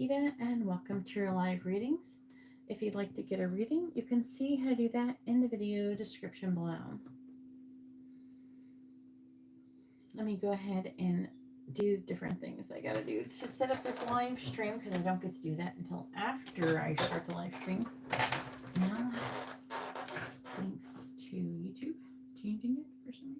Geeta, and welcome to your live readings. If you'd like to get a reading, you can see how to do that in the video description below. Let me go ahead and do different things I gotta do to set up this live stream, because I don't get to do that until after I start the live stream. Now, thanks to YouTube changing it for some reason.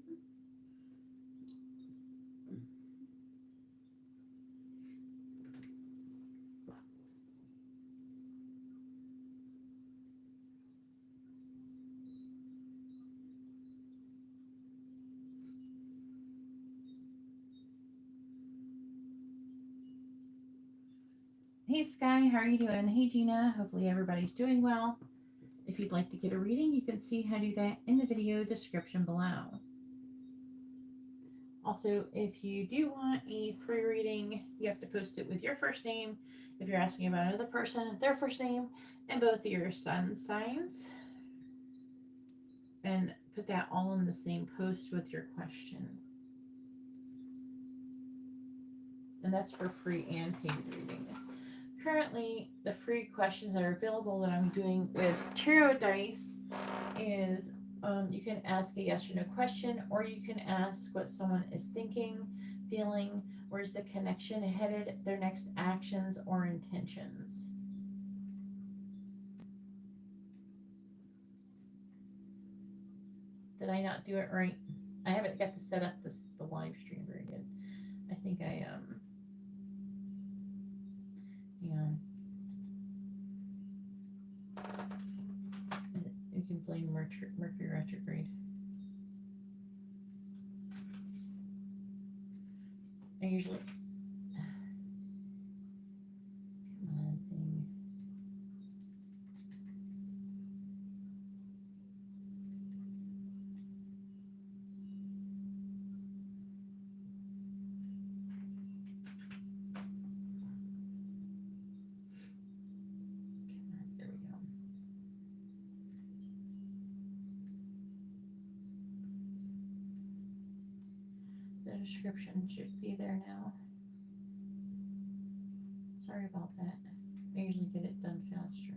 Hey Skye, how are you doing? Hey Gina, hopefully everybody's doing well. If you'd like to get a reading, you can see how to do that in the video description below. Also, if you do want a free reading, you have to post it with your first name. If you're asking about another person, their first name, and both your sun signs. And put that all in the same post with your question. And that's for free and paid readings. Currently, the free questions that are available that I'm doing with tarot dice is you can ask a yes or no question, or you can ask what someone is thinking, feeling, where's the connection headed, their next actions or intentions. Did I not do it right? I haven't got to set up the live stream very good. I think I you can blame Mercury retrograde. I usually come on thing. There we go. The description should be there now. Sorry about that. I usually get it done faster.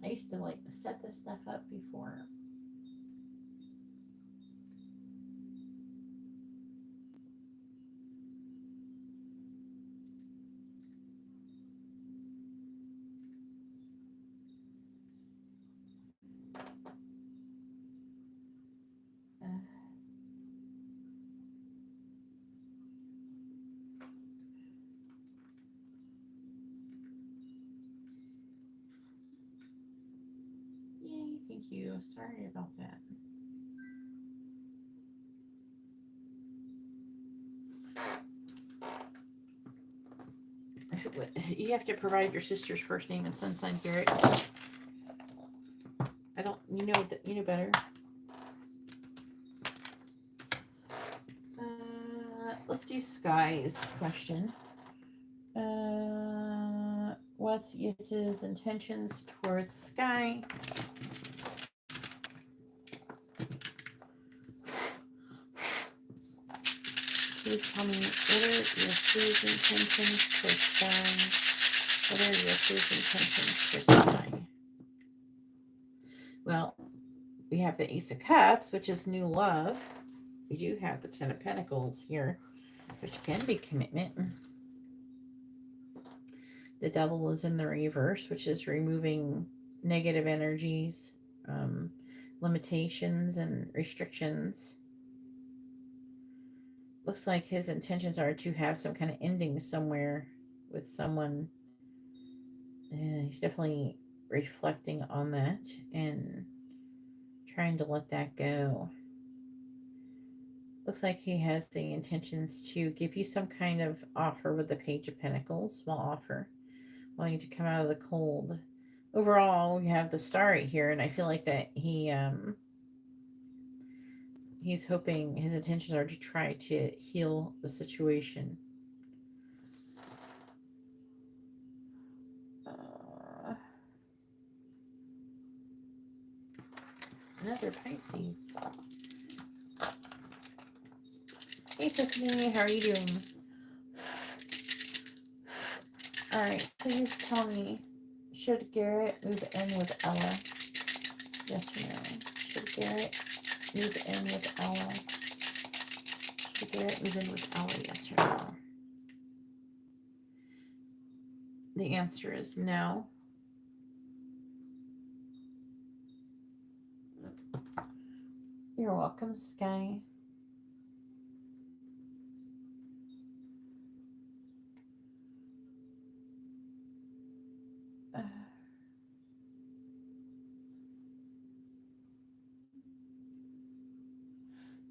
I used to like set this stuff up before. Yay, thank you. Sorry about that. You have to provide your sister's first name and sun sign, Garrett. I don't, you know better. Let's do Skye's question. What's Yitz's intentions towards Skye? Please tell me, what are your Sue's intentions for Skye? What are your Sue's intentions for Skye? Well, we have the Ace of Cups, which is new love. We do have the Ten of Pentacles here, which can be commitment. The Devil is in the reverse, which is removing negative energies, limitations, and restrictions. Looks like his intentions are to have some kind of ending somewhere with someone. He's definitely reflecting on that and trying to let that go. Looks like he has the intentions to give you some kind of offer with the Page of Pentacles, small offer, wanting to come out of the cold. Overall, we have the Star right here, and I feel like that he's hoping, his intentions are to try to heal the situation. Another Pisces. Hey Tiffany, how are you doing? Alright, please tell me, should Garrett move in with Ella? Yes or no? Should Garrett move in with Ella? Should Garrett move in with Ella? Yes or no? The answer is no. You're welcome, Skye.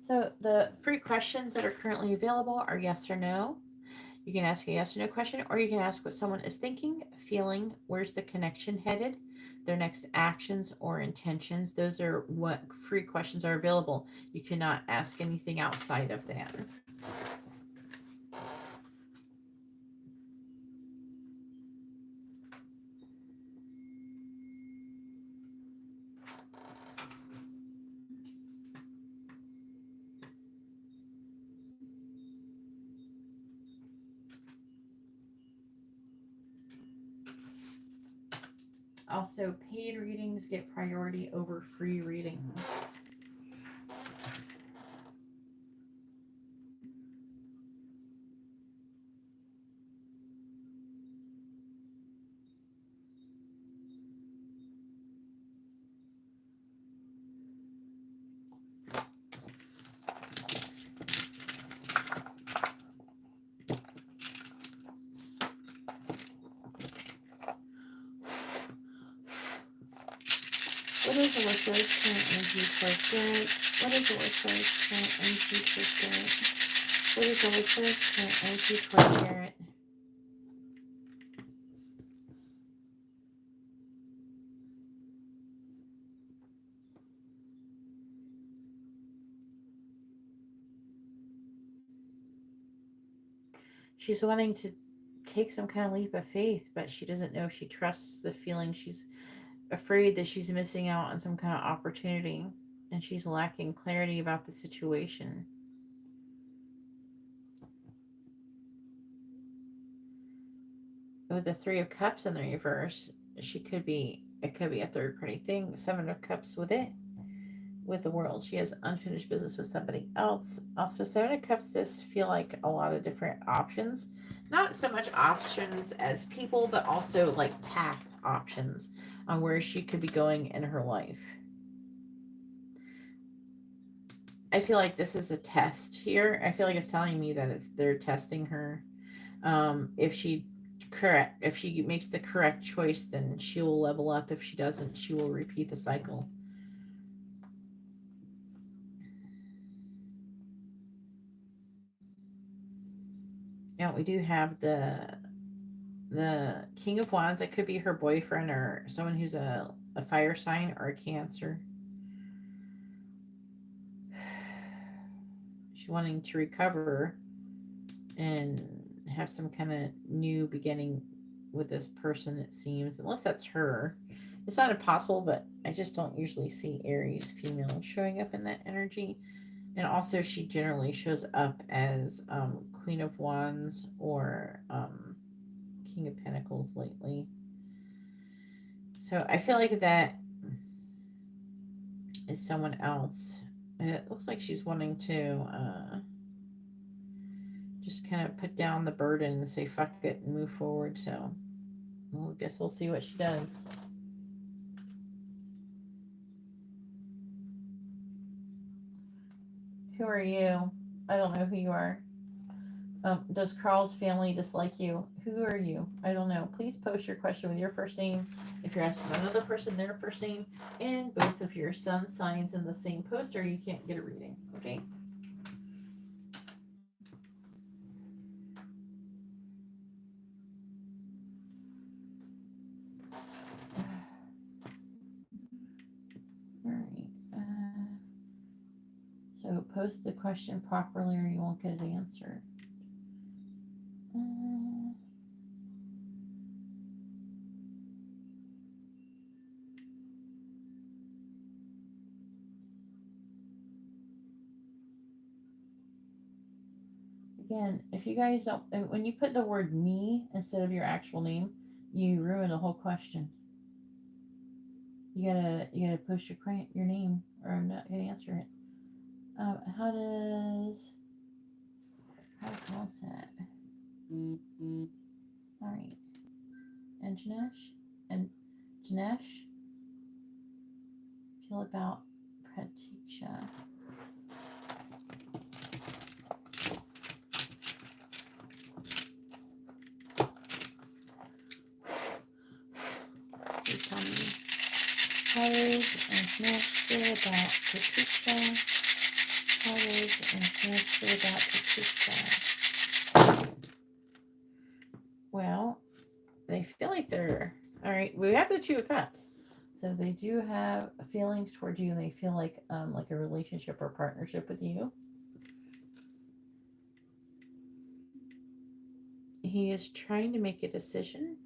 So the free questions that are currently available are yes or no. You can ask a yes or no question, or you can ask what someone is thinking, feeling, where's the connection headed, their next actions or intentions. Those are what free questions are available. You cannot ask anything outside of that. Also, paid readings get priority over free readings. What is Alyssa's current energy towards Garrett? What is Alyssa's current energy towards Garrett? What is Alyssa's current energy towards Garrett? She's wanting to take some kind of leap of faith, but she doesn't know if she trusts the feeling. She's afraid that she's missing out on some kind of opportunity, and she's lacking clarity about the situation. With the Three of Cups in the reverse, it could be a third party thing. Seven of Cups with it. With the World, she has unfinished business with somebody else. Also, Seven of Cups does feel like a lot of different options. Not so much options as people, but also like path options on where she could be going in her life. I feel like this is a test here. I feel like it's telling me that they're testing her. If she makes the correct choice, then she will level up. If she doesn't, she will repeat the cycle. Now we do have the King of Wands. That could be her boyfriend or someone who's a fire sign or a Cancer. She's wanting to recover and have some kind of new beginning with this person, it seems, unless that's her. It's not impossible, but I just don't usually see Aries female showing up in that energy. And also she generally shows up as Queen of Wands or King of Pentacles lately. So I feel like that is someone else. It looks like she's wanting to just kind of put down the burden and say fuck it and move forward. So I guess we'll see what she does. Who are you? I don't know who you are. Does Carl's family dislike you? Who are you? I don't know. Please post your question with your first name. If you're asking another person their first name and both of your sun signs in the same post, or you can't get a reading. Okay. So post the question properly or you won't get it answered. Again, if you guys don't, when you put the word me instead of your actual name, you ruin the whole question. You gotta post your name, or I'm not gonna answer it. How to pronounce that? All right, and Janesh, feel about Pratiksha. Please tell me how does and Janesh feel about Pratiksha. How does and Janesh feel about Pratiksha? Well, they feel like they're all right. We have the Two of Cups, so they do have feelings towards you, and they feel like a relationship or partnership with you. He is trying to make a decision.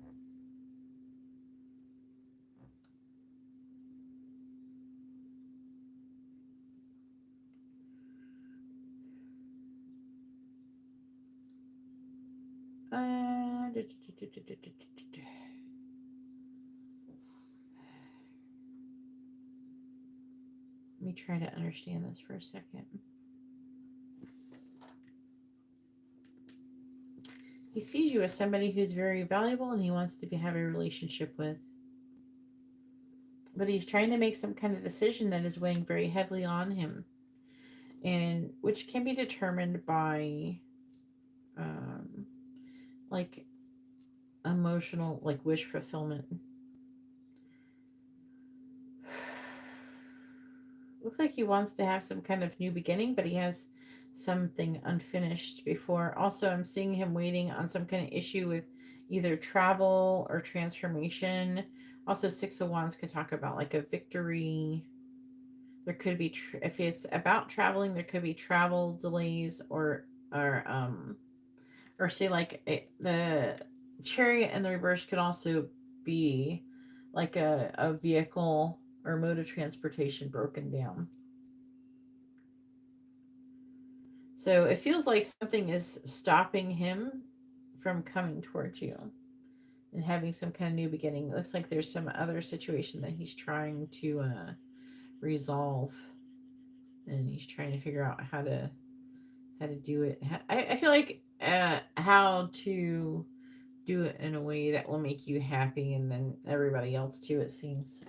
Let me try to understand this for a second. He sees you as somebody who's very valuable and he wants to have a relationship with. But he's trying to make some kind of decision that is weighing very heavily on him. And which can be determined by like emotional, like wish fulfillment. Looks like he wants to have some kind of new beginning, but he has something unfinished before. Also, I'm seeing him waiting on some kind of issue with either travel or transformation. Also, Six of Wands could talk about like a victory. There could be, if it's about traveling, there could be travel delays or say like the Chariot in the reverse could also be like a vehicle or mode of transportation broken down. So it feels like something is stopping him from coming towards you and having some kind of new beginning. It looks like there's some other situation that he's trying to resolve, and he's trying to figure out how to do it. I feel like how to do it in a way that will make you happy and then everybody else too, it seems.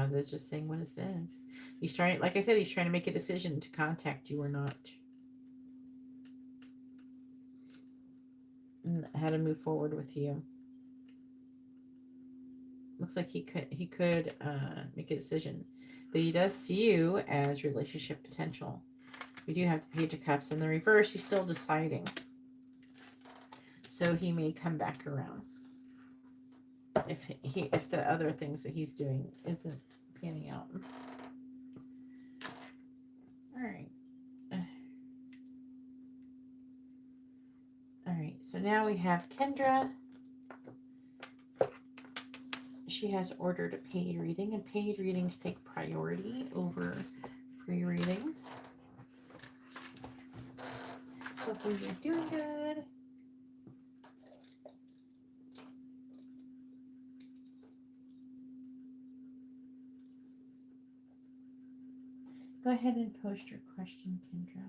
That's just saying what it says. He's trying, like I said, he's trying to make a decision to contact you or not. And how to move forward with you. Looks like he could make a decision. But he does see you as relationship potential. We do have the Page of Cups in the reverse. He's still deciding. So he may come back around. If the other things that he's doing isn't panning out. All right. All right. So now we have Kendra. She has ordered a paid reading, and paid readings take priority over free readings. Hopefully you're doing good. Go ahead and post your question, Kendra.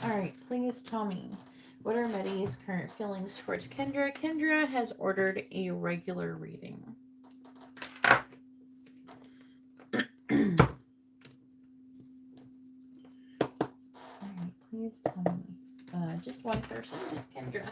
All right, please tell me, what are Medi's current feelings towards Kendra? Kendra has ordered a regular reading. All right, please tell me. Just one person, just Kendra.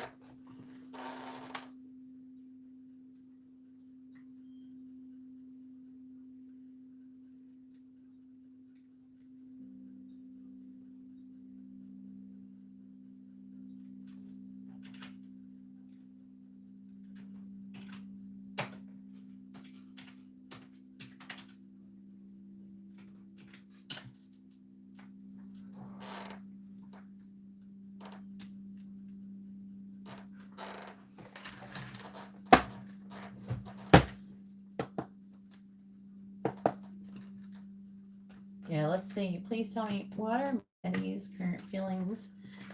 Yeah, let's see. Please tell me, what are Eddie's current feelings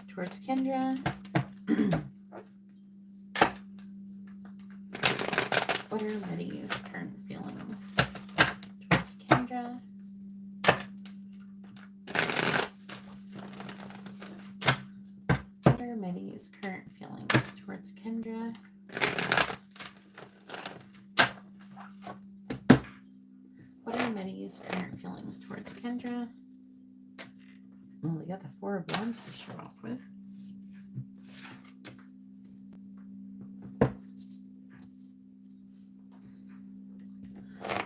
towards Kendra? What are Eddie's current feelings towards Kendra? What are Eddie's current feelings towards Kendra? What are Eddie's current feelings towards Kendra? Well, we got the 4 of Wands to show off with.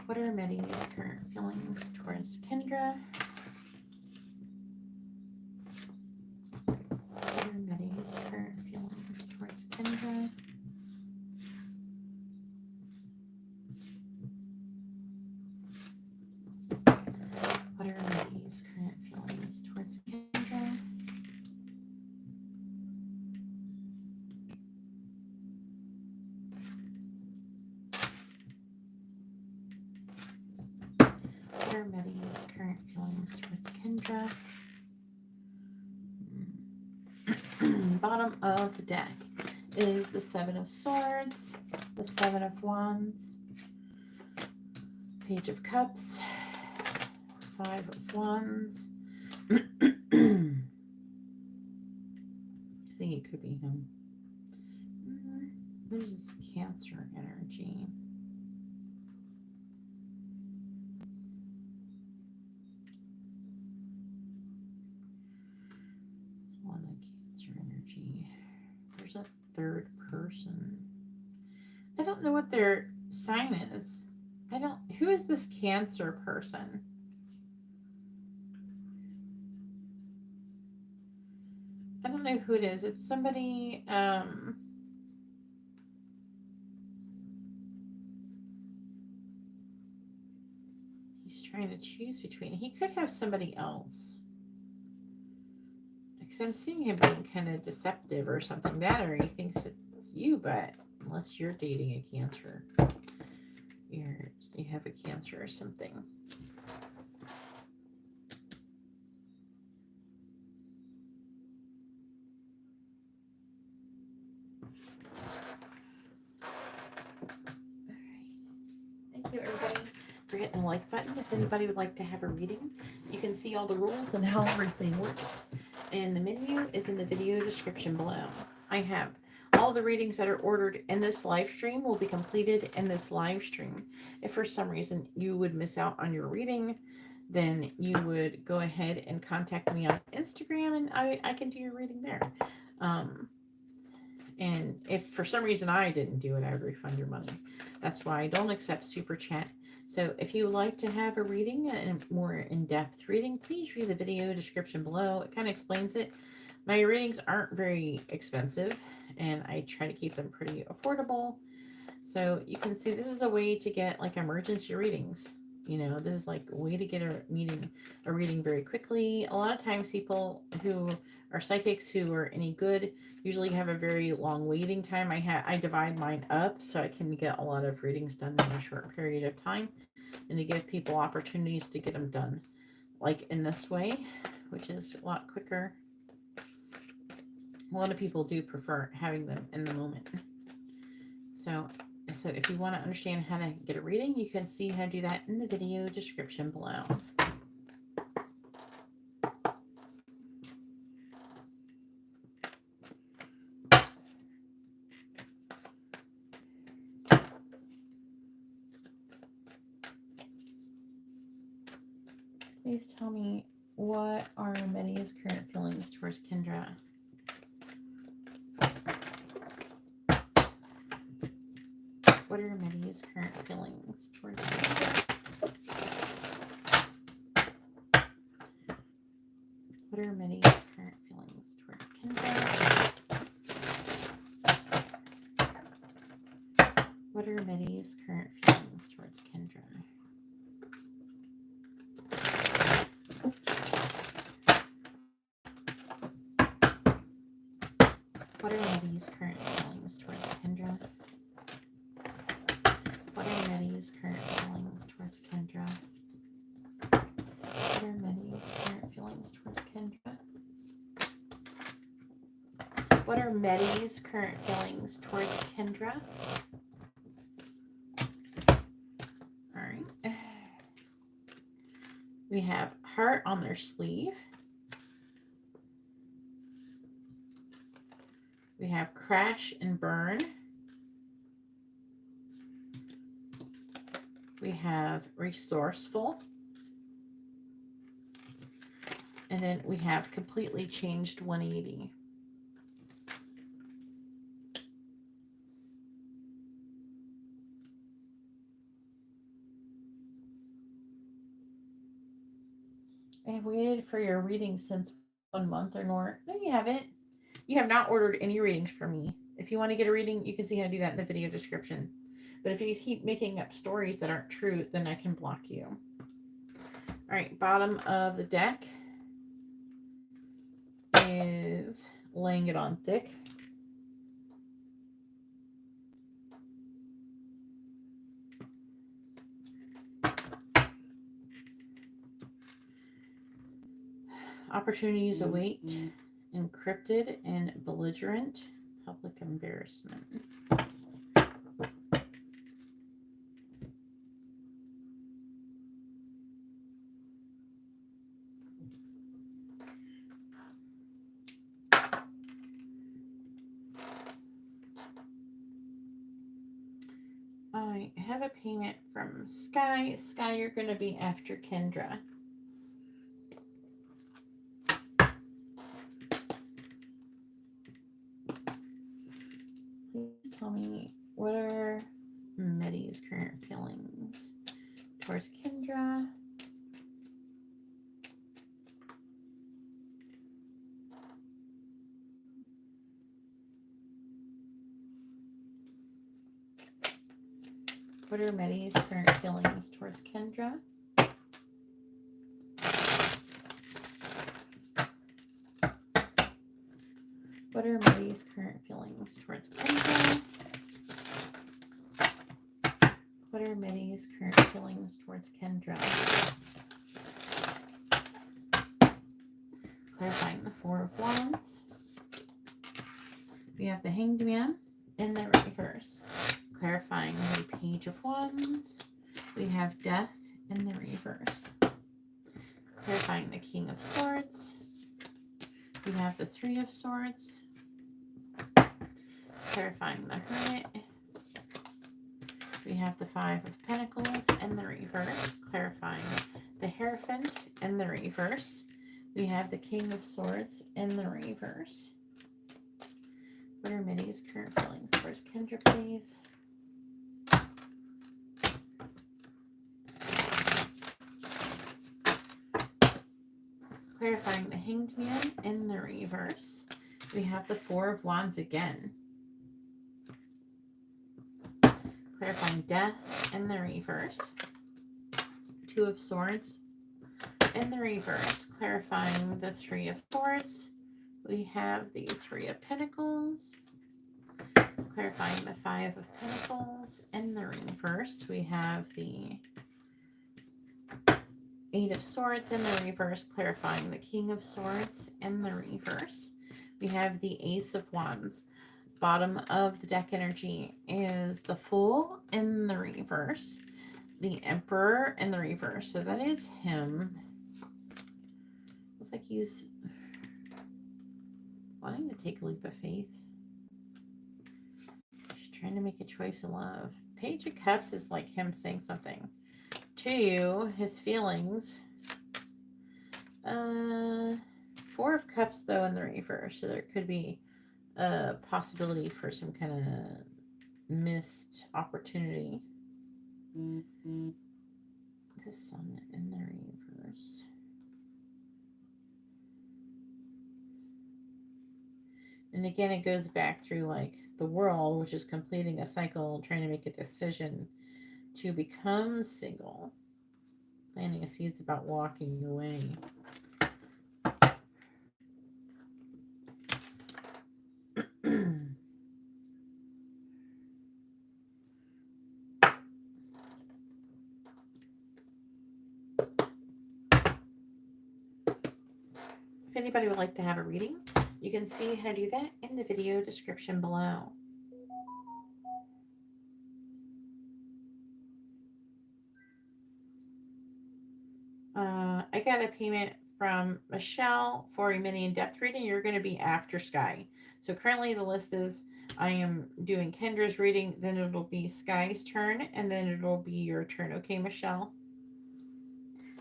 What are Eddie's current feelings towards Kendra? What are Eddie's current feelings towards Kendra? What are Eddie's current feelings towards Kendra? What are Eddie's current feelings towards Kendra? Bottom of the deck is the 7 of Swords, the 7 of Wands, Page of Cups, 5 of Wands. I think it could be him. There's this Cancer energy. It's one of Cancer energy. There's a 3rd person. I don't know what their sign is. Who is this Cancer person? I don't know who it is. It's somebody, he's trying to choose between. He could have somebody else. Because I'm seeing him being kind of deceptive or something. That, or he thinks it's you, but unless you're dating a Cancer, you have a Cancer or something. Thank you, everybody, for hitting the like button. If anybody would like to have a reading, you can see all the rules and how everything works. And the menu is in the video description below. I have all the readings that are ordered in this live stream will be completed in this live stream. If for some reason you would miss out on your reading, then you would go ahead and contact me on Instagram and I can do your reading there. And if for some reason I didn't do it, I would refund your money. That's why I don't accept super chat. So if you would like to have a reading, a more in-depth reading, please read the video description below. It kind of explains it. My readings aren't very expensive, and I try to keep them pretty affordable. So you can see this is a way to get like emergency readings. You know, this is like a way to get a reading very quickly. A lot of times people who are psychics who are any good usually have a very long waiting time. I divide mine up so I can get a lot of readings done in a short period of time, and to give people opportunities to get them done like in this way, which is a lot quicker. A lot of people do prefer having them in the moment. So if you want to understand how to get a reading, you can see how to do that in the video description below. Please tell me, what are Media's current feelings towards Kendra? What are Media's current feelings towards Kendra? What are Media's current feelings towards Kendra? What are Media's current feelings towards Kendra? What are Media's current feelings towards Kendra? What are Media's current feelings towards Kendra? What are What are Meddy's current feelings towards Kendra? Alright. We have heart on their sleeve. We have crash and burn. We have resourceful. And then we have completely changed 180. I have waited for your reading since 1 month or more. No, you haven't. You have not ordered any readings from me. If you want to get a reading, you can see how to do that in the video description. But if you keep making up stories that aren't true, then I can block you. All right, bottom of the deck is laying it on thick. Opportunities await, encrypted, and belligerent. Public embarrassment. I have a payment from Skye. Skye, you're going to be after Kendra. Please tell me, what are Meddy's current feelings towards Kendra? What are Meddy's current feelings towards Kendra? What are Meddy's current feelings towards Kendra? What are Meddy's current feelings towards Kendra? Clarifying the Four of Wands. We have the Hanged Man in the reverse. Clarifying the Page of Wands. We have Death in the reverse. Clarifying the King of Swords. We have the Three of Swords. Clarifying the Hermit. We have the Five of Pentacles in the reverse. Clarifying the Hierophant in the reverse. We have the King of Swords in the reverse. What are Meddy's current feelings towards Kendra, please? Clarifying the Hanged Man in the reverse. We have the Four of Wands again. Clarifying Death in the reverse. Two of Swords in the reverse. Clarifying the Three of Swords. We have the Three of Pentacles. Clarifying the Five of Pentacles in the reverse. We have the Eight of Swords in the reverse, clarifying the King of Swords in the reverse. We have the Ace of Wands. Bottom of the deck energy is the Fool in the reverse. The Emperor in the reverse. So that is him. Looks like he's wanting to take a leap of faith. Just trying to make a choice of love. Page of Cups is like him saying something to you, his feelings. Four of Cups though in the reverse, so there could be a possibility for some kind of missed opportunity. The Sun in the reverse. And again, it goes back through like the World, which is completing a cycle, trying to make a decision to become single. Planting a seeds about walking away. If anybody would like to have a reading, You can see how to do that in the video description below. I got a payment from Michelle for a mini in-depth reading. You're going to be after Skye. So currently the list is I am doing Kendra's reading, then it'll be Skye's turn, and then it'll be your turn. Okay, Michelle?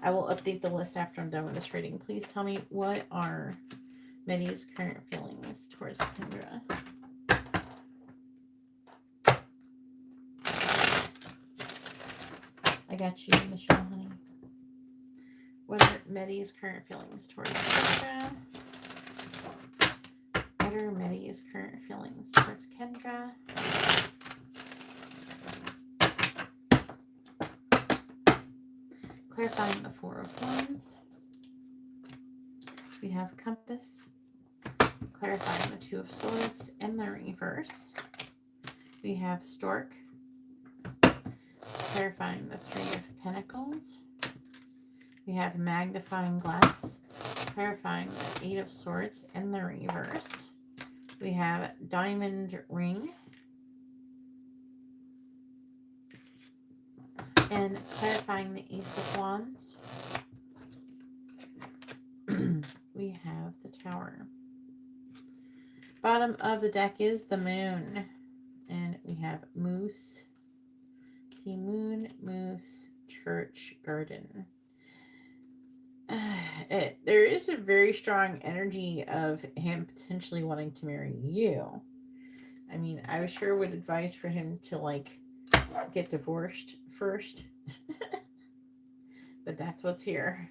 I will update the list after I'm done with this reading. Please tell me, what are Meddy's current feelings towards Kendra? I got you, Michelle, honey. What are Meddy's current feelings towards Kendra? What are Meddy's current feelings towards Kendra? Clarifying the Four of Wands. We have Compass. Clarifying the Two of Swords in the reverse. We have Stork. Clarifying the Three of Pentacles. We have Magnifying Glass. Clarifying the Eight of Swords in the reverse. We have Diamond Ring. And clarifying the Ace of Wands. We have the Tower. Bottom of the deck is the Moon. And we have Moose. See, Moon, Moose, Church, Garden. There is a very strong energy of him potentially wanting to marry you. I mean, I sure would advise for him to, like, get divorced first. But that's what's here.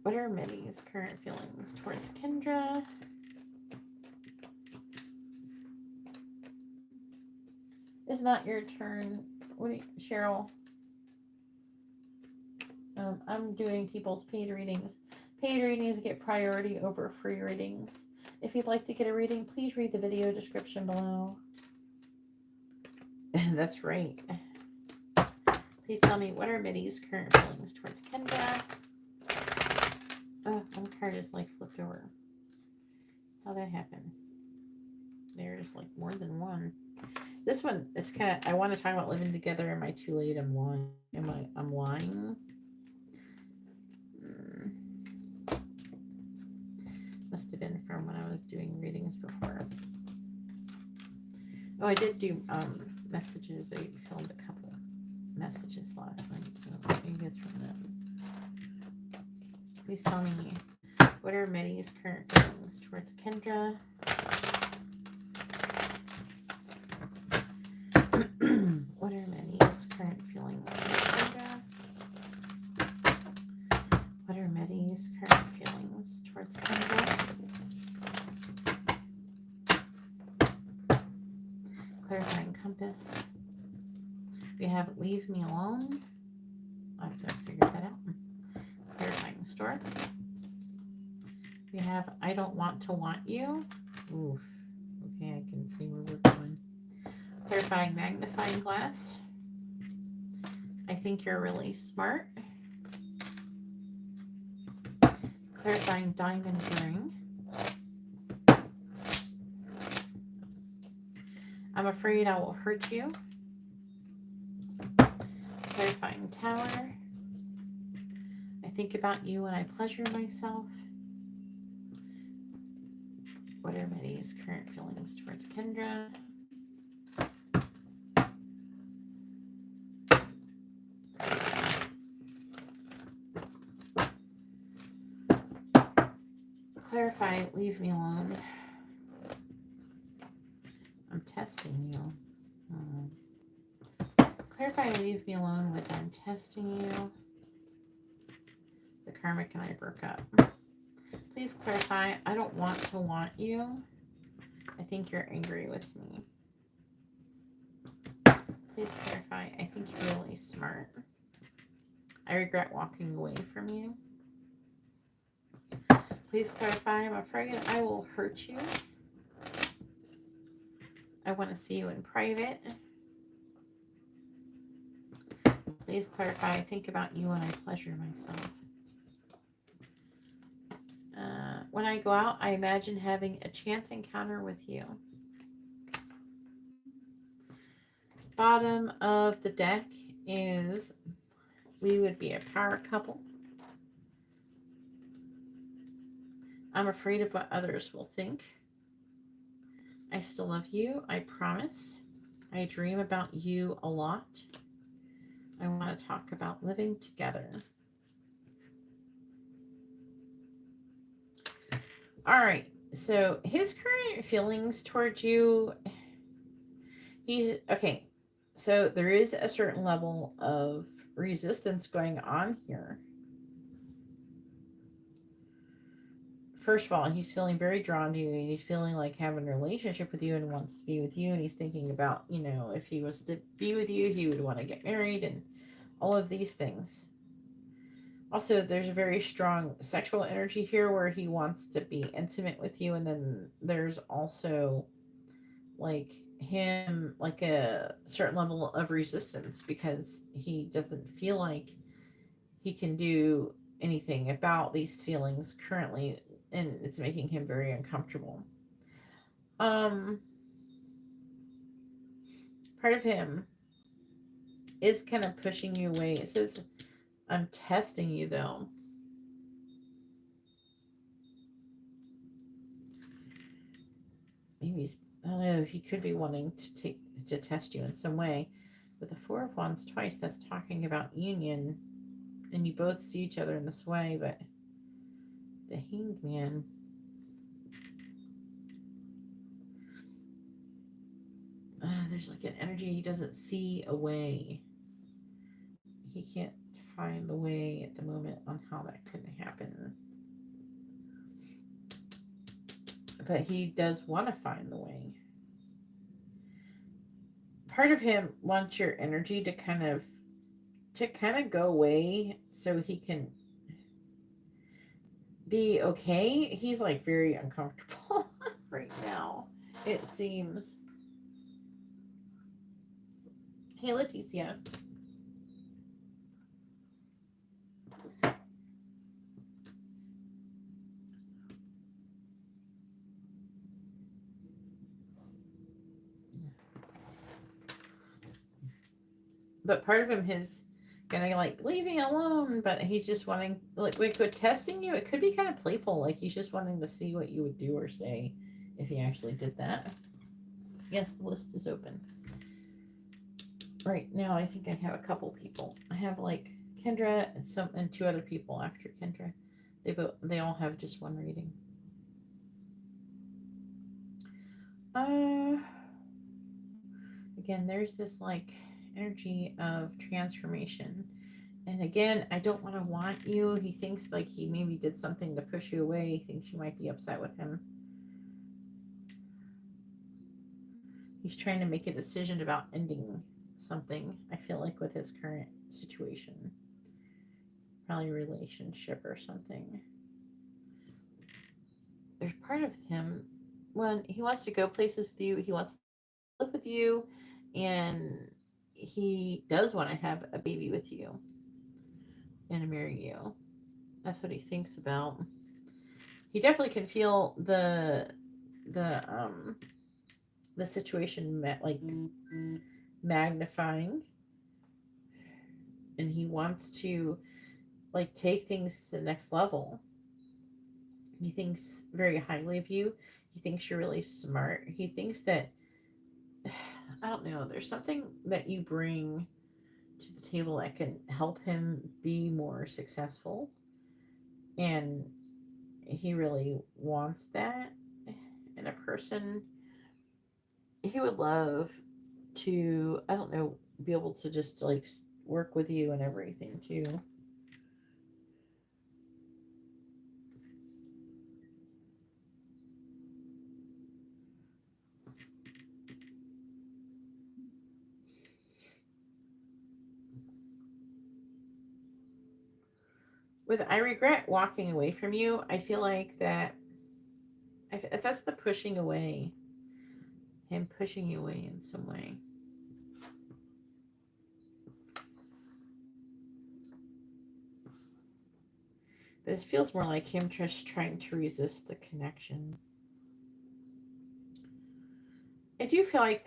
What are Meddy's current feelings towards Kendra? It's not your turn. What do you, Cheryl? I'm doing people's paid readings. Paid readings get priority over free readings. If you'd like to get a reading, please read the video description below. That's right. Please tell me, what are Meddy's current feelings towards Kendra? Oh, one card just like flipped over. How'd that happen? There's like more than one. This one, it's kind of, I want to talk about living together. Am I too late? I'm lying. I'm lying. Must have been from when I was doing readings before. Oh, I did do messages. I filmed a couple messages last night, so maybe it's from them. Please tell me, what are Meddy's current feelings towards Kendra? What are Meddy's current feelings towards Kendra? What are Meddy's current feelings towards Kendra? Clarifying Compass. We have Leave Me Alone. I have to figure that out. Clarifying Stork. We have I Don't Want to Want You. Oof. Okay, I can see where we're going. Clarifying Magnifying Glass. I think you're really smart. Clarifying Diamond Ring. I'm afraid I will hurt you. Clarifying Tower. I think about you when I pleasure myself. What are Meddy's current feelings towards Kendra? Clarify Leave Me Alone. I'm testing you. Clarify Leave Me Alone with I'm testing you. The karmic and I broke up. Please clarify I don't want to want you. I think you're angry with me. Please clarify I think you're really smart. I regret walking away from you. Please clarify I'm afraid I will hurt you. I want to see you in private. Please Please clarify. I think about you when I pleasure myself. When I go out, I imagine having a chance encounter with you. Bottom of the deck is we would be a power couple. I'm afraid of what others will think. I still love you, I promise. I dream about you a lot. I want to talk about living together. All right, so his current feelings towards you, he's, okay, so there is a certain level of resistance going on here. First of all, he's feeling very drawn to you, and he's feeling like having a relationship with you and wants to be with you, and he's thinking about, you know, if he was to be with you, he would want to get married and all of these things. Also, there's a very strong sexual energy here where he wants to be intimate with you, and then there's also like him, like a certain level of resistance because he doesn't feel like he can do anything about these feelings currently, and it's making him very uncomfortable. Part of him is kind of pushing you away. It says, I'm testing you though. Maybe he's, I don't know, he could be wanting to test you in some way. But the Four of Wands twice, that's talking about union, and you both see each other in this way. But the Hanged Man, there's like an energy he doesn't see a way. He can't find the way at the moment on how that could happen. But he does want to find the way. Part of him wants your energy to kind of go away so he can be okay. He's like very uncomfortable right now, it seems. Hey, Laticia. But part of him is gonna like leave me alone, but he's just wanting, like, we could testing you. It could be kind of playful, like he's just wanting to see what you would do or say if he actually did that. Yes, the list is open. Right now, I think I have a couple people. I have like Kendra and two other people after Kendra. They all have just one reading. Again, there's this like energy of transformation. And again, I don't want you. He thinks like he maybe did something to push you away. He thinks you might be upset with him. He's trying to make a decision about ending something, I feel like, with his current situation. Probably a relationship or something. There's part of him when he wants to go places with you, he wants to live with you, and he does want to have a baby with you and marry you. That's what he thinks about. He definitely can feel the situation like magnifying, and he wants to like take things to the next level. He thinks very highly of you. He thinks you're really smart. He thinks that, I don't know, there's something that you bring to the table that can help him be more successful, and he really wants that in a person. He would love to, I don't know, be able to just like work with you and everything too. With I regret walking away from you, I feel like that, if that's the pushing away, him pushing you away in some way. But it feels more like him just trying to resist the connection. I do feel like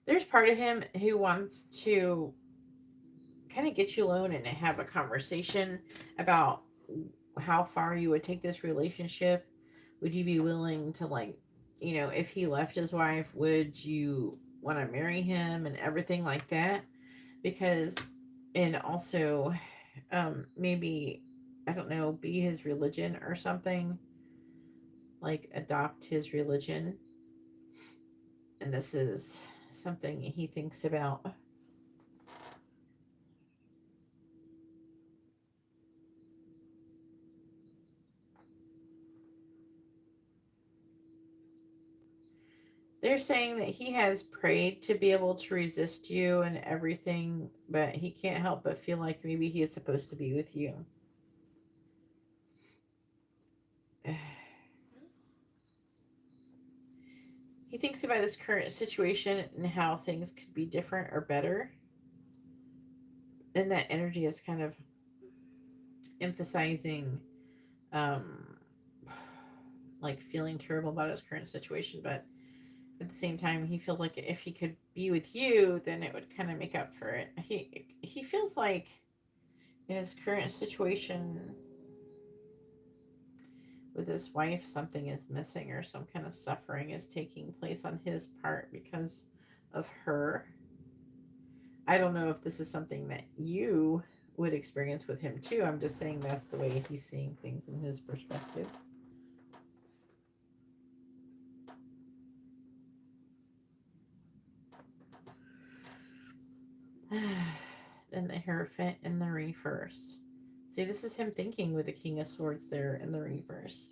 there's part of him who wants to kind of get you alone and have a conversation about how far you would take this relationship. Would you be willing to, like, you know, if he left his wife, would you want to marry him and everything like that? Because, and also, maybe, I don't know, be his religion or something, like adopt his religion. And this is something he thinks about. They're saying that he has prayed to be able to resist you and everything, but he can't help but feel like maybe he is supposed to be with you. He thinks about his current situation and how things could be different or better. And that energy is kind of emphasizing, like feeling terrible about his current situation, but at the same time, he feels like if he could be with you, then it would kind of make up for it. He feels like in his current situation with his wife, something is missing or some kind of suffering is taking place on his part because of her. I don't know if this is something that you would experience with him too. I'm just saying that's the way he's seeing things in his perspective. And the Hierophant in the reverse. See, this is him thinking with the King of Swords there in the reverse.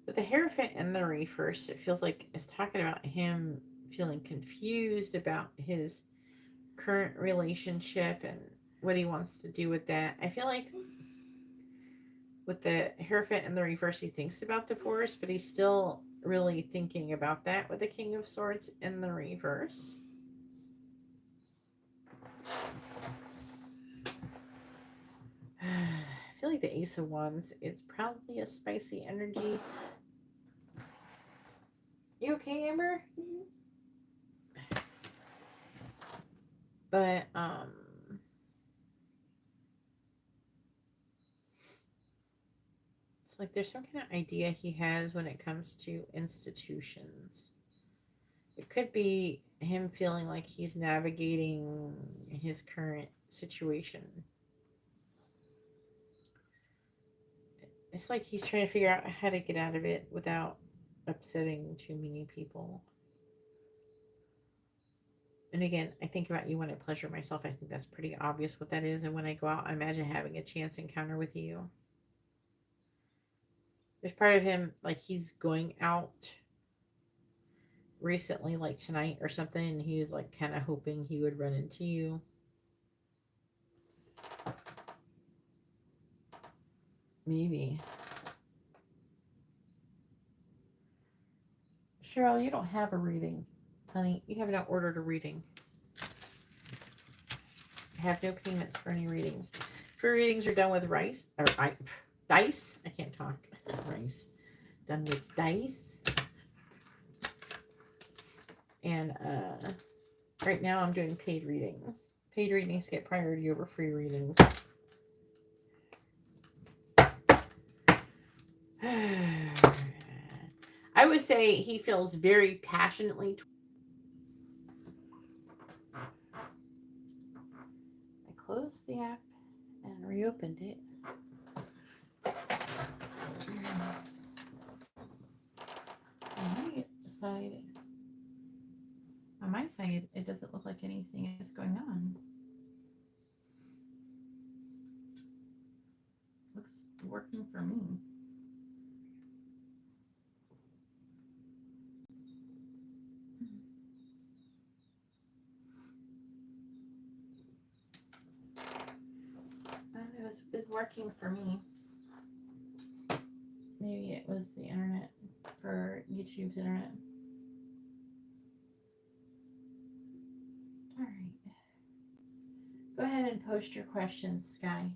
With the Hierophant in the reverse, it feels like it's talking about him feeling confused about his current relationship and what he wants to do with that. I feel like with the Hierophant in the reverse, he thinks about divorce, but he's still really thinking about that with the King of Swords in the reverse. I feel like the Ace of Wands is probably a spicy energy. You okay, Amber? But it's like there's some kind of idea he has when it comes to institutions. It could be him feeling like he's navigating his current situation. It's like he's trying to figure out how to get out of it without upsetting too many people. And again, I think about you when I pleasure myself. I think that's pretty obvious what that is. And when I go out, I imagine having a chance encounter with you. There's part of him, like he's going out recently, like tonight or something, and he was like kind of hoping he would run into you. Maybe. Cheryl, you don't have a reading. Honey, you have not ordered a reading. I have no payments for any readings. Free readings are done with dice. I can't talk. Rice. Done with dice. And right now I'm doing paid readings. Paid readings get priority over free readings. I would say he feels very passionately. I closed the app and reopened it. On my side, it doesn't look like anything is going on. Looks working for me. It was working for me. Maybe it was the internet for YouTube's internet. ahead and post your questions, Skye.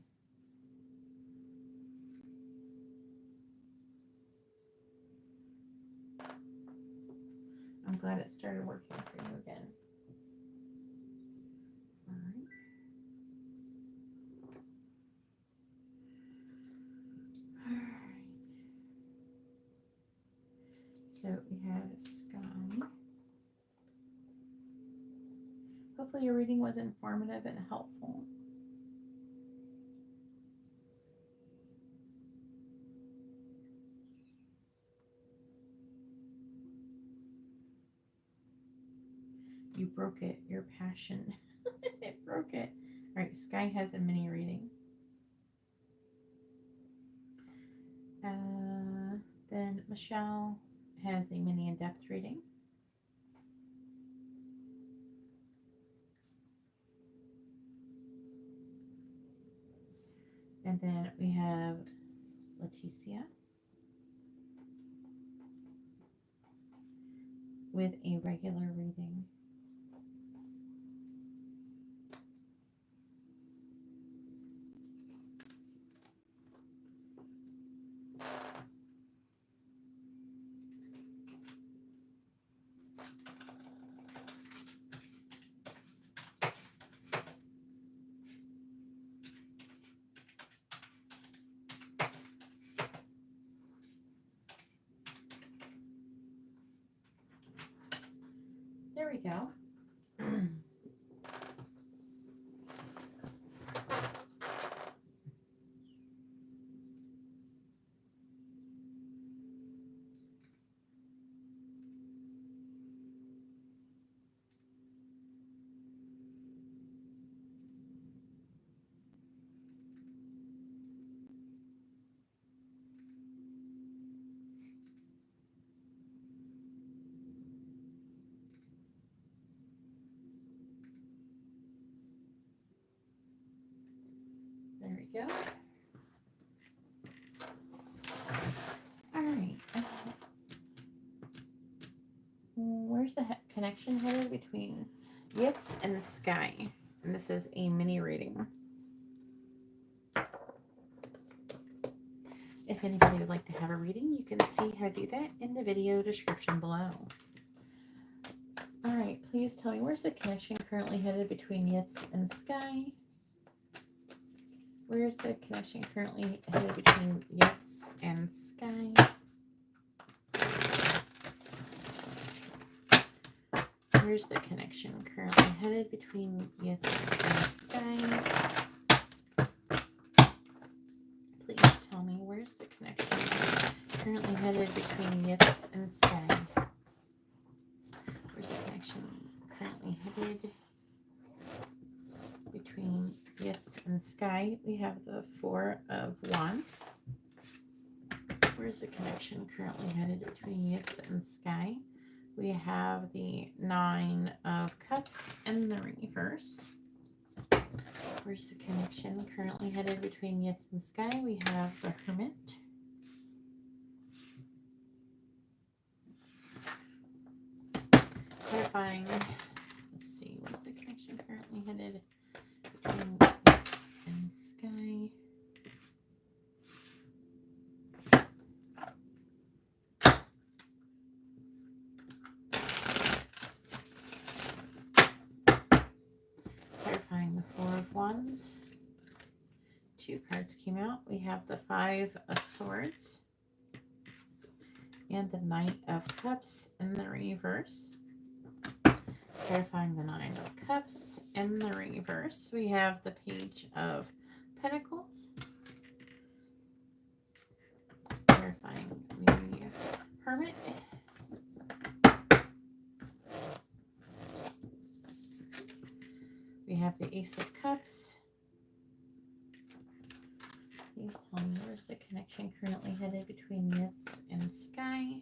I'm glad it started working for you again. All right. All right. So we have Skye. Hopefully your reading was informative and helpful. You broke it, your passion. It broke it. All right, Skye has a mini reading. Then Michelle has a mini in-depth reading. And then we have Laticia with a regular reading. There we go. There we go. All right. Where's the connection headed between Yitz and Skye? And this is a mini reading. If anybody would like to have a reading, you can see how to do that in the video description below. All right, please tell me, where's the connection currently headed between Yitz and Skye? Where's the connection currently headed between Yitz and Skye? Where's the connection currently headed between Yitz and Skye? Please tell me, where's the connection currently headed between Yitz and Skye? Where's the connection currently headed between Yitz and Skye? We have the Four of Wands. Where's the connection currently headed between Yitz and Skye? We have the Nine of Cups in the reverse. Where's the connection currently headed between Yitz and Skye? We have the Hermit. Clarifying. Let's see. Where's the connection currently headed between Yitz and Skye? Clarifying the Four of Wands. Two cards came out. We have the Five of Swords and the Knight of Cups in the reverse. Clarifying the Nine of Cups in the reverse. We have the Page of Pentacles. Clarifying the Hermit. We have the Ace of Cups. Please tell me, where's the connection currently headed between Yitz and Skye?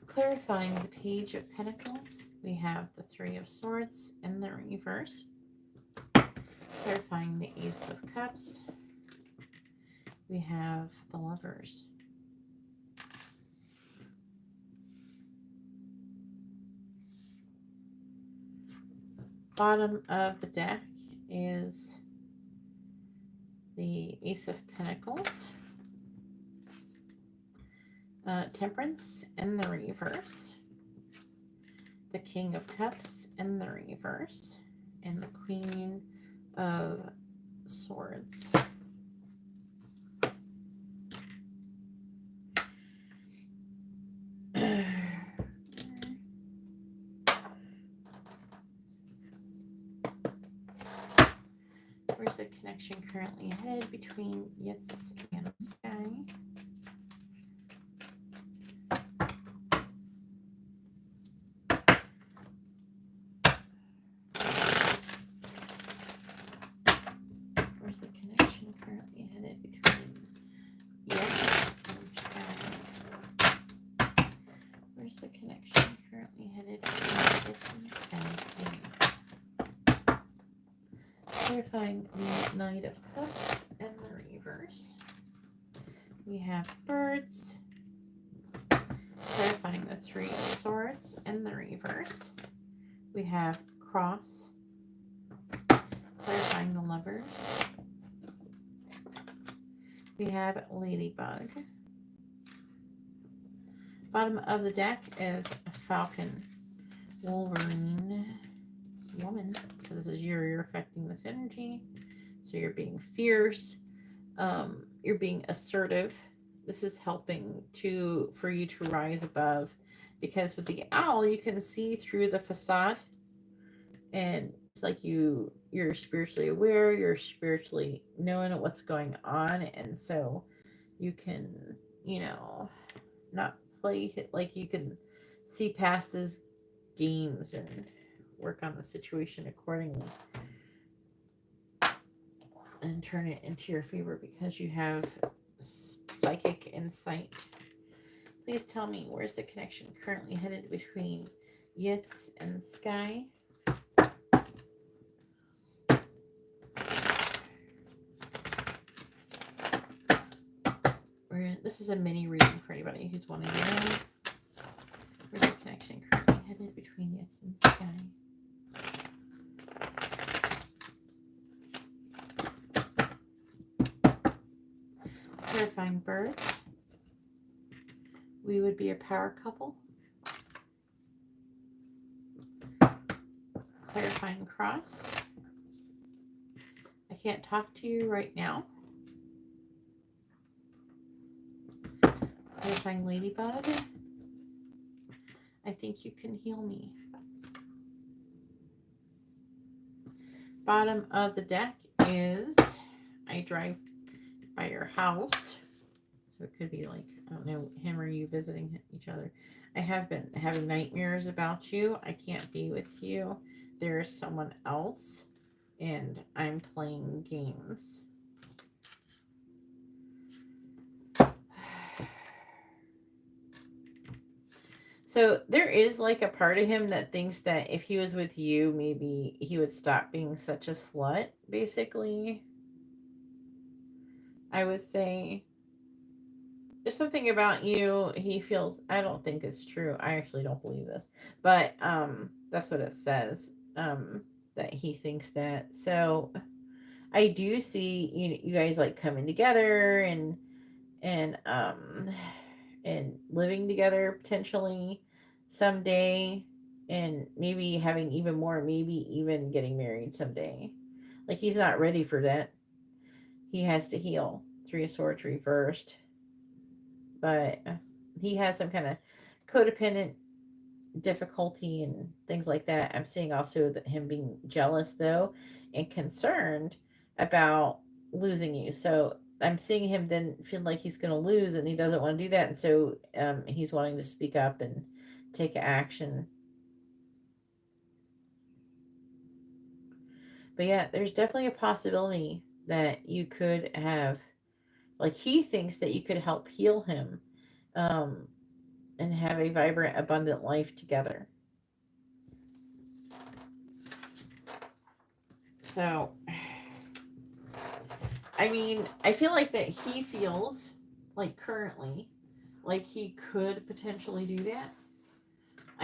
Clarifying the Page of Pentacles, we have the Three of Swords in the reverse. Clarifying the Ace of Cups, we have the Lovers. Bottom of the deck is the Ace of Pentacles, Temperance in the reverse, the King of Cups in the reverse, and the Queen of Swords. Where's the connection currently ahead between Yes and Skye? Where's the connection currently headed between Yes and Skye? Where's the connection currently headed between Yes and Skye, please? Clarifying the Knight of Cups in the reverse. We have Birds. Clarifying the Three of Swords in the reverse. We have Cross. Clarifying the Lovers. We have Ladybug. Bottom of the deck is Falcon, Wolverine, Woman. So this is you're affecting this energy. So you're being fierce. You're being assertive. This is helping for you to rise above, because with the owl you can see through the facade, and it's like you're spiritually aware, you're spiritually knowing what's going on, and so you can, not play like you can see past his games and work on the situation accordingly and turn it into your favor because you have psychic insight. Please tell me, where's the connection currently headed between Yes and Skye? This is a mini reading for anybody who's wanting to know. Where's the connection currently headed between Yes and Skye? Clarifying Birds. We would be a power couple. Clarifying Cross. I can't talk to you right now. Clarifying Ladybug. I think you can heal me. Bottom of the deck is I drive by your house. So it could be like, I don't know, him or you visiting each other. I have been having nightmares about you. I can't be with you. There is someone else, and I'm playing games. So there is like a part of him that thinks that if he was with you, maybe he would stop being such a slut, basically. I would say there's something about you he feels. I don't think it's true. I actually don't believe this, but that's what it says, that he thinks that. So I do see you guys like coming together and living together potentially someday, and maybe having even more, maybe even getting married someday. Like, he's not ready for that. He has to heal. Three of Swords reversed. But he has some kind of codependent difficulty and things like that. I'm seeing also that him being jealous, though, and concerned about losing you. So I'm seeing him then feel like he's going to lose, and he doesn't want to do that. And so he's wanting to speak up and take action. But yeah, there's definitely a possibility that you could have, like, he thinks that you could help heal him, and have a vibrant, abundant life together. So, I mean, I feel like that he feels like currently like he could potentially do that.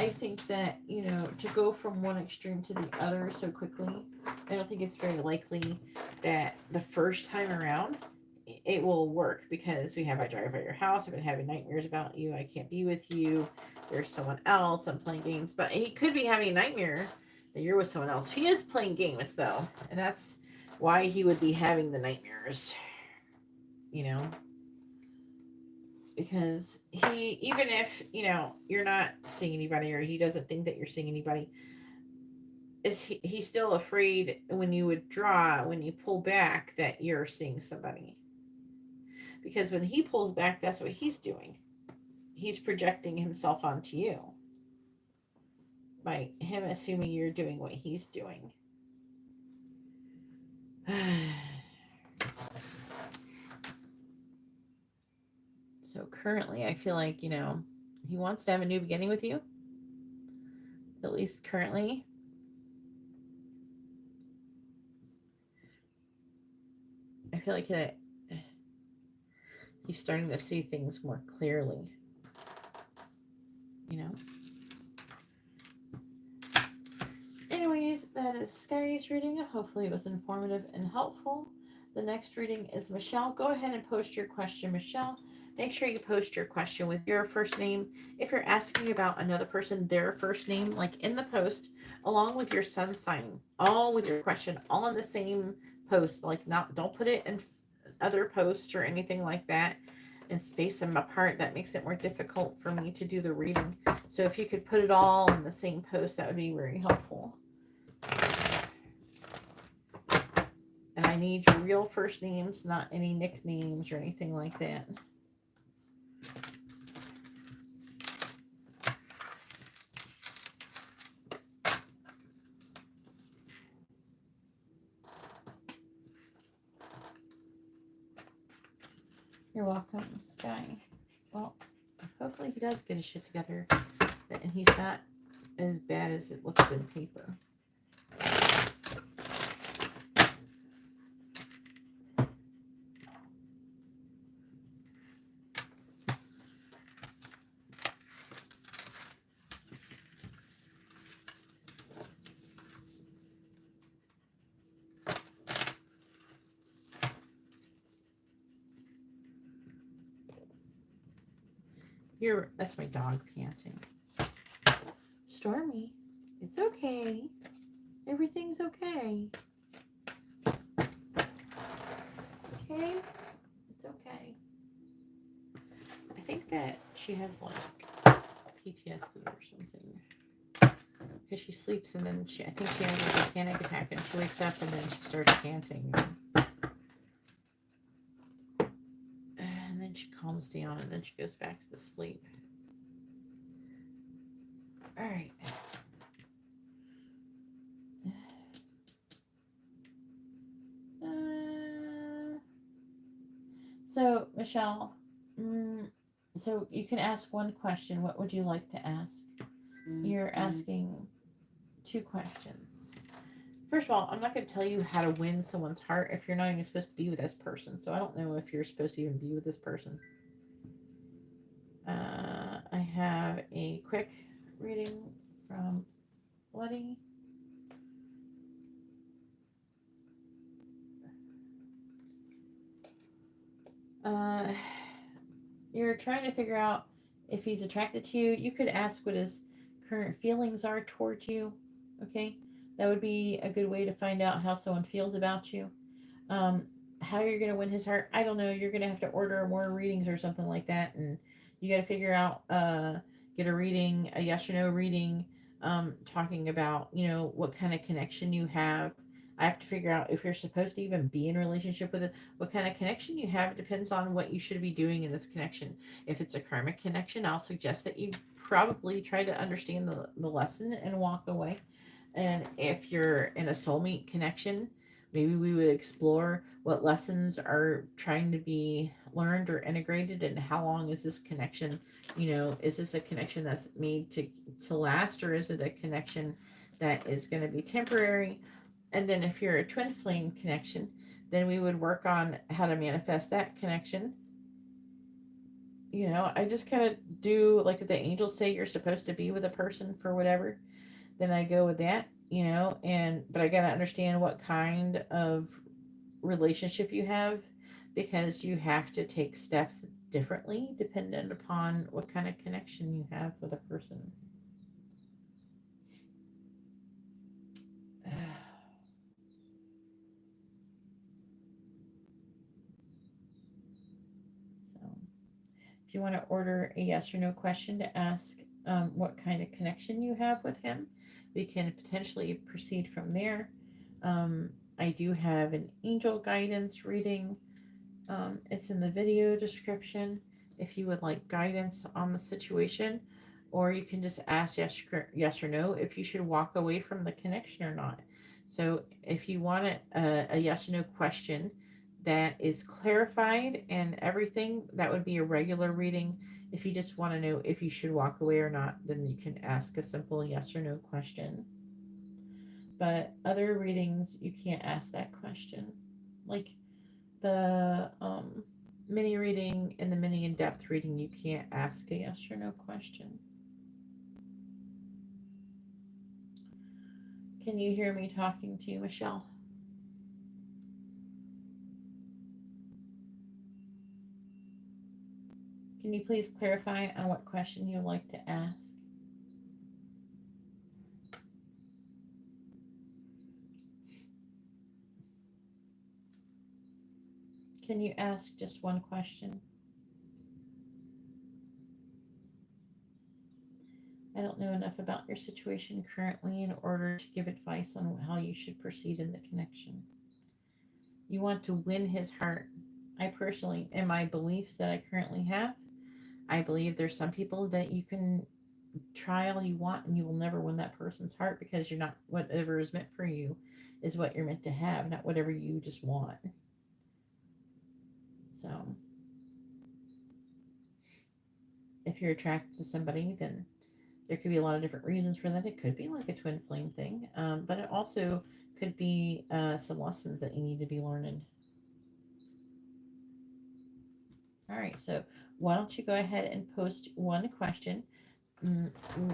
I think that, you know, to go from one extreme to the other so quickly, I don't think it's very likely that the first time around it will work, because we have I drive by your house, I've been having nightmares about you, I can't be with you, there's someone else, I'm playing games. But he could be having a nightmare that you're with someone else. He is playing games though, and that's why he would be having the nightmares, you know, because he, even if, you know, you're not seeing anybody or he doesn't think that you're seeing anybody, he's still afraid when you withdraw, when you pull back, that you're seeing somebody. Because when he pulls back, that's what he's doing. He's projecting himself onto you by him assuming you're doing what he's doing. So currently, I feel like, you know, he wants to have a new beginning with you. At least currently. I feel like that he's starting to see things more clearly. You know? Anyways, that is Skye's reading. Hopefully it was informative and helpful. The next reading is Michelle. Go ahead and post your question, Michelle. Make sure you post your question with your first name. If you're asking about another person, their first name, like in the post, along with your sun sign, all with your question, all in the same post. Like, not, don't put it in other posts or anything like that and space them apart. That makes it more difficult for me to do the reading. So if you could put it all in the same post, that would be very helpful. And I need your real first names, not any nicknames or anything like that. You're welcome, Skye. Well, hopefully he does get his shit together and he's not as bad as it looks in paper. That's my dog panting. Stormy, it's okay. Everything's okay. Okay? It's okay. I think that she has like PTSD or something. Because she sleeps and then I think she has like a panic attack and she wakes up and then she starts panting. And then she calms down and then she goes back to sleep. All right. So, Michelle, so you can ask one question. What would you like to ask? You're asking 2 questions. First of all, I'm not going to tell you how to win someone's heart if you're not even supposed to be with this person. So I don't know if you're supposed to even be with this person. I have a quick reading from Letty. You're trying to figure out if he's attracted to you. You could ask what his current feelings are towards you. Okay, that would be a good way to find out how someone feels about you. How you're going to win his heart, I don't know. You're going to have to order more readings or something like that, and you got to figure out, get a reading, a yes or no reading, talking about, you know, what kind of connection you have. I have to figure out if you're supposed to even be in a relationship with it. What kind of connection you have depends on what you should be doing in this connection. If it's a karmic connection, I'll suggest that you probably try to understand the lesson and walk away. And if you're in a soulmate connection, maybe we would explore what lessons are trying to be learned or integrated, and how long is this connection, you know, is this a connection that's made to last, or is it a connection that is going to be temporary? And then if you're a twin flame connection, then we would work on how to manifest that connection. you know, I just kind of do, like, if the angels say you're supposed to be with a person for whatever, then I go with that, you know, but I got to understand what kind of relationship you have, because you have to take steps differently dependent upon what kind of connection you have with a person. So, if you want to order a yes or no question to ask what kind of connection you have with him, we can potentially proceed from there. Um, I do have an angel guidance reading. It's in the video description if you would like guidance on the situation, or you can just ask yes or no if you should walk away from the connection or not. So if you want a yes or no question that is clarified and everything, that would be a regular reading. If you just want to know if you should walk away or not, then you can ask a simple yes or no question. But other readings, you can't ask that question. Like the mini reading and the mini in-depth reading, you can't ask a yes or no question. Can you hear me talking to you, Michelle? Can you please clarify on what question you'd like to ask? Can you ask just one question? I don't know enough about your situation currently in order to give advice on how you should proceed in the connection. You want to win his heart. I personally, in my beliefs that I currently have, I believe there's some people that you can try all you want and you will never win that person's heart, because you're not, whatever is meant for you is what you're meant to have, not whatever you just want. So if you're attracted to somebody, then there could be a lot of different reasons for that. It could be like a twin flame thing, but it also could be some lessons that you need to be learning. All right, so why don't you go ahead and post one question.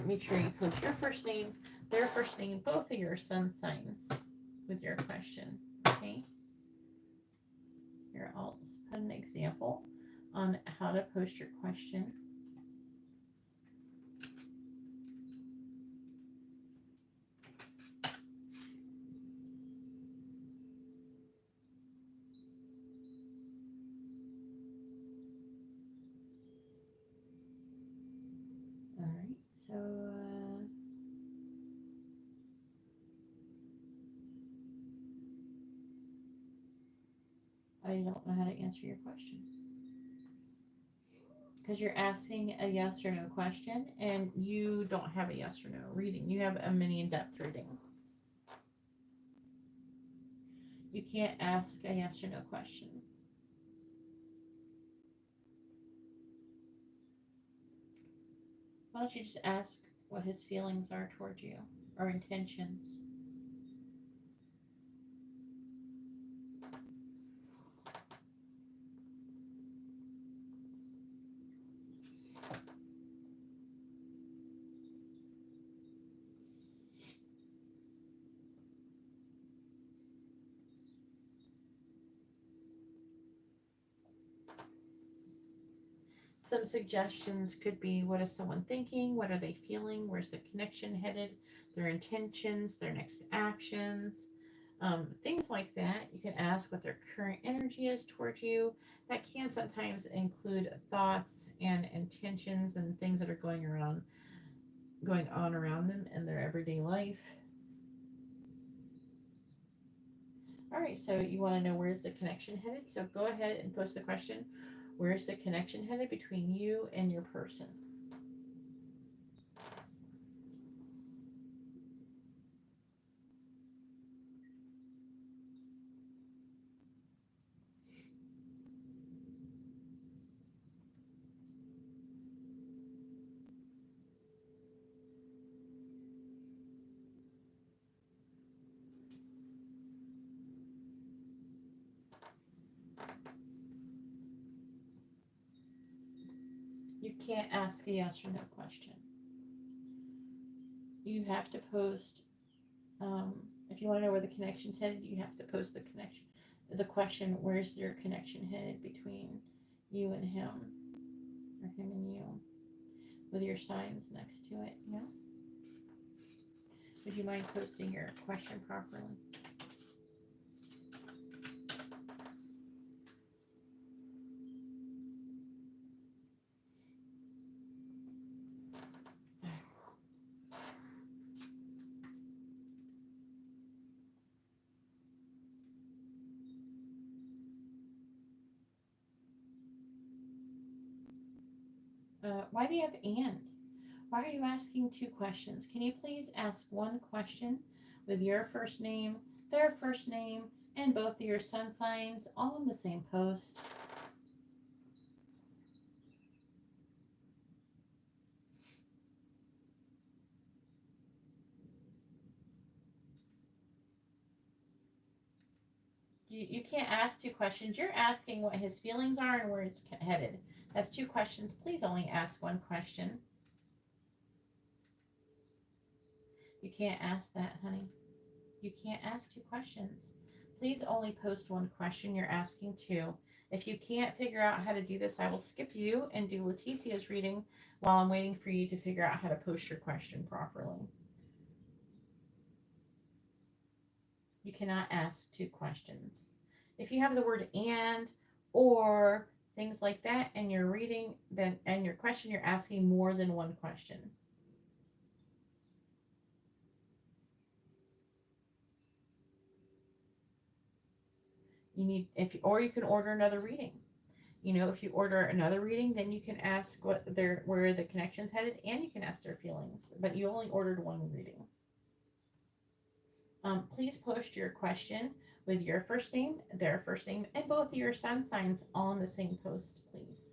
Make sure you post your first name, their first name, both of your sun signs with your question. Okay. Here, I'll just put an example on how to post your question. All right, so I don't know how to answer your question, because you're asking a yes or no question and you don't have a yes or no reading. You have a mini in-depth reading. You can't ask a yes or no question. Why don't you just ask what his feelings are towards you, or intentions? Some suggestions could be, what is someone thinking? What are they feeling? Where's the connection headed? Their intentions, their next actions, things like that. You can ask what their current energy is towards you. That can sometimes include thoughts and intentions and things that are going on around them in their everyday life. All right, so you want to know, where's the connection headed? So go ahead and post the question, where's the connection headed between you and your person? You can't ask a yes or no question. You have to post, if you want to know where the connection's headed, you have to post the question, where's your connection headed between you and him, or him and you, with your signs next to it, you know? Would you mind posting your question properly? Why do you have and? Why are you asking two questions? Can you please ask one question with your first name, their first name, and both of your sun signs all in the same post? You can't ask two questions. You're asking what his feelings are and where it's headed. That's two questions. Please only ask one question. You can't ask that, honey. You can't ask two questions. Please only post one question. You're asking two. If you can't figure out how to do this, I will skip you and do Laticia's reading while I'm waiting for you to figure out how to post your question properly. You cannot ask two questions. If you have the word and or things like that and you're reading, then and your question, you're asking more than one question. You need, or you can order another reading. You know, if you order another reading, then you can ask where the connection's headed, and you can ask their feelings. But you only ordered one reading. Please post your question with your first name, their first name, and both of your sun signs on the same post, please.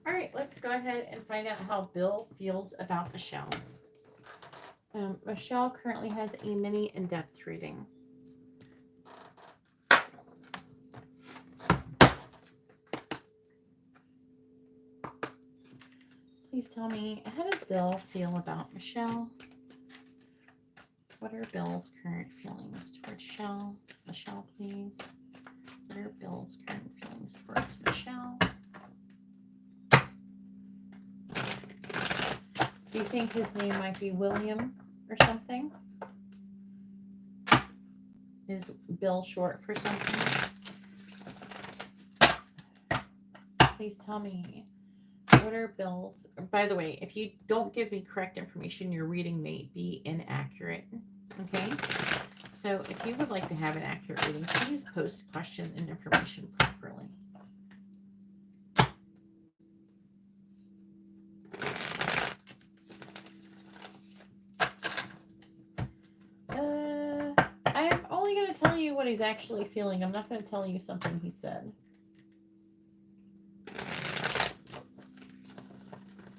All right, let's go ahead and find out how Bill feels about Michelle. Michelle currently has a mini in-depth reading. Please tell me, how does Bill feel about Michelle? What are Bill's current feelings towards Michelle? Michelle, please. What are Bill's current feelings towards Michelle? Do you think his name might be William or something? Is Bill short for something? Please tell me, what are Bill's... By the way, if you don't give me correct information, your reading may be inaccurate. Okay? So if you would like to have an accurate reading, please post question and information properly. I am only going to tell you what he's actually feeling. I'm not going to tell you something he said.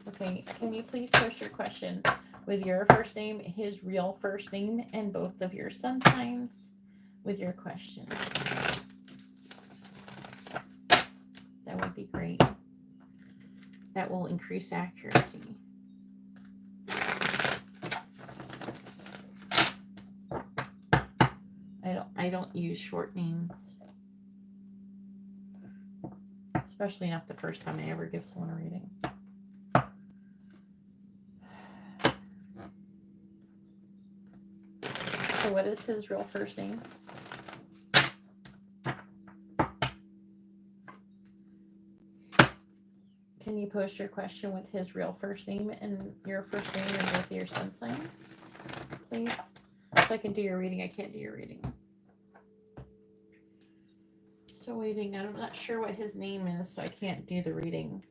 Okay, can you please post your question with your first name, his real first name, and both of your sun signs with your question? That would be great. That will increase accuracy. I don't use short names. Especially not the first time I ever give someone a reading. So what is his real first name? Can you post your question with his real first name and your first name and both your sun signs, please? So I can do your reading. I can't do your reading. Still waiting. I'm not sure what his name is, so I can't do the reading.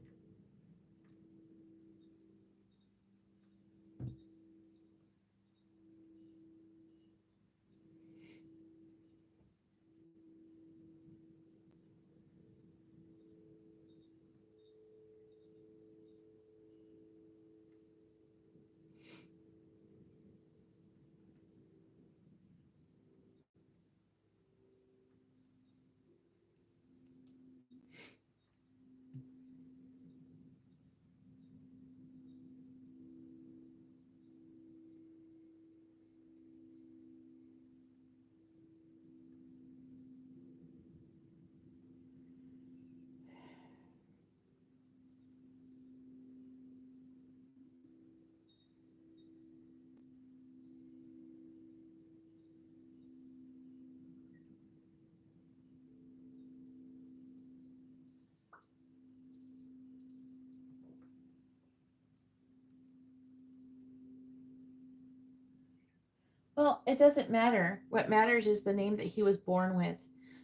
Well, it doesn't matter. What matters is the name that he was born with.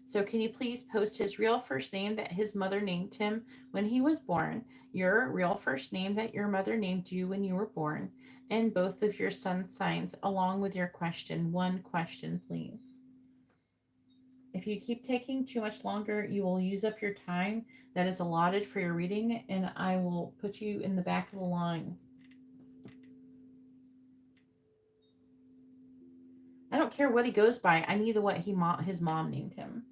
So can you please post his real first name that his mother named him when he was born, your real first name that your mother named you when you were born, and both of your sun signs along with your question. One question, please. If you keep taking too much longer, you will use up your time that is allotted for your reading, and I will put you in the back of the line. I don't care what he goes by. I need what his mom named him.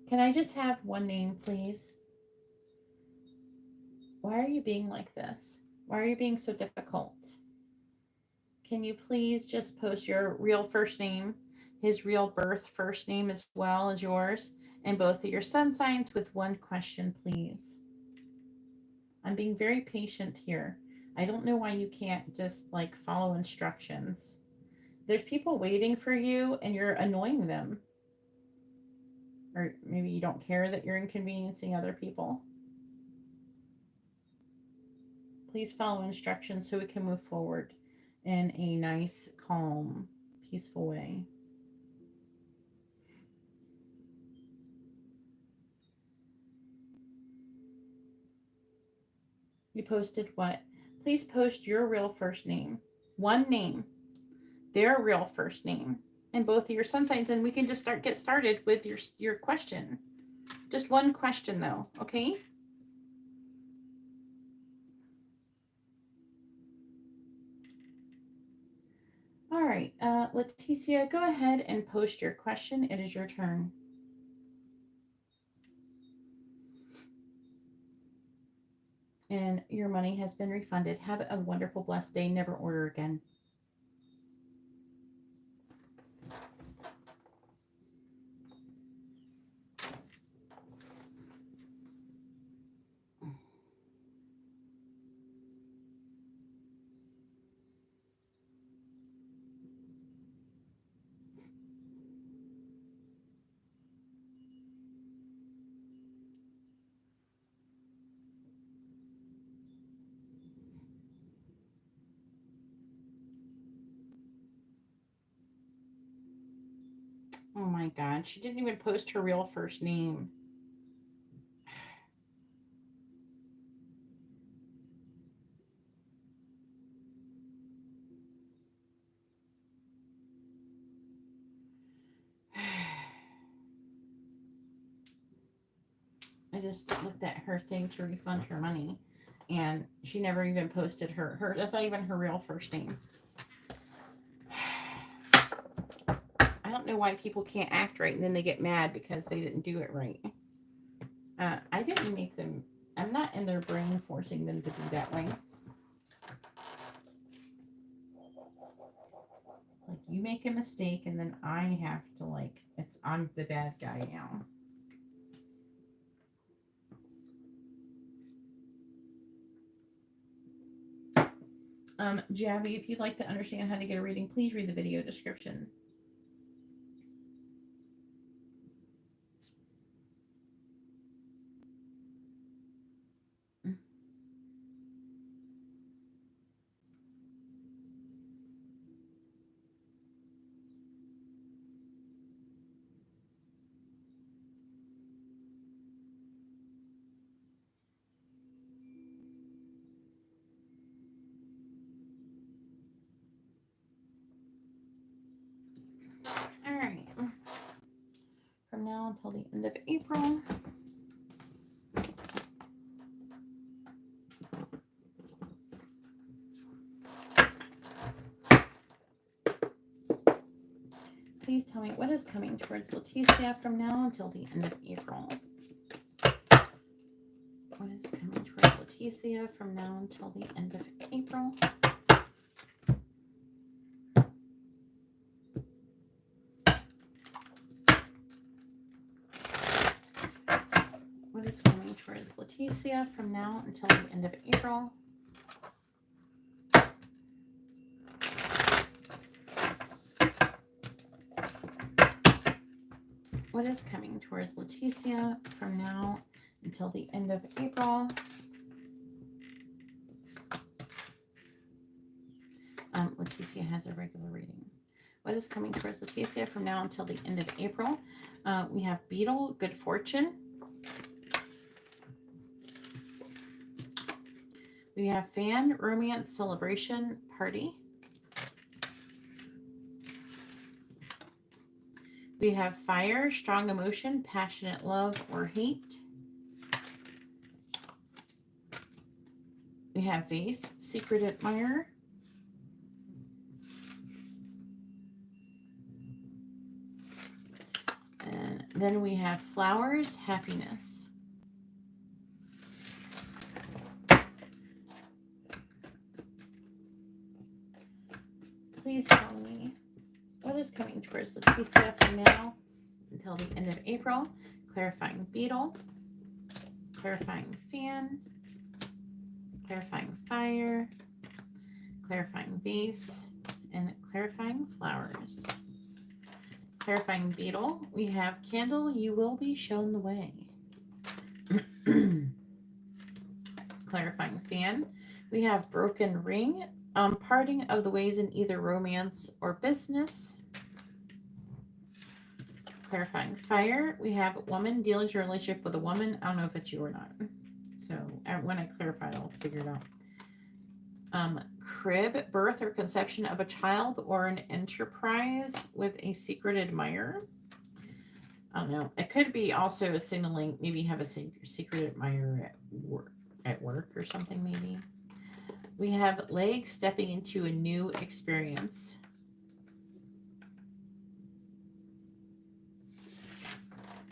Can I just have one name, please? Why are you being like this? Why are you being so difficult? Can you please just post your real first name, his real birth first name as well as yours, and both of your sun signs with one question, please? I'm being very patient here. I don't know why you can't just like follow instructions. There's people waiting for you and you're annoying them. Or maybe you don't care that you're inconveniencing other people. Please follow instructions so we can move forward in a nice, calm, peaceful way. You posted what? Please post your real first name. One name. Their real first name. And both of your sun signs. And we can just get started with your question. Just one question though, okay? All right, Laticia, go ahead and post your question. It is your turn. And your money has been refunded. Have a wonderful, blessed day. Never order again. Oh my God, she didn't even post her real first name. I just looked at her thing to refund her money, and she never even posted her. That's not even her real first name. I don't know why people can't act right and then they get mad because they didn't do it right. I didn't make them. I'm not in their brain forcing them to do that way. Like, you make a mistake and then I have to, like, I'm the bad guy now. Jabby, if you'd like to understand how to get a reading, please read the video description. All right. From now until the end of April. Please tell me what is coming towards Laticia from now until the end of April. What is coming towards Laticia from now until the end of April? What is coming towards Laticia from now until the end of April? What is coming towards Laticia from now until the end of April. Laticia has a regular reading. What is coming towards Laticia from now until the end of April? We have Beetle, good fortune. We have Fan, romance, celebration, party. We have Fire, strong emotion, passionate love or hate. We have Vase, secret admirer. And then we have Flowers, happiness. Please tell me what is coming towards Laticia from now until the end of April. Clarifying Beetle, clarifying Fan, clarifying Fire, clarifying Vase, and clarifying Flowers. Clarifying Beetle, we have Candle, you will be shown the way. Clarifying Fan, we have Broken Ring, parting of the ways in either romance or business. Clarifying Fire, we have Woman, dealing with your relationship with a woman. I don't know if it's you or not. So when I clarify it, I'll figure it out. Crib, birth or conception of a child or an enterprise with a secret admirer. I don't know. It could be also signaling, maybe have a secret admirer at work or something maybe. We have Leg, stepping into a new experience.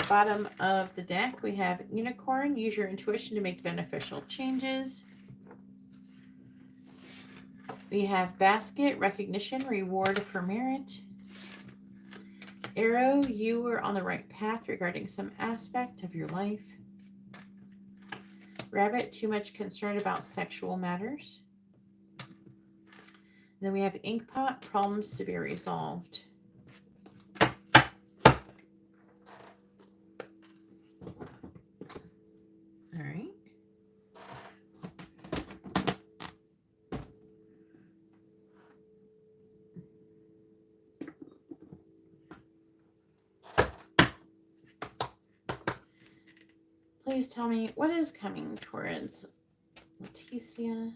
Bottom of the deck, we have Unicorn, use your intuition to make beneficial changes. We have Basket, recognition, reward for merit. Arrow, you are on the right path regarding some aspect of your life. Rabbit, too much concern about sexual matters. And then we have Inkpot, problems to be resolved. All right. Please tell me what is coming towards Laticia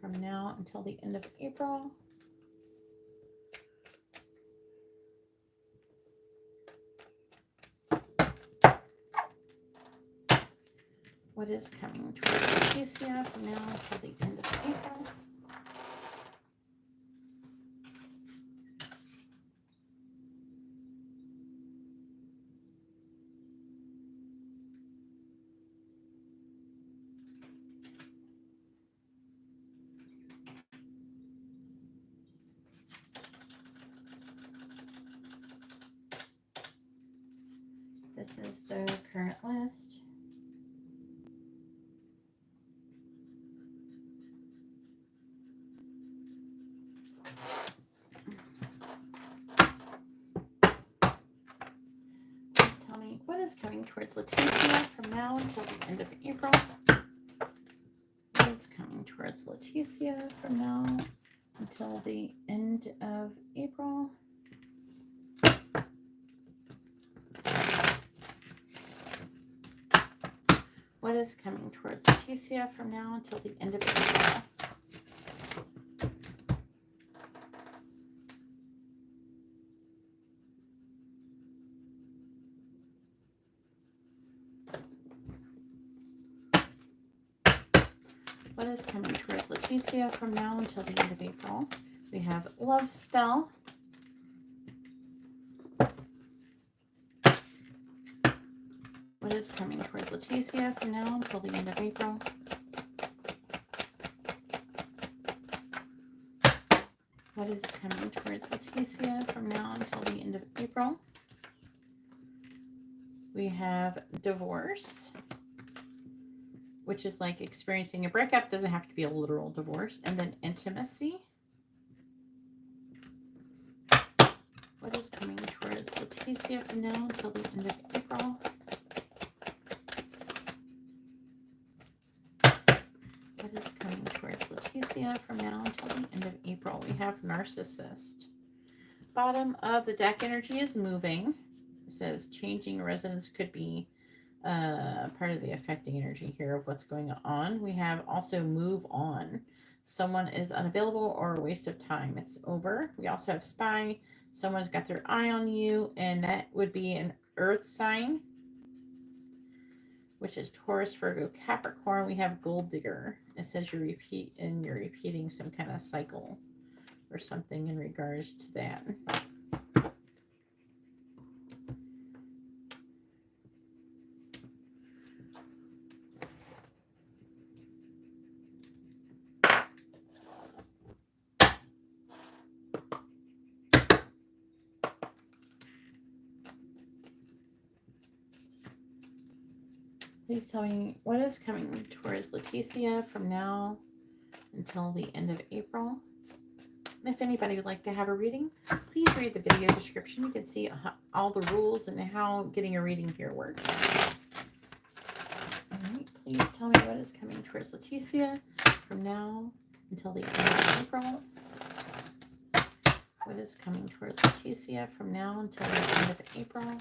from now until the end of April. What is coming towards Laticia from now until the end of April? This is the current list. Please tell me what is coming towards Laticia from now until the end of April. What is coming towards Laticia from now until the end of April? What is coming towards Laticia from now until the end of April? What is coming towards Laticia from now until the end of April? We have Love Spell. What is coming towards Laticia from now until the end of April? What is coming towards Laticia from now until the end of April? We have Divorce, which is like experiencing a breakup. Doesn't have to be a literal divorce. And then Intimacy. What is coming towards Laticia from now until the end of April? Laticia from now until the end of April. We have Narcissist. Bottom of the deck energy is moving. It says changing residence could be part of the affecting energy here of what's going on. We have also move on. Someone is unavailable or a waste of time. It's over. We also have spy. Someone's got their eye on you, and that would be an earth sign, which is Taurus, Virgo, Capricorn. We have gold digger. It says you're repeating some kind of cycle or something in regards to that. Please tell me what is coming towards Laticia from now until the end of April. If anybody would like to have a reading, please read the video description. You can see all the rules and how getting a reading here works. All right, please tell me what is coming towards Laticia from now until the end of April. What is coming towards Laticia from now until the end of April?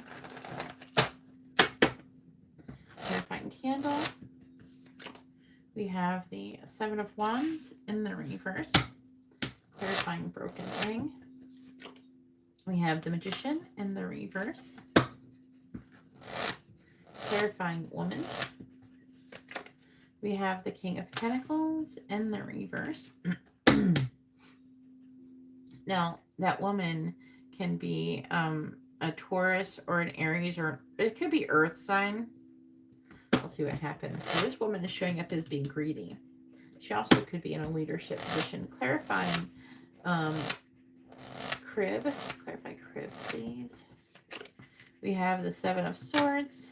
Clarifying candle. We have the Seven of Wands in the reverse. Clarifying broken ring. We have the Magician in the reverse. Clarifying woman. We have the King of Pentacles in the reverse. Now, that woman can be a Taurus or an Aries, or it could be earth sign. We'll see what happens. So this woman is showing up as being greedy. She also could be in a leadership position. Clarifying crib. Clarify crib, please. We have the Seven of Swords.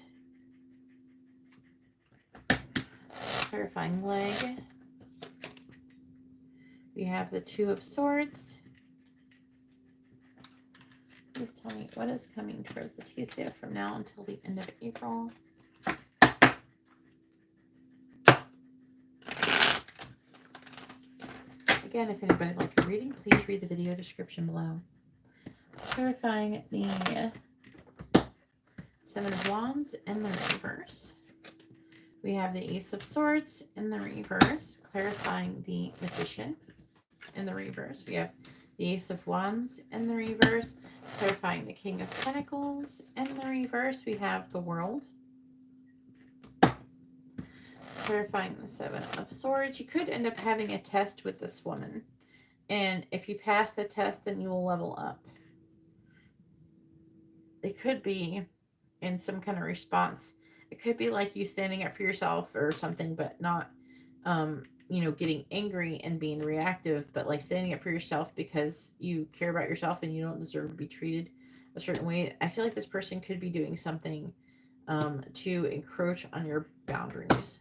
Clarifying leg. We have the Two of Swords. Please tell me what is coming towards Laticia from now until the end of April. Again, if anybody would like a reading, please read the video description below. Clarifying the Seven of Wands in the reverse. We have the Ace of Swords in the reverse. Clarifying the Magician in the reverse. We have the Ace of Wands in the reverse. Clarifying the King of Pentacles in the reverse. We have the World. Clarifying the Seven of Swords. You could end up having a test with this woman, and if you pass the test, then you will level up. It could be in some kind of response. It could be like you standing up for yourself or something, but not you know, getting angry and being reactive, but like standing up for yourself because you care about yourself and you don't deserve to be treated a certain way. I feel like this person could be doing something to encroach on your boundaries.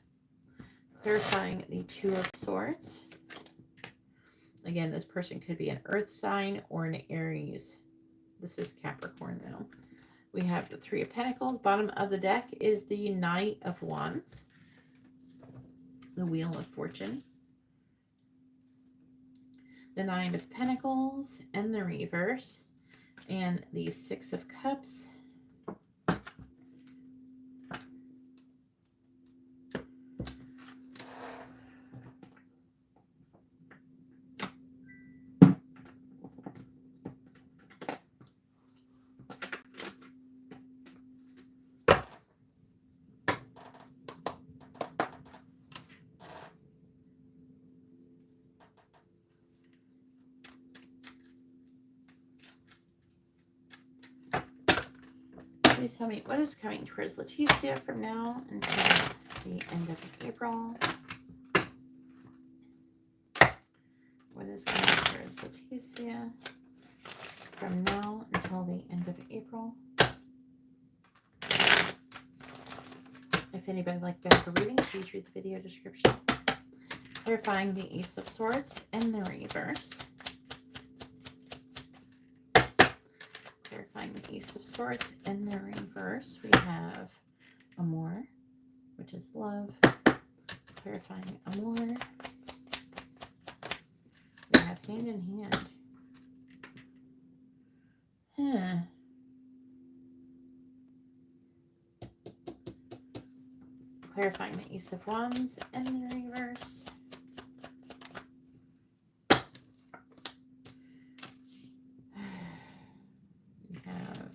Clarifying the Two of Swords. Again, this person could be an earth sign or an Aries. This is Capricorn though. We have the Three of Pentacles. Bottom of the deck is the Knight of Wands. The Wheel of Fortune. The Nine of Pentacles in the reverse. And the Six of Cups. Please tell me what is coming towards Laticia from now until the end of April. What is coming towards Laticia from now until the end of April? If anybody would like to have a reading, please read the video description. Clarifying the Ace of Swords in the reverse. Clarifying the Ace of Swords in the reverse. We have Amour, which is love. Clarifying Amour. Hand in hand. Huh. Clarifying the Ace of Wands in the reverse. We have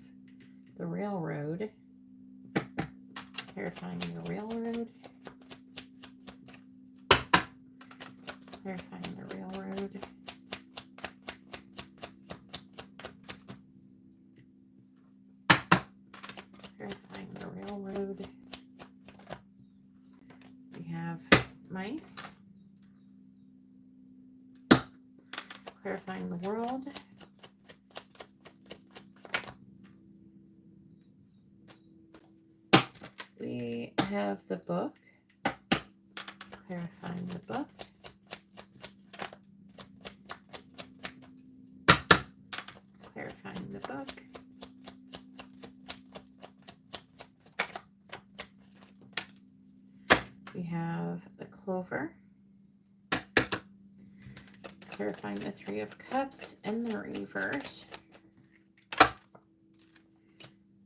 the Railroad. Clarifying the Railroad. Clarifying the Railroad. Clarifying the Railroad. We have Mice. Clarifying the World. We have the Book. Clarifying the Book. Clarifying the Book. We have the Clover. Clarifying the Three of Cups in the reverse.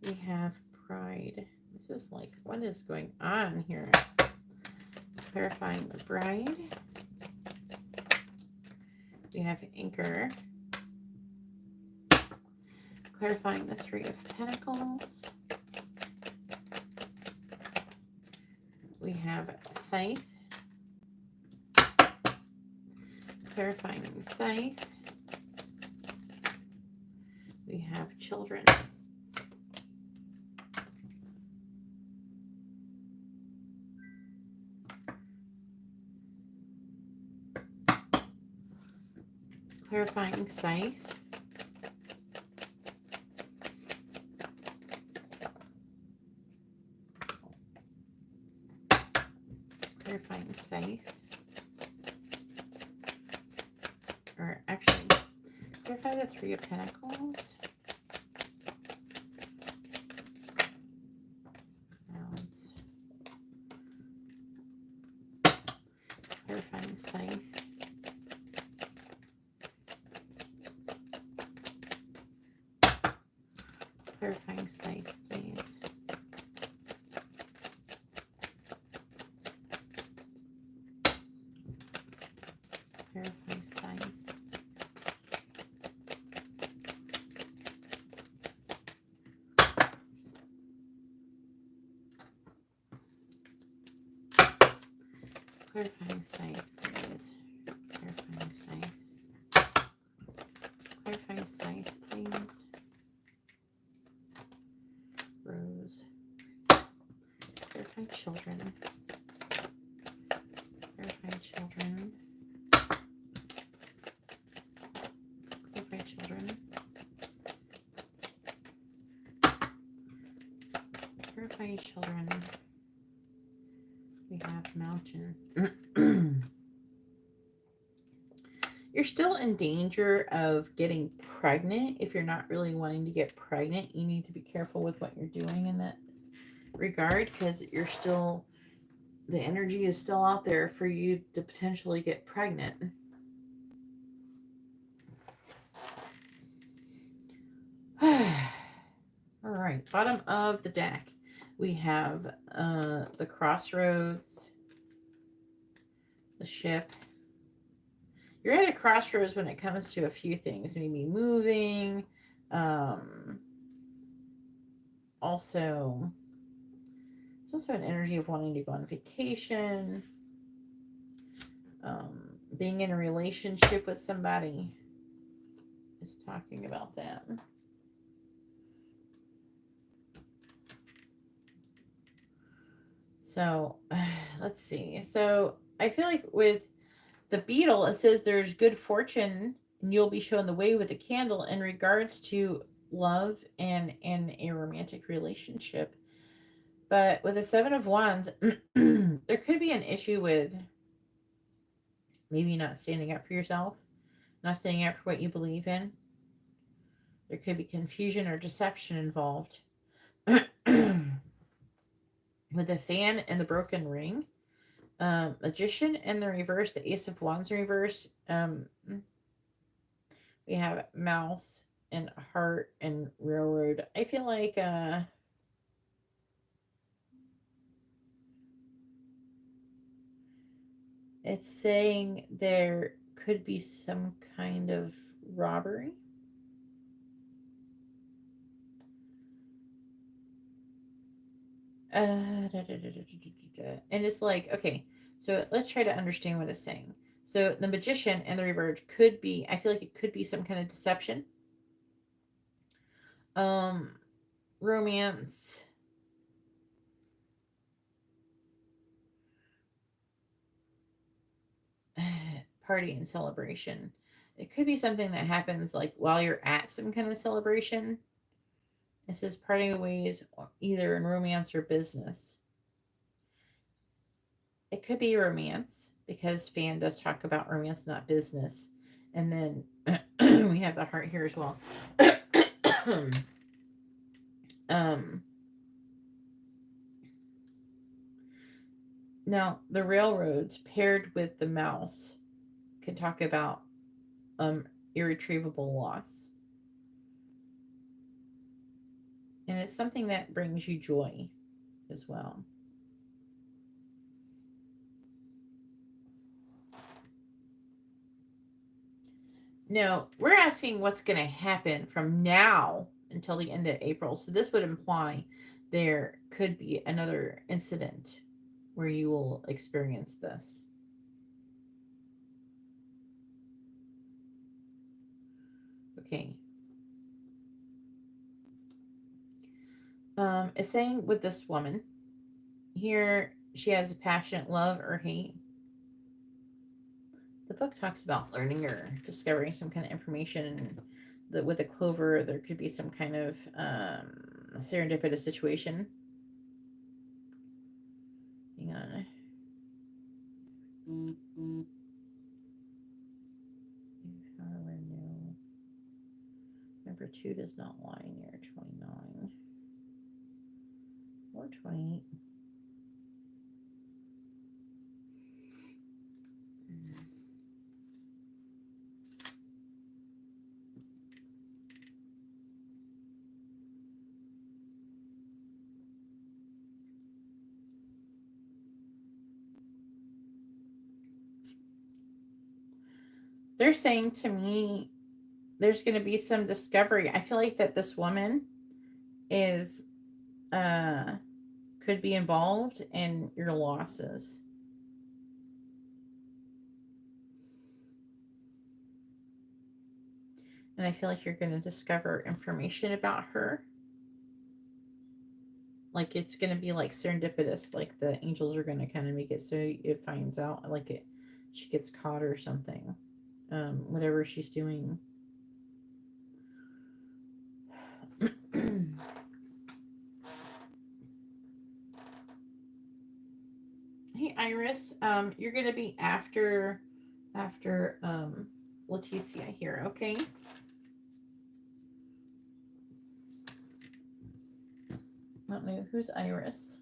We have Pride. This is like, what is going on here? Clarifying the Bride. We have Anchor. Clarifying the Three of Pentacles. We have Scythe. Clarifying Scythe. We have Children. Clarifying Scythe. Clarifying Scythe. Or actually, clarify the Three of Pentacles. Clarifying Scythe. Clarifying Scythe, please. Clarify Scythe. Clarifying Scythe, please. Clarifying Scythe. Clarifying Scythe, please. Rose. Clarify Children. Clarify Children. Clarify Children. Clarify Children. We have Mountain. You're still in danger of getting pregnant. If you're not really wanting to get pregnant, you need to be careful with what you're doing in that regard, because you're still, the energy is still out there for you to potentially get pregnant. All right, bottom of the deck, we have the Crossroads, the Ship. You're at a crossroads when it comes to a few things, maybe moving, also, there's also an energy of wanting to go on vacation, being in a relationship with somebody is talking about that. So, let's see. So, I feel like with the Beetle, it says there's good fortune and you'll be shown the way with a candle in regards to love and a romantic relationship. But with the Seven of Wands, there could be an issue with maybe not standing up for yourself, not standing up for what you believe in. There could be confusion or deception involved. With the Fan and the Broken Ring, Magician in the reverse, the Ace of Wands in reverse, We have mouse and heart and railroad. I feel like it's saying there could be some kind of robbery. And it's like, okay, so let's try to understand what it's saying. So the magician and the reverse could be, I feel like it could be some kind of deception, um, romance, party and celebration. It could be something that happens like while you're at some kind of celebration. It says parting ways either in romance or business. It could be romance because Fan does talk about romance, not business. And then we have the heart here as well. um, Now, the railroads paired with the mouse can talk about um, irretrievable loss. And it's something that brings you joy as well. No, we're asking what's going to happen from now until the end of April. So this would imply there could be another incident where you will experience this. Okay. It's saying with this woman here, she has a passionate love or hate. The book talks about learning or discovering some kind of information. That with a clover, there could be some kind of serendipitous situation. Hang on. Number 2 does not lie near 29 or 28. They're saying to me there's going to be some discovery. I feel like that this woman is could be involved in your losses. And I feel like you're going to discover information about her. Like it's going to be like serendipitous, like the angels are going to kind of make it so it finds out, like it, she gets caught or something. Whatever she's doing. Hey Iris, you're gonna be after Laticia here, okay? I don't know who's Iris.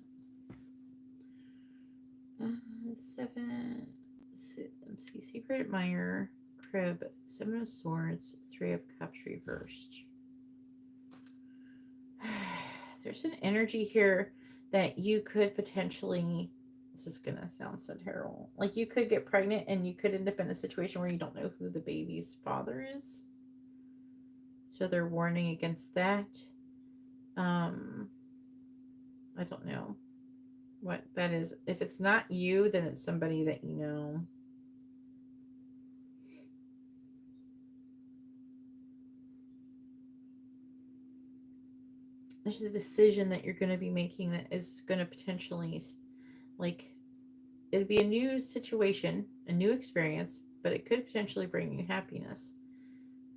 7. Let's see. Secret Admirer, Crib, 7 of Swords, 3 of Cups reversed. There's an energy here that you could potentially. This is gonna sound so terrible. Like you could get pregnant and you could end up in a situation where you don't know who the baby's father is. So they're warning against that. I don't know what that is. If it's not you, then it's somebody that you know. There's a decision that you're going to be making that is going to potentially, like, it'd be a new situation, a new experience, but it could potentially bring you happiness.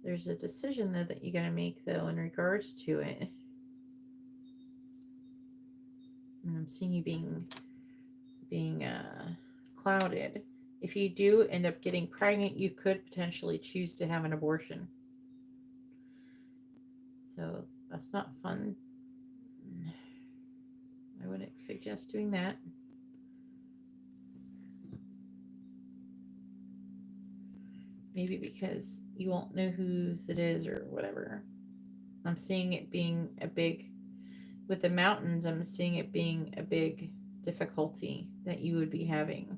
There's a decision though that you're going to make though in regards to it. And I'm seeing you being clouded. If you do end up getting pregnant, you could potentially choose to have an abortion. So that's not fun. I wouldn't suggest doing that. Maybe because you won't know whose it is or whatever. I'm seeing it being a big, with the mountains, I'm seeing it being a big difficulty that you would be having.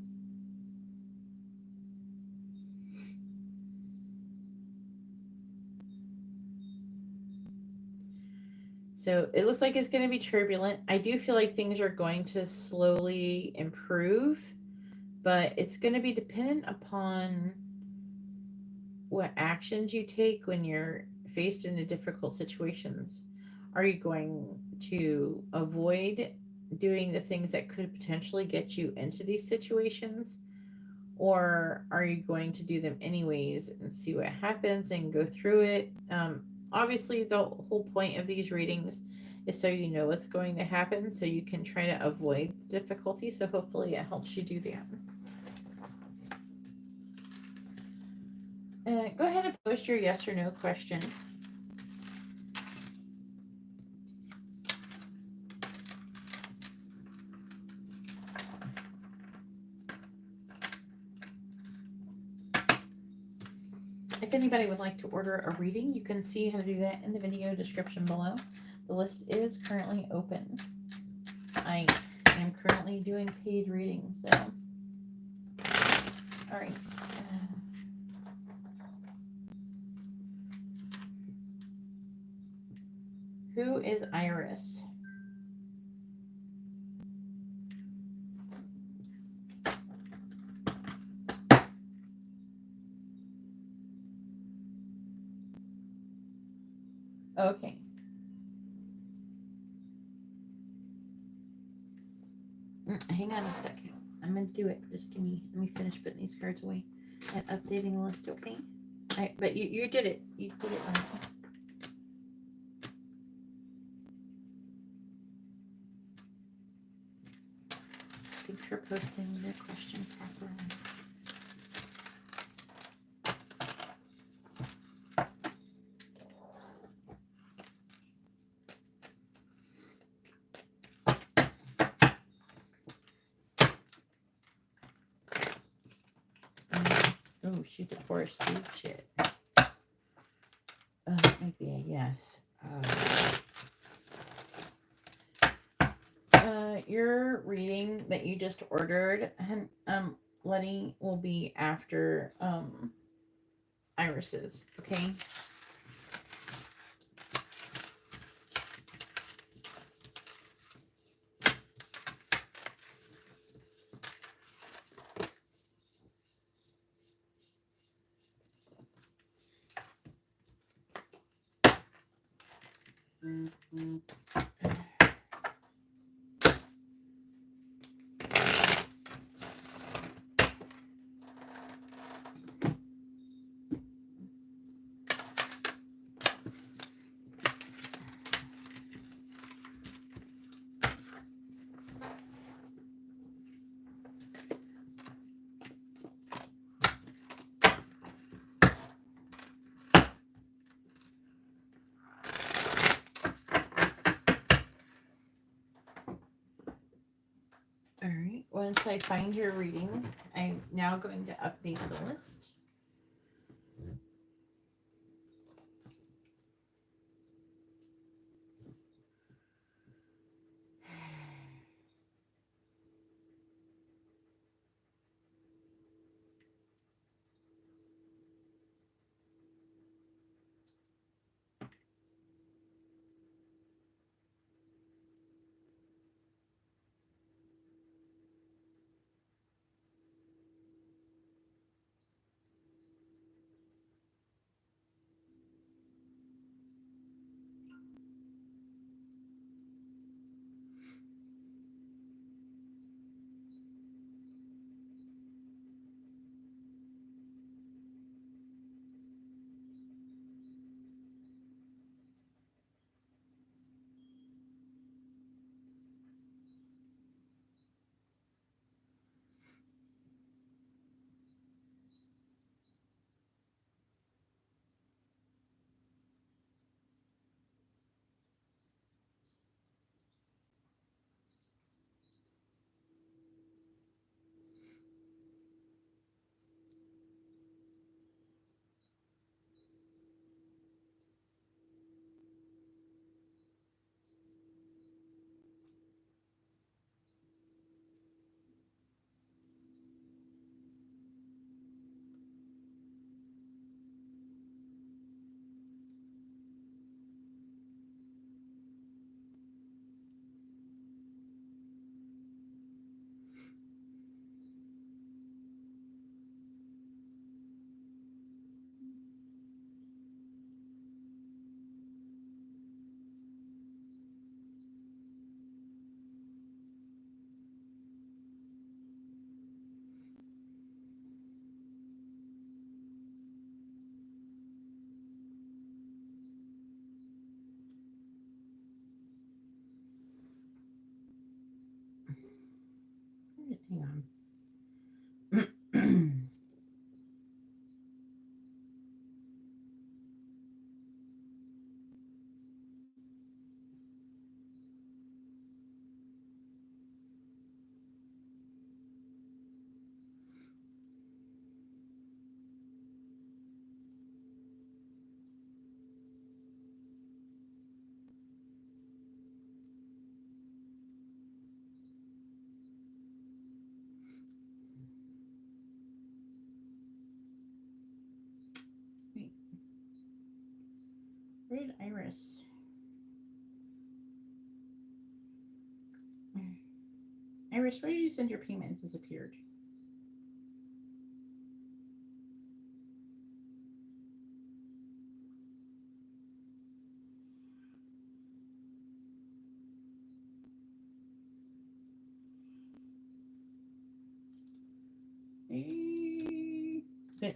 So it looks like it's going to be turbulent. I do feel like things are going to slowly improve, but it's going to be dependent upon what actions you take when you're faced in difficult situations. Are you going to avoid doing the things that could potentially get you into these situations? Or are you going to do them anyways and see what happens and go through it? Obviously, the whole point of these readings is so you know what's going to happen, so you can try to avoid difficulty. So hopefully it helps you do that. Go ahead and post your yes or no question. If anybody would like to order a reading, you can see how to do that in the video description below. The list is currently open. I am currently doing paid readings, though. All right. Who is Iris? Okay. Hang on a second. I'm going to do it. Just let me finish putting these cards away and updating the list, okay? But you did it. You did it right. Thanks for posting the question properly. Oh, she's a Taurus too. Shit. Might be a yes. Your reading that you just ordered, Letty, will be after Iris's. Okay. Alright, once I find your reading, I'm now going to update the list. hang on. Wait. Where did Iris? Iris, where did you send your payment? It disappeared.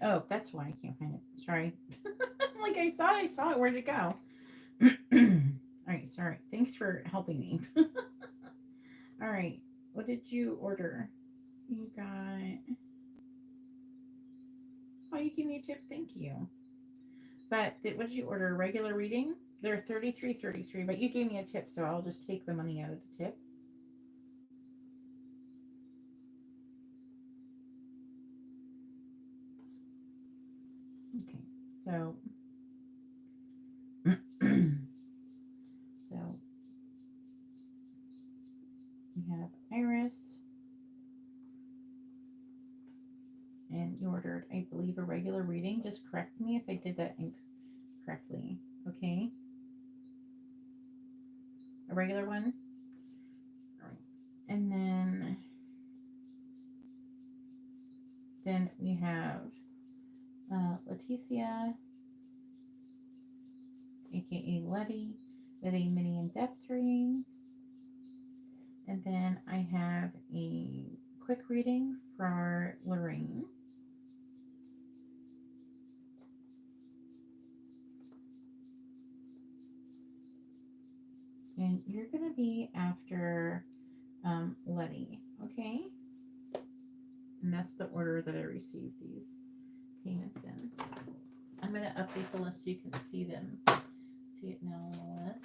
Oh, that's why I can't find it. Sorry. Like I thought I saw it. Where'd it go? All right, sorry. Thanks for helping me. All right. What did you order? You got... Oh, you gave me a tip. Thank you. But what did you order? A regular reading? They're $33.33, but you gave me a tip, so I'll just take the money out of the tip. Okay, so so we have Iris, and you ordered, I believe, a regular reading. Just correct me if I did that incorrectly. Okay, a regular one. All right, and then we have Laticia, aka Letty, with a mini in-depth reading. And then I have a quick reading for Lorraine. And you're going to be after Letty, okay? And that's the order that I received these payments in. I'm going to update the list so you can see them. See it now on the list.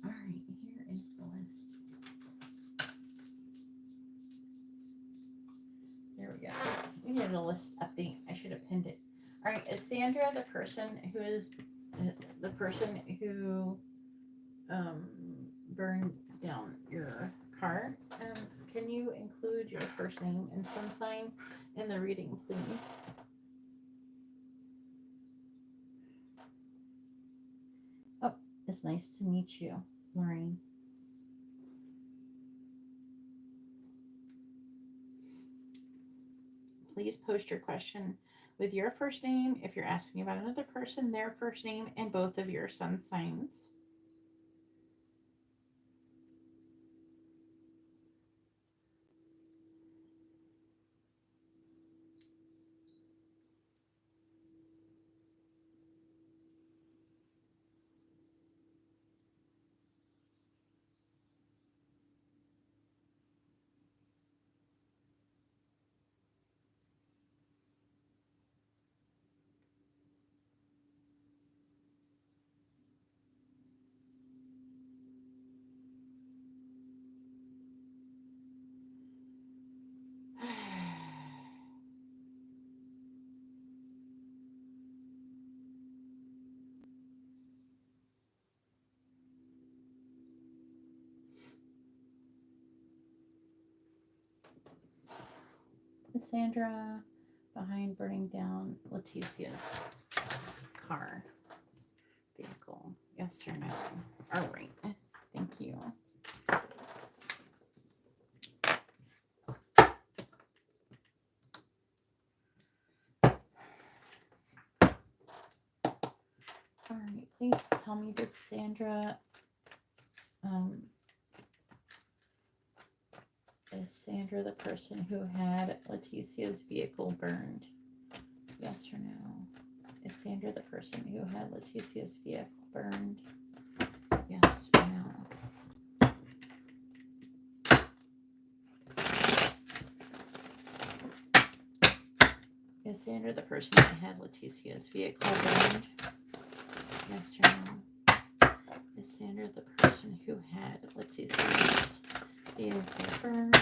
All right, here is the list. There we go. We needed a list update. I should have pinned it. All right, is Sandra the person who burned down your car? Can you include your first name and sun sign in the reading, please? Oh, it's nice to meet you, Lorraine. Please post your question with your first name. If you're asking about another person, their first name and both of your sun signs. Is Sandra behind burning down Leticia's car vehicle? Yes or no? All right. Thank you. All right. Please tell me, did Sandra Is Sandra the person who had Laticia's vehicle burned? Yes or no? Is Sandra the person who had Laticia's vehicle burned? Yes or no? Is Sandra the person that had Laticia's vehicle burned? Yes or no? Is Sandra the person who had Leticia's vehicle burned?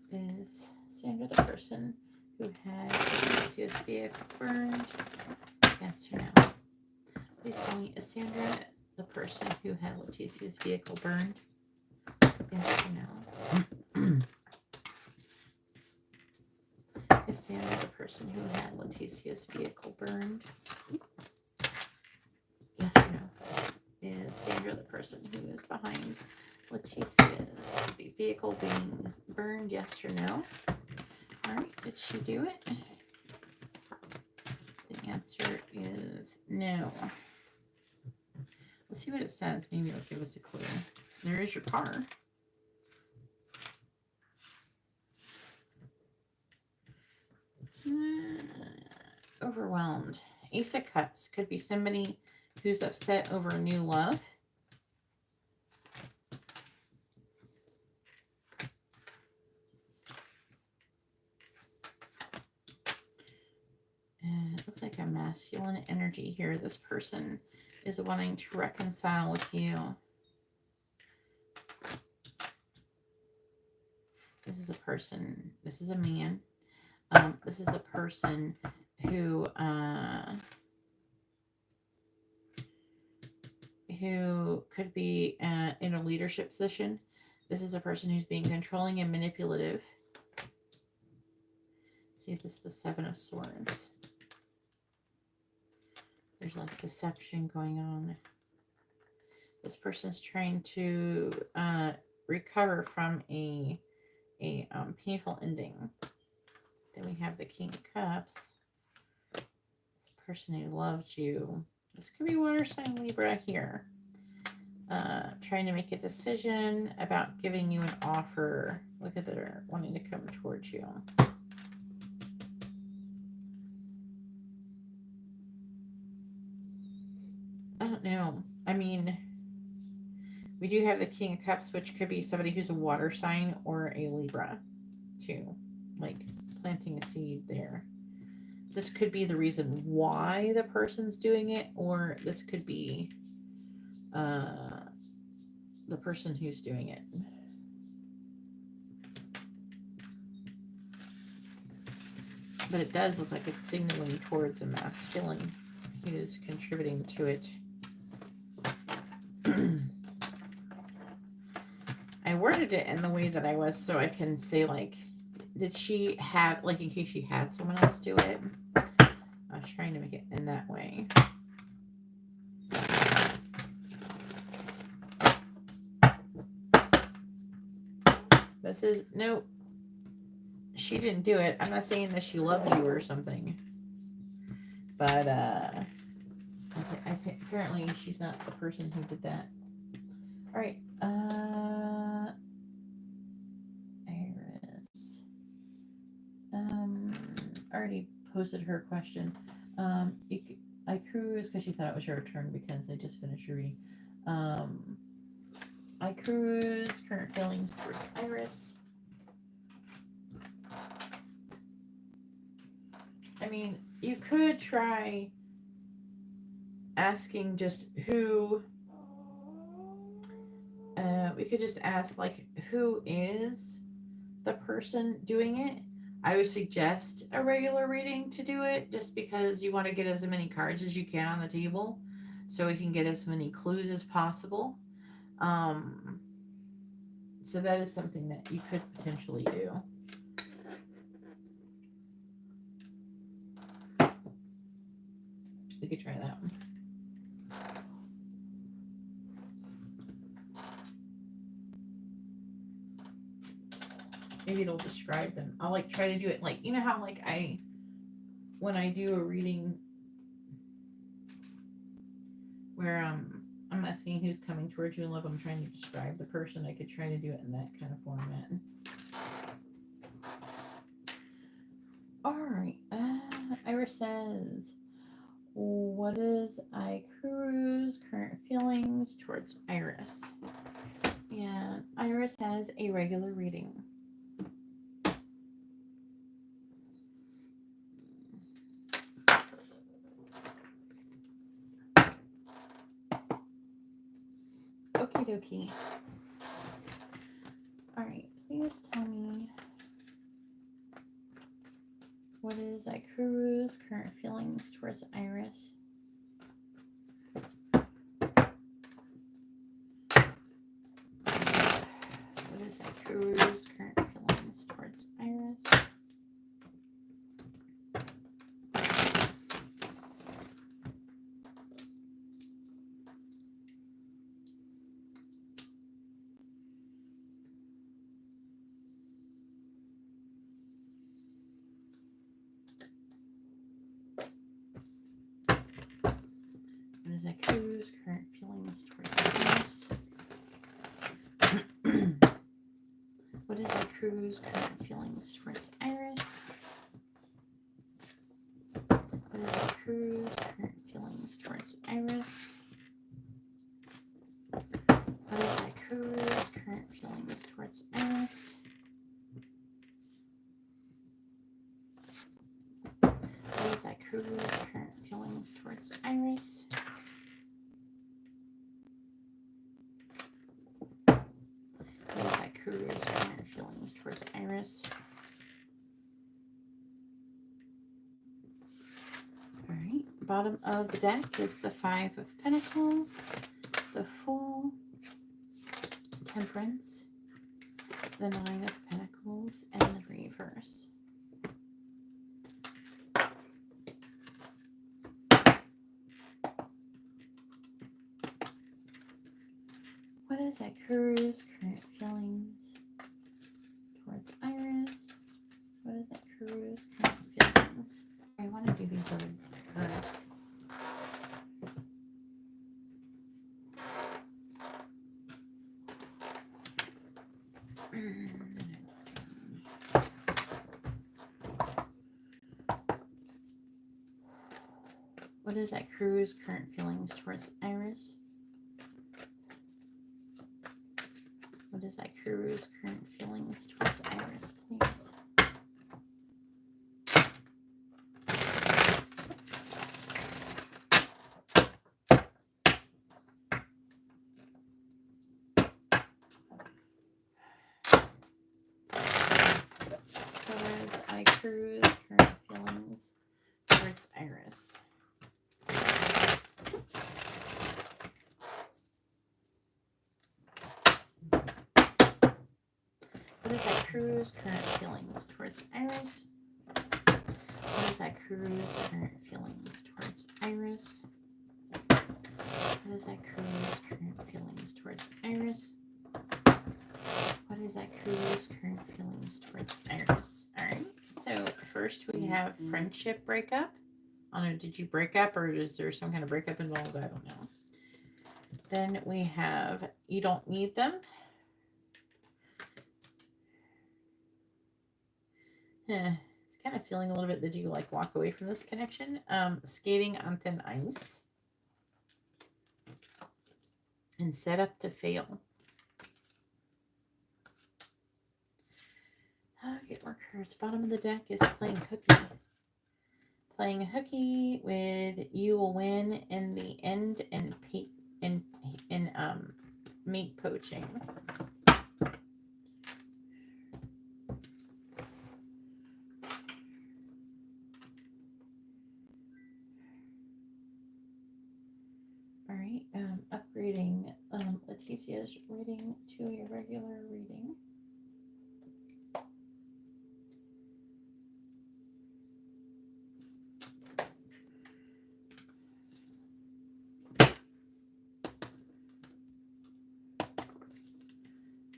Is Sandra the person who had Leticia's vehicle burned? Yes or no? Please tell me, is Sandra the person who had Leticia's vehicle burned? Yes or no? Is Sandra the person who had Laticia's vehicle burned? Yes or no? Is Sandra the person who is behind Laticia's vehicle being burned? Yes or no? Alright, did she do it? The answer is no. Let's see what it says. Maybe it'll give us a clue. There is your car. Overwhelmed. Ace of Cups could be somebody who's upset over a new love. And it looks like a masculine energy here. This person is wanting to reconcile with you. This is a person. This is a man. This is a person who could be in a leadership position. This is a person who's being controlling and manipulative. See, this is the Seven of Swords. There's like deception going on. This person's trying to recover from a painful ending. Then we have the King of Cups. This person who loved you. This could be water sign Libra here. Trying to make a decision about giving you an offer. Look at they're wanting to come towards you. I don't know. I mean, we do have the King of Cups, which could be somebody who's a water sign or a Libra too. Like planting a seed there. This could be the reason why the person's doing it, or this could be the person who's doing it. But it does look like it's signaling towards a masculine who's contributing to it. I worded it in the way that I was so I can say, like, did she have, like, in case she had someone else do it. I was trying to make it in that way. This is, no, she didn't do it. I'm not saying that she loves you or something. But, apparently she's not the person who did that. All right. Iris. Already posted her question. I cruise because she thought it was your turn because I just finished your reading. I cruise. Current feelings for Iris. I mean, you could try asking just who. We could just ask, like, who is the person doing it? I would suggest a regular reading to do it, just because you want to get as many cards as you can on the table, so we can get as many clues as possible. So that is something that you could potentially do. We could try that one. Maybe it'll describe them. I'll like try to do it like, you know how like when I do a reading where I'm asking who's coming towards you in love. I'm trying to describe the person. I could try to do it in that kind of format. Alright, Iris says, what is Ikuru's current feelings towards Iris? And Iris has a regular reading. Okie dokie. Alright, please tell me, what is Ikuru's current feelings towards Iris? What is Ikuru's current feelings towards Iris? What is Ikuru's current feelings towards Iris? What is Ikuru's current feelings towards Iris? What is Ikuru's current feelings towards Iris? What is Ikuru's current feelings towards Iris? What is Ikuru's current feelings towards Iris? What is Ikuru's current feelings towards Iris? Alright, bottom of the deck is the Five of Pentacles, the Fool, Temperance, the Nine of Pentacles, and the Reverse. What is Ikuru's current feelings towards Iris? What is Ikuru's current feelings? I want to do these other cards. What is Ikuru's current feelings towards Iris? What is Ikuru's current feelings towards Iris, please? What is Ikuru's current feelings towards Iris? What is Ikuru's current feelings towards Iris? What is Ikuru's current feelings towards Iris? What is Ikuru's current feelings towards Iris? What is Ikuru's current feelings towards Iris? Alright, so first we have friendship breakup. I don't know, did you break up or is there some kind of breakup involved? I don't know. Then we have you don't need them. It's kind of feeling a little bit, did you like walk away from this connection? Skating on thin ice. And set up to fail. I'll get more cards. Bottom of the deck is playing hooky. Playing hooky with you will win in the end and meat poaching. Alright, upgrading Laticia's reading to a regular reading.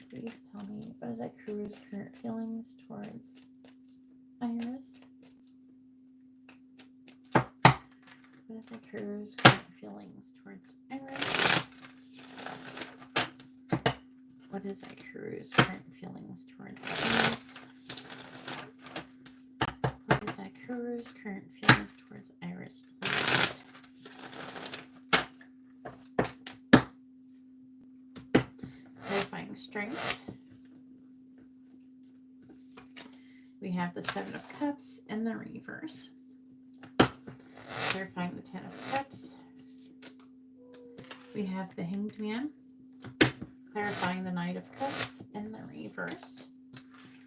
Please tell me, what is Ikuru's current feelings towards Iris? What is Ikuru's current feelings towards Iris? What is Ikuru's current feelings towards Iris? What is Ikuru's current feelings towards Iris, please? Clarifying strength. We have the Seven of Cups in the reverse. Clarifying the Ten of Cups. We have the Hanged Man. Clarifying the Knight of Cups in the reverse.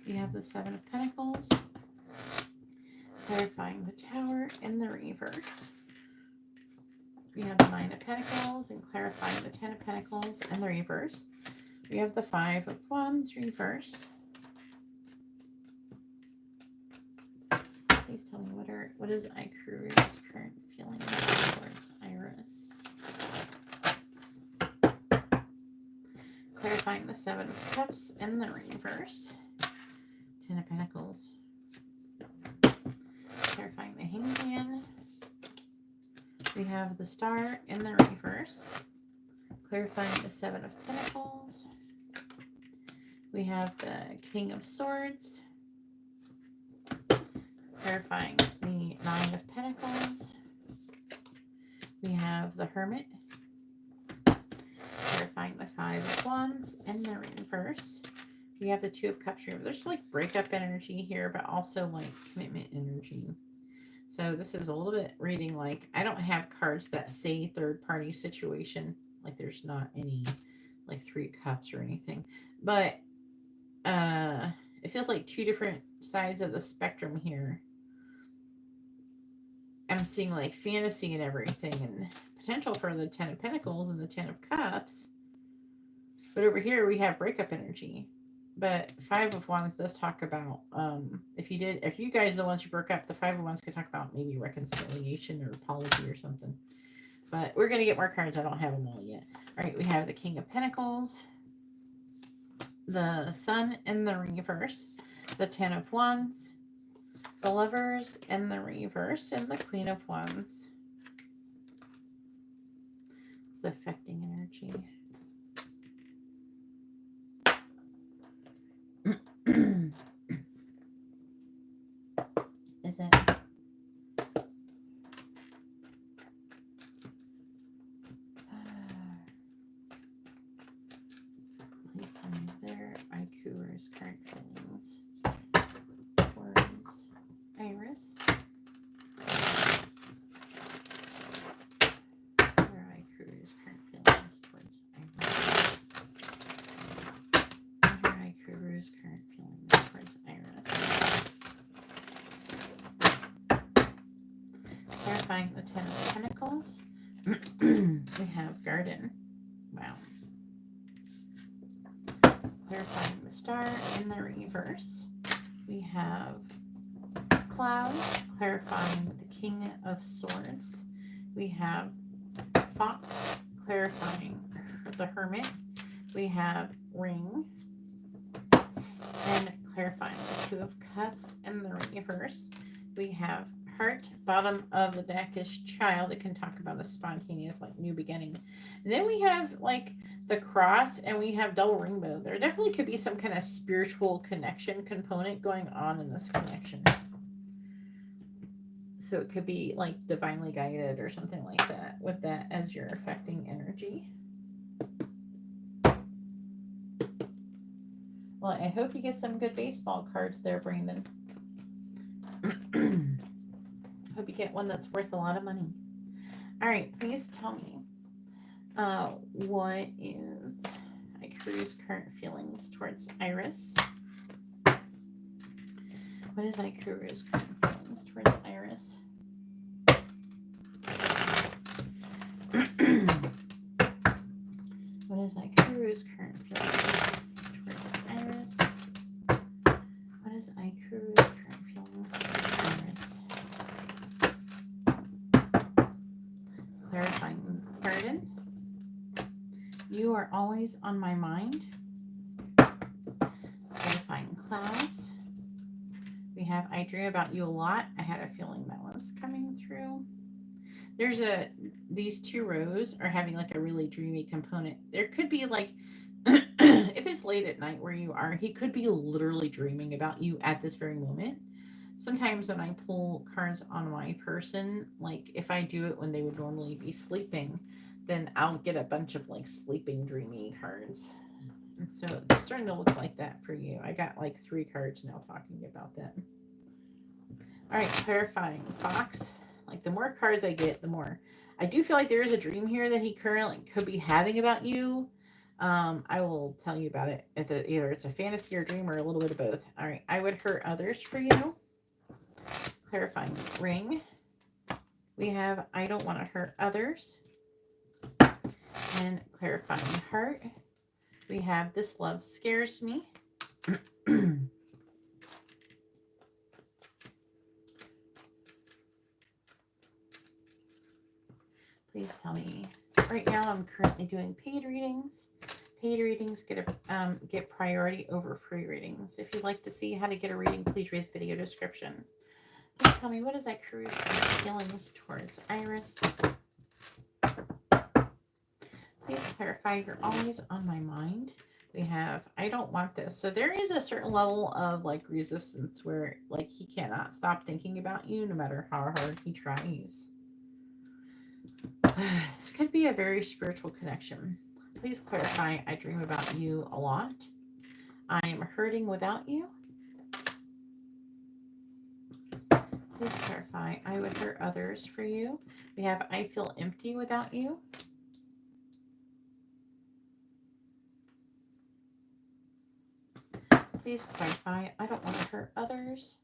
We have the Seven of Pentacles. Clarifying the Tower in the reverse. We have the Nine of Pentacles and clarifying the Ten of Pentacles in the reverse. We have the Five of Wands reversed. Please tell me what is Ikuru's current feelings towards Iris? Clarifying the Seven of Cups in the reverse. Ten of Pentacles. Clarifying the Hanged Man. We have the Star in the reverse. Clarifying the Seven of Pentacles. We have the King of Swords. Clarifying the Nine of Pentacles. We have the Hermit. Clarifying the Five of Wands in the reverse. We have the Two of Cups reversed. There's like breakup energy here, but also like commitment energy. So this is a little bit reading like, I don't have cards that say third party situation. Like there's not any like Three of Cups or anything. But it feels like two different sides of the spectrum here. I'm seeing like fantasy and everything and potential for the Ten of Pentacles and the Ten of Cups. But over here we have breakup energy. But Five of Wands does talk about if you guys are the ones who broke up, the Five of Wands could talk about maybe reconciliation or apology or something. But we're gonna get more cards. I don't have them all yet. All right, we have the King of Pentacles, the Sun in the reverse, the Ten of Wands, the Lovers in the reverse, and the Queen of Wands. It's the affecting energy. Is it? Please tell me there. Ikuru's current feelings towards Iris. Where are Ikuru's current feelings towards Iris? Where are Ikuru's current feelings towards Iris? Clarifying the Ten of Pentacles. We have Garden. Wow. Clarifying the Star in the reverse. We have Clouds. Clarifying the King of Swords. We have Fox. Clarifying the Hermit. We have Ring. And clarifying the Two of Cups in the reverse. We have Heart. Bottom of the deck is Child. It can talk about a spontaneous, like, new beginning. And then we have, like, the Cross, and we have Double Rainbow. There definitely could be some kind of spiritual connection component going on in this connection. So it could be, like, divinely guided or something like that, with that as your affecting energy. Well, I hope you get some good baseball cards there, Brandon. Hope you get one that's worth a lot of money. All right, please tell me what is Ikuru's current feelings towards Iris? What is Ikuru's current feelings towards Iris? What is Ikuru's current feelings towards Iris? What is Ikuru's current feelings towards Iris? Clarifying Garden. You are always on my mind. Clarifying Clouds. We have I dream about you a lot. I had a feeling that one's coming through. There's these two rows are having like a really dreamy component. There could be like, if it's late at night where you are, he could be literally dreaming about you at this very moment. Sometimes when I pull cards on my person, like if I do it when they would normally be sleeping, then I'll get a bunch of like sleeping dreamy cards. And so it's starting to look like that for you. I got like 3 cards now talking about that. All right, clarifying. Fox. Like the more cards I get, the more. I do feel like there is a dream here that he currently could be having about you. I will tell you about it. Either it's a fantasy or a dream or a little bit of both. All right, I would hurt others for you. Clarifying. Ring. We have I don't want to hurt others. And clarifying heart. We have this love scares me. Please tell me. Right now, I'm currently doing paid readings. Paid readings get priority over free readings. If you'd like to see how to get a reading, please read the video description. Please tell me, what is that cruise feelings towards Iris? Please clarify. You're always on my mind. We have I don't want this. So there is a certain level of like resistance where like he cannot stop thinking about you no matter how hard he tries. This could be a very spiritual connection. Please clarify. I dream about you a lot. I am hurting without you. Please clarify. I would hurt others for you. We have I feel empty without you. Please clarify. I don't want to hurt others.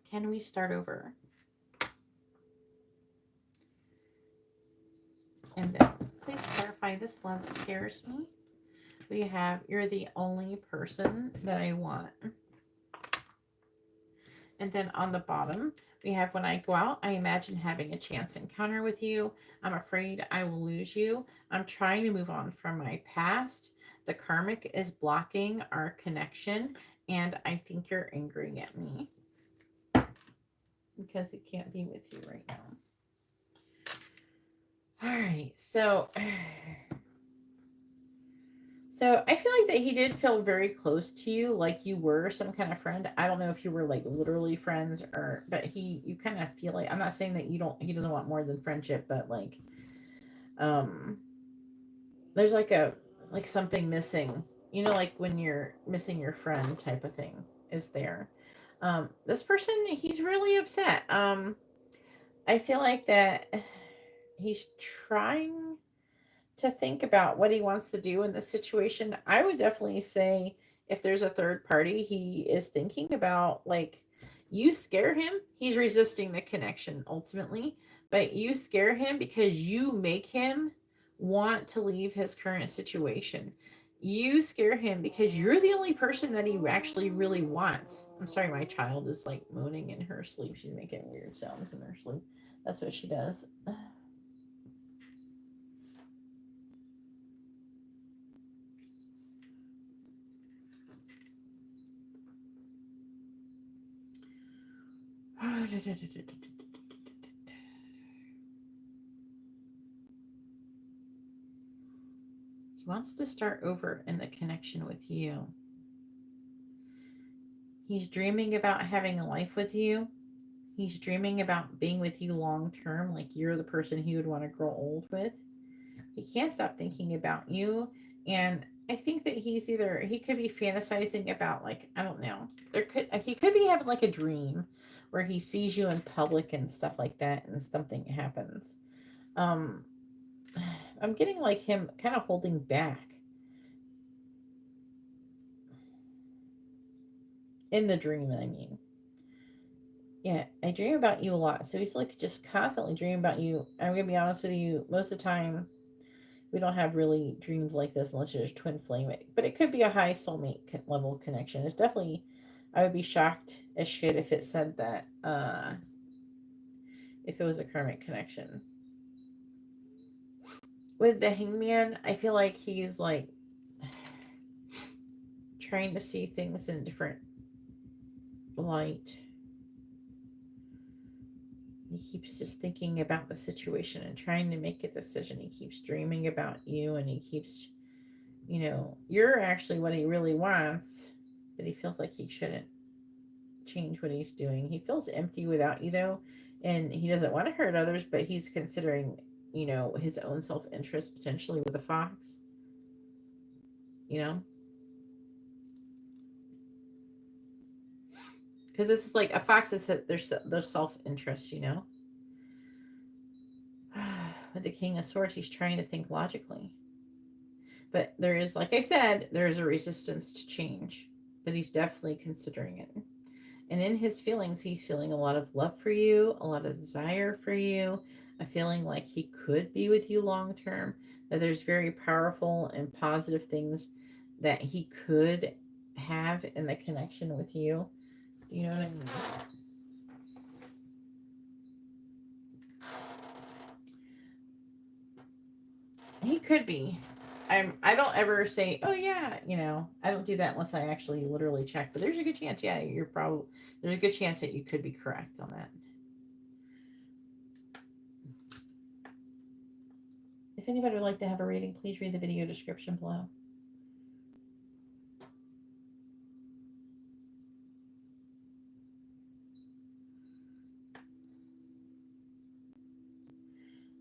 Can we start over? And then please clarify. This love scares me. We have you're the only person that I want. And then on the bottom, we have when I go out, I imagine having a chance encounter with you. I'm afraid I will lose you. I'm trying to move on from my past. The karmic is blocking our connection. And I think you're angry at me. Because it can't be with you right now. All right, so I feel like that he did feel very close to you, like you were some kind of friend. I don't know if you were like literally friends but you kind of feel like, I'm not saying that he doesn't want more than friendship, but like, there's like something missing, you know, like when you're missing your friend type of thing is there. This person, he's really upset. I feel like that he's trying to think about what he wants to do in this situation. I would definitely say if there's a third party, he is thinking about like you scare him. He's resisting the connection ultimately, but you scare him because you make him want to leave his current situation. You scare him because you're the only person that he actually really wants. I'm sorry, my child is like moaning in her sleep. She's making weird sounds in her sleep. That's what she does. He wants to start over in the connection with you. He's dreaming about having a life with you. He's dreaming about being with you long term, like you're the person he would want to grow old with. He can't stop thinking about you. And I think that he could be fantasizing about like, I don't know. He could be having like a dream where he sees you in public and stuff like that and something happens. I'm getting like him kind of holding back in the dream, I mean. Yeah, I dream about you a lot. So he's like just constantly dreaming about you. I'm going to be honest with you. Most of the time, we don't have really dreams like this unless there's twin flame. But it could be a high soulmate level connection. It's definitely, I would be shocked as shit if it said that, if it was a karmic connection. With the hangman, I feel like he's like trying to see things in a different light. He keeps just thinking about the situation and trying to make a decision. He keeps dreaming about you and he keeps you know, you're actually what he really wants, but he feels like he shouldn't change what he's doing. He feels empty without you, though, and he doesn't want to hurt others, but he's considering, you know, his own self-interest potentially with a fox, you know, because this is like a fox is their self-interest, you know. With the King of Swords, he's trying to think logically, but there is, like I said, there is a resistance to change, but he's definitely considering it. And in his feelings, he's feeling a lot of love for you, a lot of desire for you, a feeling like he could be with you long term, that there's very powerful and positive things that he could have in the connection with you. You know what I mean? He could be. I don't ever say, oh yeah, you know, I don't do that unless I actually literally check. But there's a good chance, yeah, there's a good chance that you could be correct on that. If anybody would like to have a reading, please read the video description below.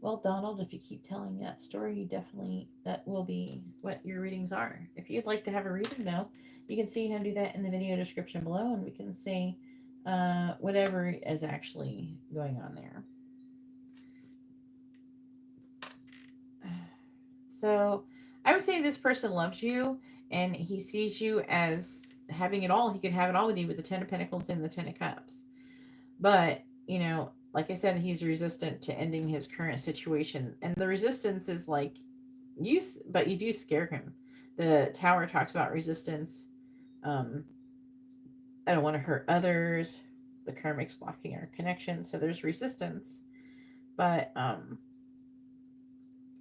Well, Donald, if you keep telling that story, that will be what your readings are. If you'd like to have a reading, though, you can see how to do that in the video description below, and we can see whatever is actually going on there. So I would say this person loves you, and he sees you as having it all. He could have it all with you with the Ten of Pentacles and the Ten of Cups. But, you know, like I said, he's resistant to ending his current situation. And the resistance is like, but you do scare him. The Tower talks about resistance. I don't want to hurt others. The karmic's blocking our connection. So there's resistance. But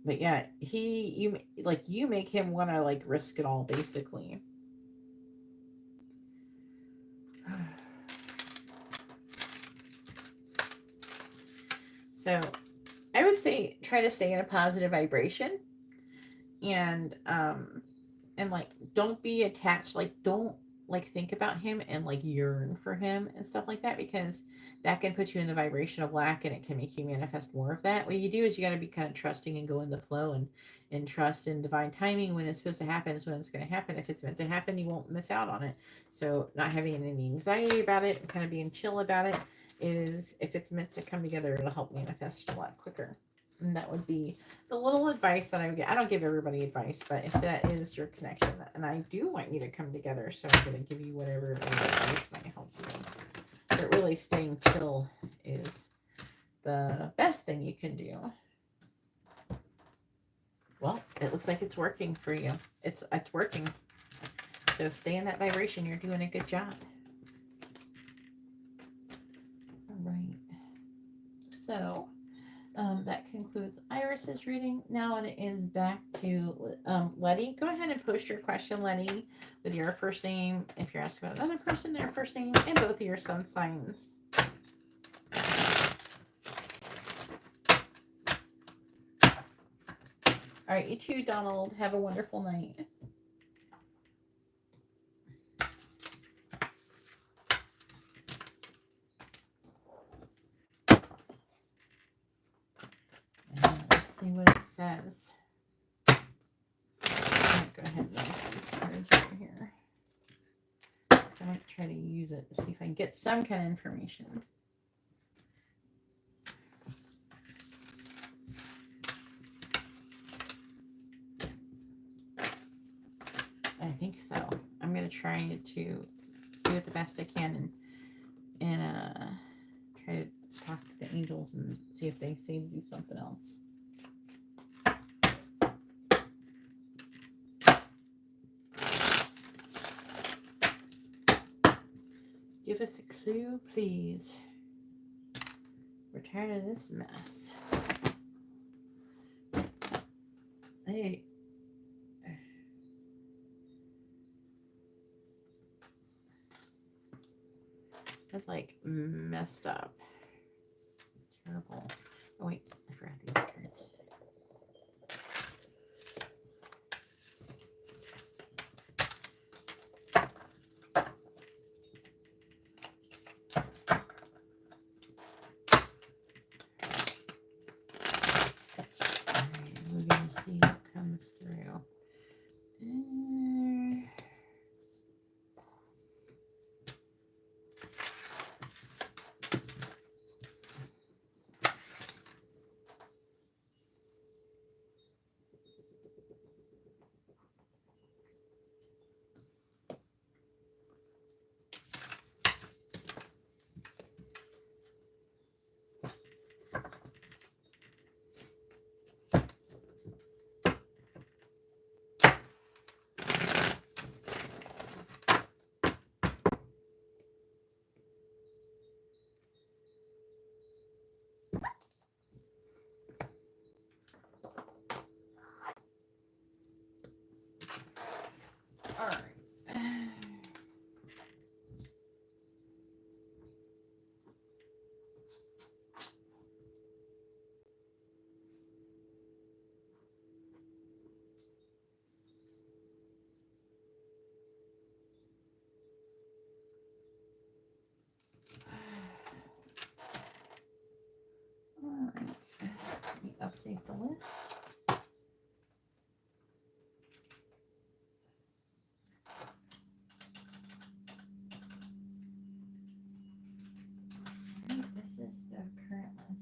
yeah, you make him want to like risk it all, basically. So I would say try to stay in a positive vibration, and like don't be attached, like don't like think about him and like yearn for him and stuff like that, because that can put you in the vibration of lack, and it can make you manifest more of that. What you do is you got to be kind of trusting and go in the flow, and trust in divine timing. When it's supposed to happen is when it's going to happen. If it's meant to happen, you won't miss out on it. So not having any anxiety about it and kind of being chill about it is, if it's meant to come together, it'll help manifest a lot quicker. And that would be the little advice that I would get. I don't give everybody advice, but if that is your connection, and I do want you to come together, so I'm going to give you whatever advice might help you. But really staying chill is the best thing you can do. Well, it looks like it's working for you. It's working. So stay in that vibration. You're doing a good job. All right. So that concludes Iris's reading. Now it is back to Letty. Go ahead and post your question, Letty, with your first name. If you're asking about another person, their first name, and both of your sun signs. All right, you too, Donald. Have a wonderful night. Let's see what it says. Go ahead and use these cards over here. So I might try to use it to see if I can get some kind of information. I think so. I'm going to try to do it the best I can and try to talk to the angels and see if they say to do something else. Give us a clue, please. We're tired of this mess. Hey. That's like messed up. Terrible. Oh wait, I forgot these cards. Save the list. Alright, this is the current list.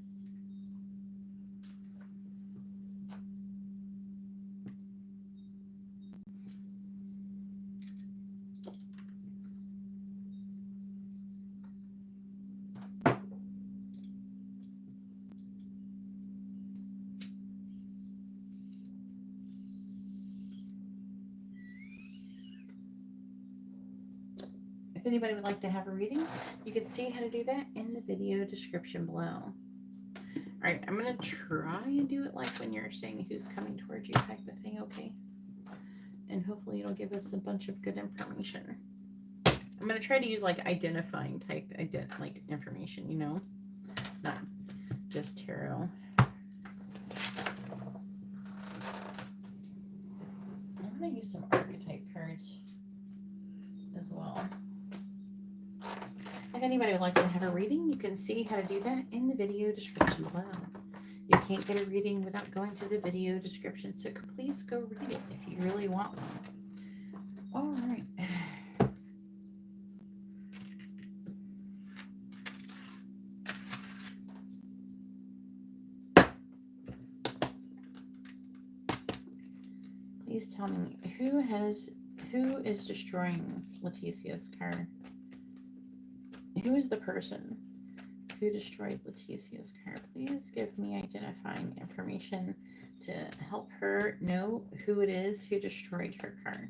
If anybody would like to have a reading, you can see how to do that in the video description below. Alright, I'm going to try and do it like when you're saying who's coming towards you type of thing, okay? And hopefully it'll give us a bunch of good information. I'm going to try to use like identifying type like information, you know? Not just tarot. I'm going to use some archetype cards as well. If anybody would like to have a reading, you can see how to do that in the video description below. You can't get a reading without going to the video description, so please go read it if you really want one. All right. Please tell me who is destroying Laticia's car? Who is the person who destroyed Laticia's car? Please give me identifying information to help her know who it is who destroyed her car.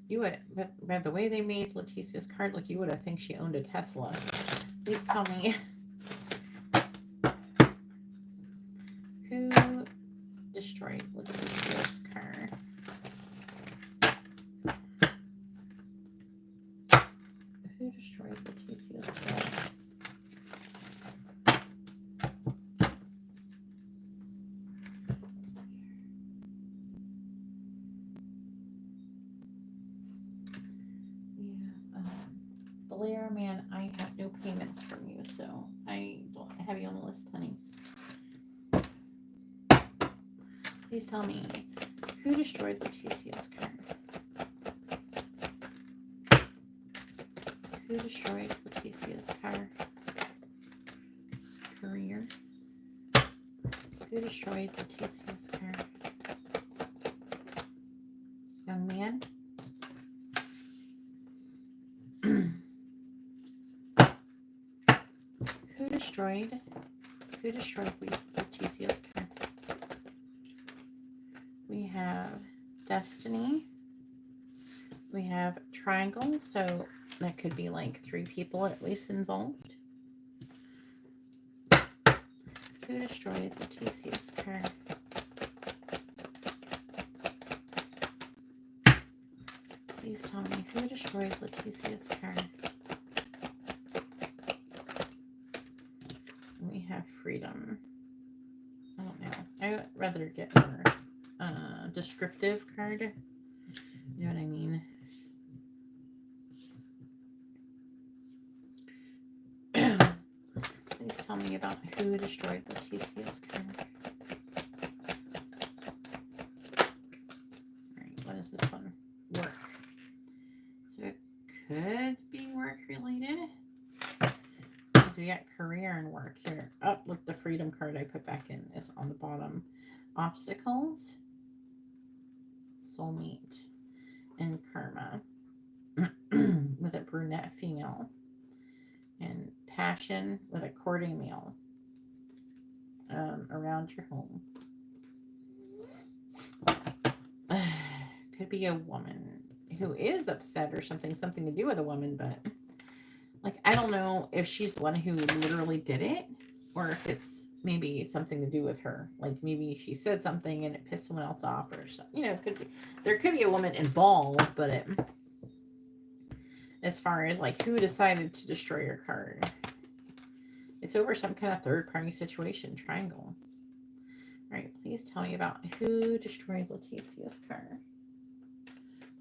You would, by the way they made Laticia's card, like you would have think she owned a Tesla. Please tell me who destroyed Laticia's car. Who destroyed Laticia's car? Blair, man, I have no payments from you, so I don't have you on the list, honey. Please tell me who destroyed Laticia's car? Who destroyed Laticia's car? Career. Who destroyed Laticia's car? Young man. Who destroyed Laticia's car? We have Destiny. We have Triangle, so that could be like 3 people at least involved. Who destroyed Laticia's car? Please tell me who destroyed Laticia's car. We have Freedom. I don't know. I would rather get more descriptive card. You know what I mean? Please tell me about who destroyed Laticia's car. Alright, what is this one? Work. So it could be work related. Because we got career and work here. Oh, look, the freedom card I put back in is on the bottom. Obstacles, soulmate, and karma. With a brunette female. And passion with a courting male. Around your home. Could be a woman who is upset or something to do with a woman, but like, I don't know if she's the one who literally did it or if it's maybe something to do with her. Like maybe she said something and it pissed someone else off or something. You know, there could be a woman involved, but as far as like who decided to destroy your card, it's over some kind of third-party situation. Triangle. All right, please tell me about who destroyed Laticia's car.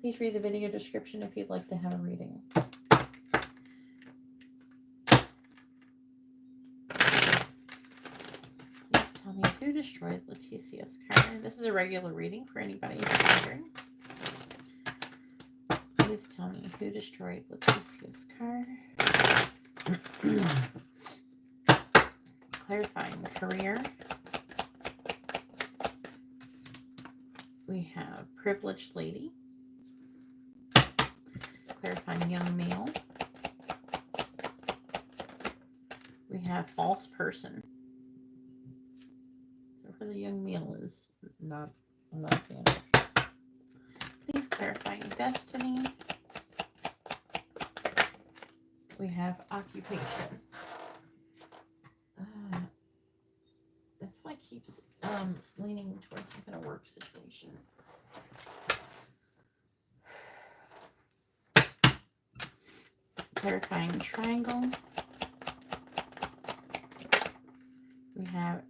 Please read the video description if you'd like to have a reading. tell me who destroyed Laticia's card. This is a regular reading for anybody who's wondering. Please tell me who destroyed Laticia's card. Clarifying career. We have privileged lady. Clarifying young male. We have false person. So for the young male is not, I'm not a fan of. Please clarify destiny. We have occupation. This like keeps leaning towards some kind of work situation. Clarifying triangle. We have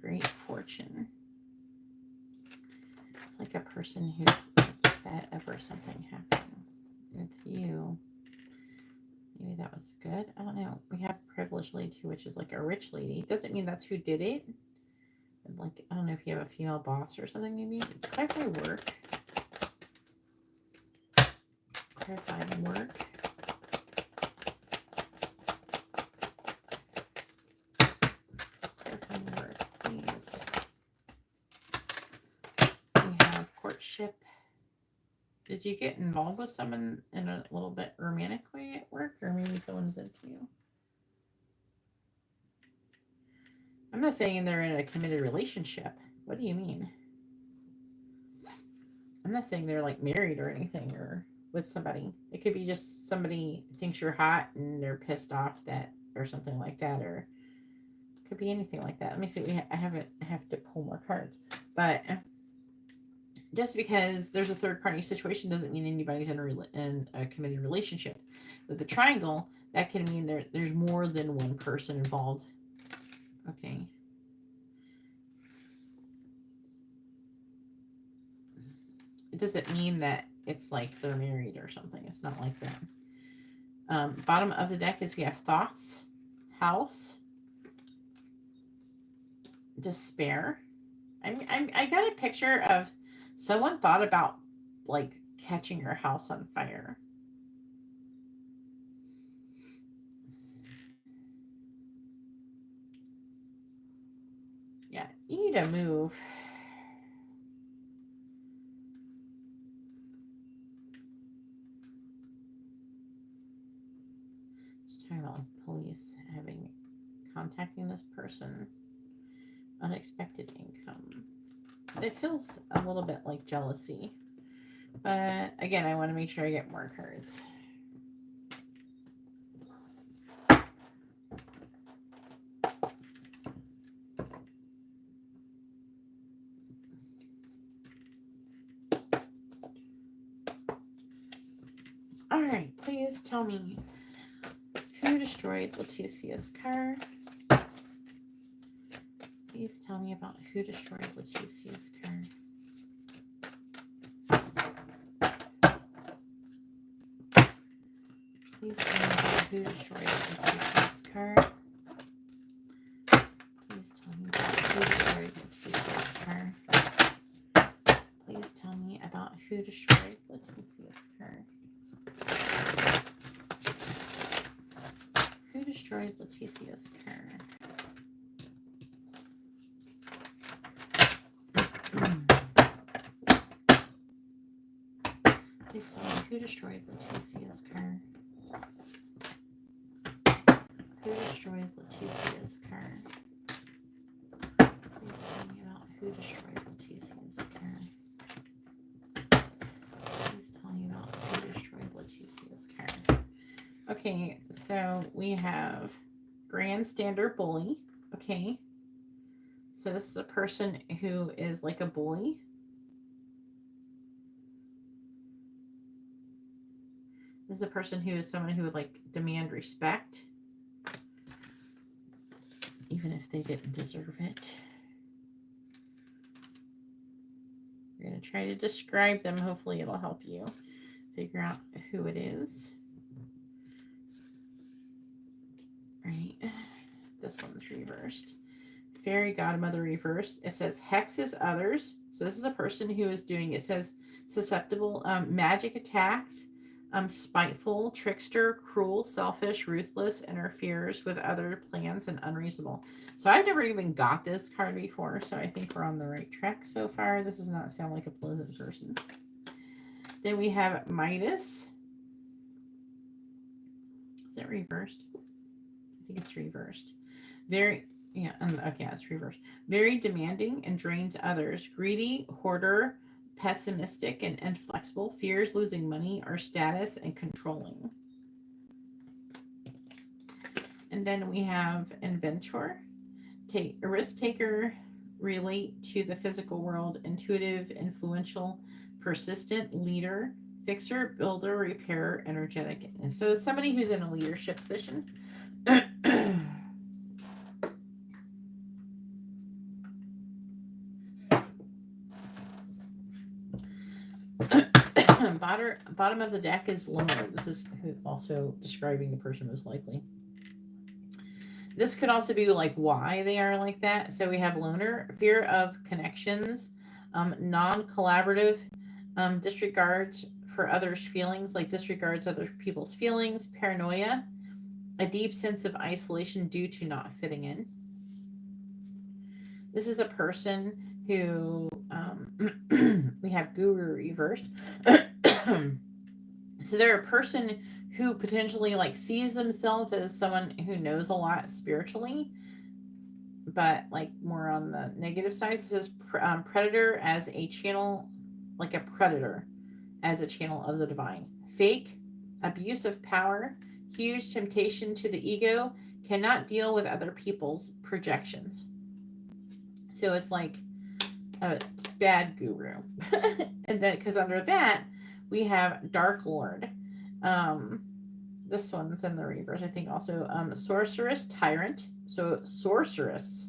great fortune. It's like a person who's upset over something happening with you. Maybe that was good. I don't know. We have privileged lady too, which is like a rich lady. Doesn't mean that's who did it. Like, I don't know if you have a female boss or something, maybe. Clarify work. Clarify work. Clarify work, please. We have courtship. Did you get involved with someone in a little bit romantic way at work? Or maybe someone's into you? I'm not saying they're in a committed relationship. What do you mean? I'm not saying they're like married or anything or with somebody. It could be just somebody thinks you're hot and they're pissed off that or something like that. Or it could be anything like that. Let me see. I have to pull more cards. But just because there's a third party situation doesn't mean anybody's in a committed relationship. With the triangle, that can mean there's more than one person involved. Okay. It doesn't mean that it's like they're married or something. It's not like that. Bottom of the deck is we have thoughts, house, despair. I got a picture of someone thought about like catching your house on fire. Yeah, you need to move. It's talking about like police contacting this person. Unexpected income. It feels a little bit like jealousy. But again, I want to make sure I get more cards. All right, please tell me who destroyed Laticia's car. Please tell me about who destroyed Laticia's car. Please tell me about who destroyed Laticia's car. Please tell me about who destroyed Laticia's car. Please tell me about who destroyed Laticia's car. Who destroyed Laticia's car? Please tell me who destroyed Laticia's car. Who destroyed Laticia's car? Please tell me about who destroyed Laticia's car. Please tell me about who destroyed Laticia's car. Okay, so we have grandstander bully. Okay. So this is a person who is like a bully. This is a person who is someone who would like demand respect, even if they didn't deserve it. We're going to try to describe them. Hopefully it'll help you figure out who it is. Right. This one's reversed. Fairy Godmother reversed. It says hexes others. So this is a person who is doing, it says susceptible, magic attacks, spiteful, trickster, cruel, selfish, ruthless, interferes with other plans, and unreasonable. So I've never even got this card before, so I think we're on the right track so far. This does not sound like a pleasant person. Then we have Midas. Is it reversed? I think it's reversed. Very, yeah, okay, it's reversed. Very demanding and drains others. Greedy, hoarder, pessimistic, and inflexible. Fears losing money or status, and controlling. And then we have Inventor. A risk taker, relate to the physical world, intuitive, influential, persistent, leader, fixer, builder, repairer, energetic. And so it's somebody who's in a leadership position. Bottom of the deck is loner. This is also describing the person most likely. This could also be like why they are like that. So we have loner, fear of connections, non-collaborative, disregards for others' feelings, like disregards other people's feelings, paranoia, a deep sense of isolation due to not fitting in. This is a person who, we have Guru reversed. So they're a person who potentially like sees themselves as someone who knows a lot spiritually, but like more on the negative side. It says predator as a channel, like a predator as a channel of the divine. Fake, abuse of power, huge temptation to the ego, cannot deal with other people's projections. So it's like a bad guru. And then because under that we have Dark Lord. This one's in the reverse, I think also. Sorceress, tyrant. So sorceress,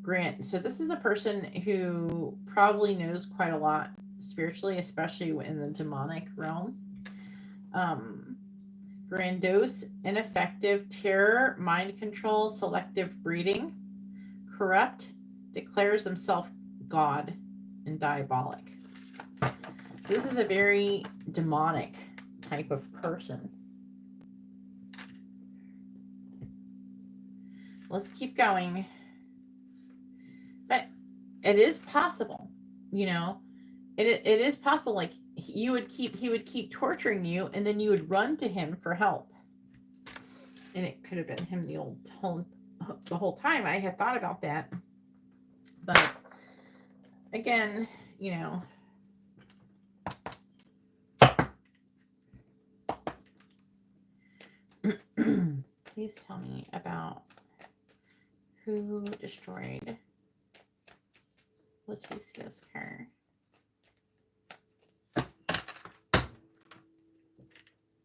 grant. So this is a person who probably knows quite a lot spiritually, especially in the demonic realm. Grandiose, ineffective, terror, mind control, selective breeding, corrupt, declares himself God, and diabolic. So this is a very demonic type of person. Let's keep going. But it is possible, you know, it is possible. Like he would keep torturing you, and then you would run to him for help. And it could have been him the whole time. I had thought about that, but again, you know. Please tell me about who destroyed Leticia's car.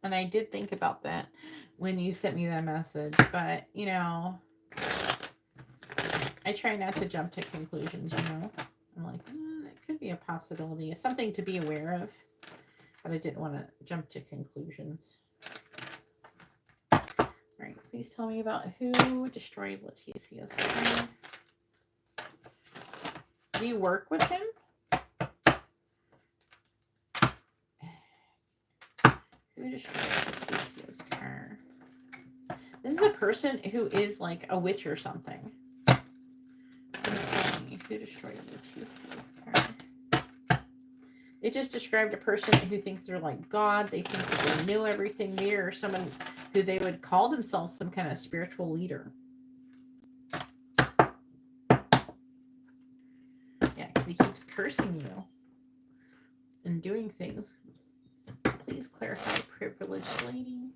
And I did think about that when you sent me that message, but you know, I try not to jump to conclusions, you know. I'm like, that could be a possibility. It's something to be aware of, but I didn't want to jump to conclusions. All right, please tell me about who destroyed Leticia's car. Do you work with him? Who destroyed Leticia's car? This is a person who is like a witch or something. Who destroyed Leticia's car? It just described a person who thinks they're like God. They think that they know everything. They are someone who they would call themselves some kind of spiritual leader. Yeah, because he keeps cursing you and doing things. Please clarify, privileged lady.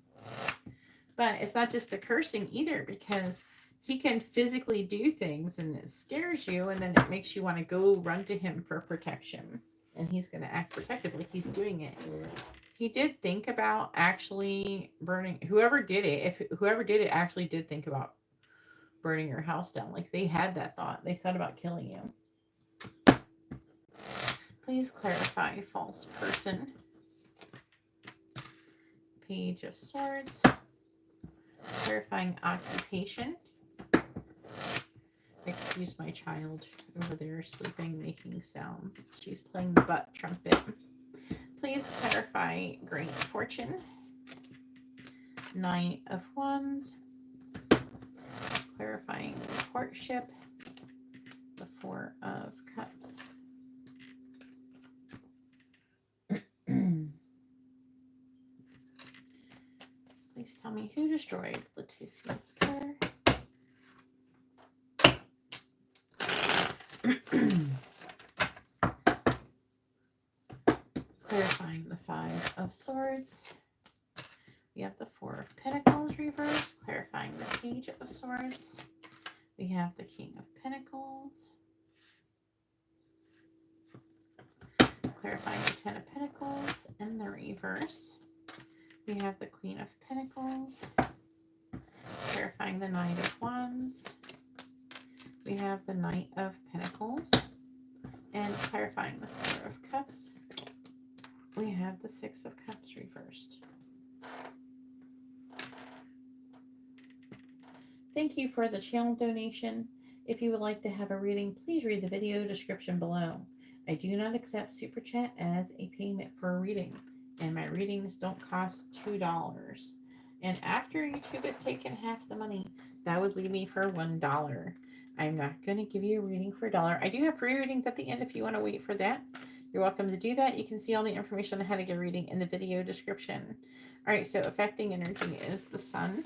But it's not just the cursing either, because he can physically do things and it scares you, and then it makes you want to go run to him for protection. And he's going to act protective like he's doing it. He did think about actually burning, whoever did it, if whoever did it actually did think about burning your house down. Like they had that thought. They thought about killing you. Please clarify, false person. Page of Swords. Clarifying occupation. Excuse my child over there sleeping, making sounds. She's playing the butt trumpet. Please clarify great fortune. Knight of Wands. Clarifying courtship. The Four of Cups. Please tell me who destroyed Leticia's car. Clarifying the Five of Swords. We have the Four of Pentacles reversed. Clarifying the Page of Swords. We have the King of Pentacles. Clarifying the Ten of Pentacles in the reverse. We have the Queen of Pentacles. Clarifying the Knight of Wands. We have the Knight of Pentacles. And clarifying the Four of Cups. We have the Six of Cups reversed. Thank you for the channel donation. If you would like to have a reading, please read the video description below. I do not accept Super Chat as a payment for a reading, and my readings don't cost $2. And after YouTube has taken half the money, that would leave me for $1. I'm not going to give you a reading for $1. I do have free readings at the end if you want to wait for that. You're welcome to do that. You can see all the information on how to get a reading in the video description. All right, so affecting energy is the Sun.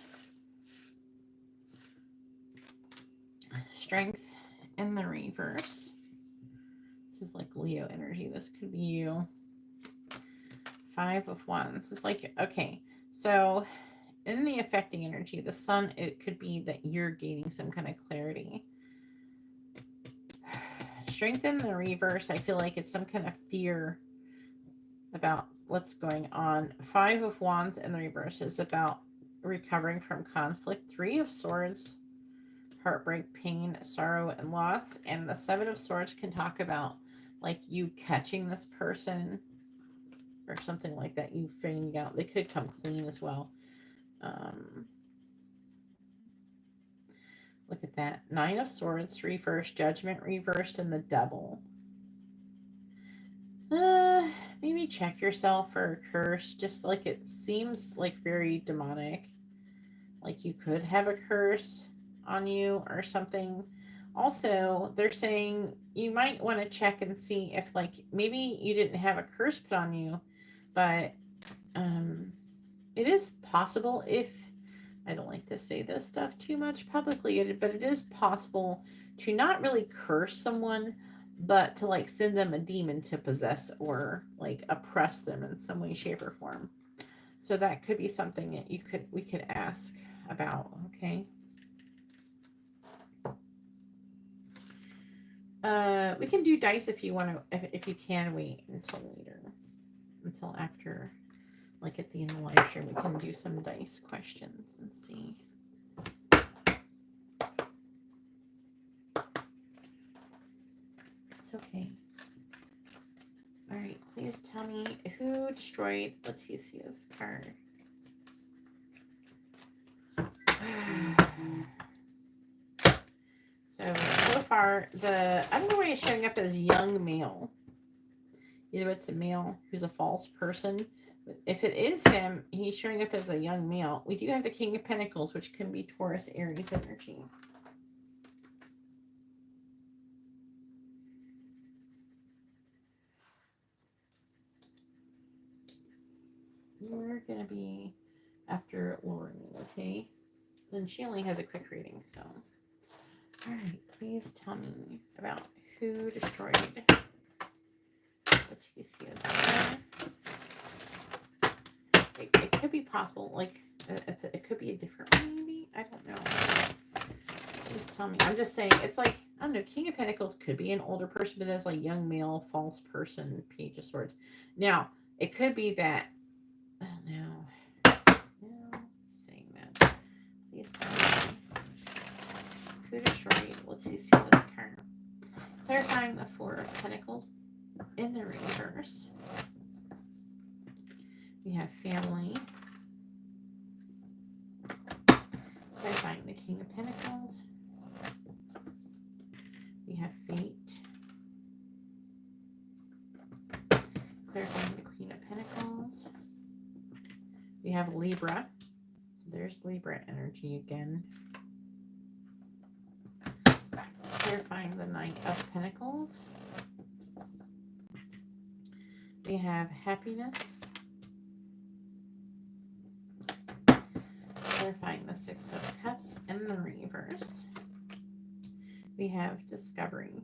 Strength in the reverse. This is like Leo energy. This could be you. Five of Wands. It's like, okay, so in the affecting energy, the Sun, it could be that you're gaining some kind of clarity. Strength in the reverse, I feel like it's some kind of fear about what's going on. Five of Wands in the reverse is about recovering from conflict. Three of Swords, heartbreak, pain, sorrow, and loss. And the Seven of Swords can talk about like you catching this person or something like that, you finding out. They could come clean as well. Look at that. Nine of Swords reversed, Judgment reversed, and the Devil. Maybe check yourself for a curse. Just like it seems like very demonic. Like you could have a curse on you or something. Also, they're saying you might want to check and see if like maybe you didn't have a curse put on you, but it is possible, if I don't like to say this stuff too much publicly, but it is possible to not really curse someone, but to like send them a demon to possess or like oppress them in some way, shape, or form. So that could be something that we could ask about. Okay. We can do dice if you want to, if you can wait until later, until after, like at the end of the live stream, we can do some dice questions and see. It's okay. All right, please tell me who destroyed Leticia's car. So far, I don't know why he's showing up as young male. Either it's a male who's a false person. But if it is him, he's showing up as a young male. We do have the King of Pentacles, which can be Taurus, Aries energy. We're going to be after Lorraine, okay? Then she only has a quick reading, so. All right, please tell me about who destroyed Leticia's car. It could be possible, like, it could be a different one, maybe? I don't know. Please tell me. I'm just saying, it's like, I don't know, King of Pentacles could be an older person, but there's like young male, false person, Page of Swords. Now, it could be that, I don't know. No, saying that. Please tell me who destroyed Leticia's car. Clarifying the Four of Pentacles in the reverse. We have family. Clarifying the King of Pentacles. have Fate. Clarifying the Queen of Pentacles. We have Libra. So there's Libra energy again. Clarifying the Knight of Pentacles. We have Happiness. Clarifying the Six of Cups in the reverse. We have Discovery.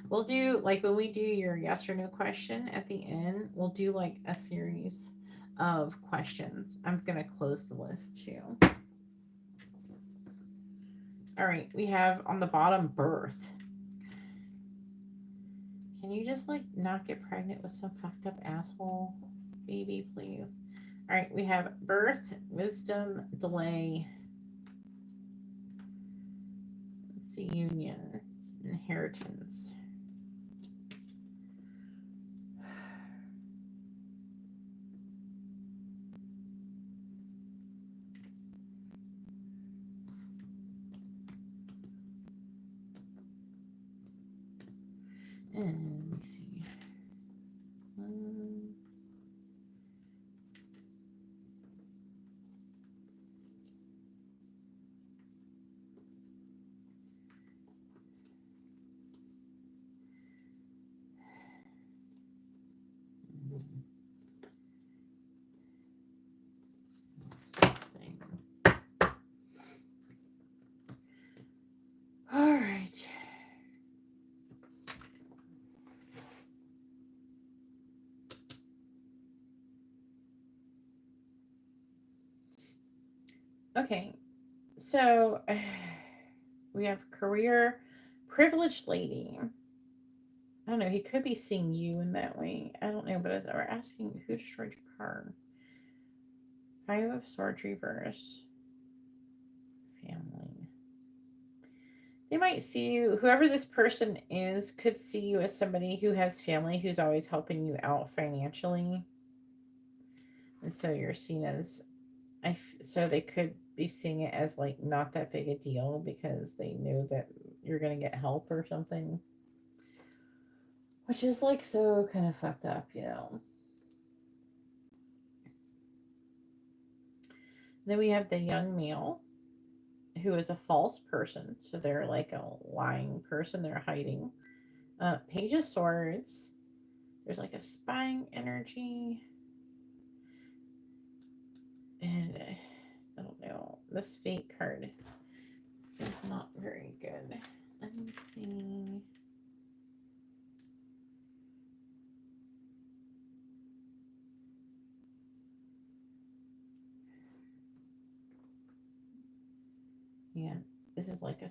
We'll do, like when we do your yes or no question at the end, we'll do like a series of questions. I'm going to close the list too. All right, we have on the bottom Birth. Can you just like not get pregnant with some fucked up asshole? Baby, please. All right, we have Birth, Wisdom, Delay. Let's see, Union, Inheritance. And let's see. All right. Okay, so we have career, privileged lady. I don't know, he could be seeing you in that way. I don't know, but we're asking who destroyed your car. Five of Swords reverse. Family. They might see you, whoever this person is, could see you as somebody who has family who's always helping you out financially. And so you're seen as, so they could be seeing it as like not that big a deal because they know that you're going to get help or something. Which is like so kind of fucked up, you know. Then we have the young male who is a false person. So they're like a lying person. They're hiding. Page of Swords. There's like a spying energy. And I don't know. This Fate card is not very good. Let me see. Yeah, this is like a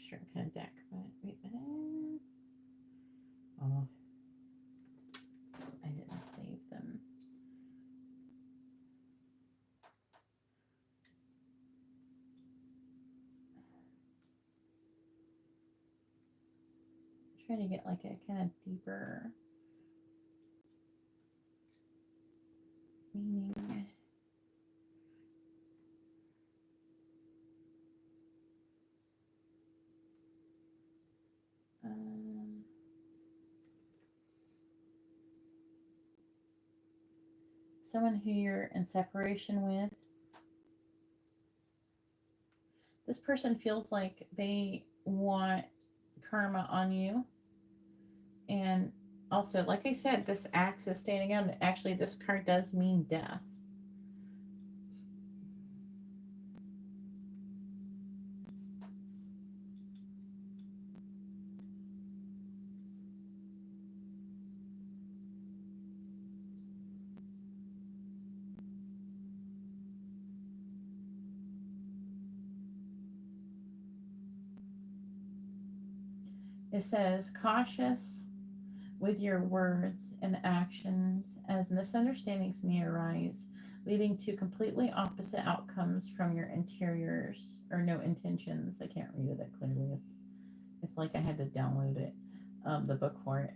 certain kind of deck, but wait a minute. Oh, I didn't save them. I'm trying to get like a kind of deeper meaning. Someone who you're in separation with. This person feels like they want karma on you. And also, like I said, this axe is standing out. Actually, this card does mean death. It says, cautious with your words and actions, as misunderstandings may arise, leading to completely opposite outcomes from your interiors or no intentions. I can't read it clearly. It's like I had to download it, the book for it.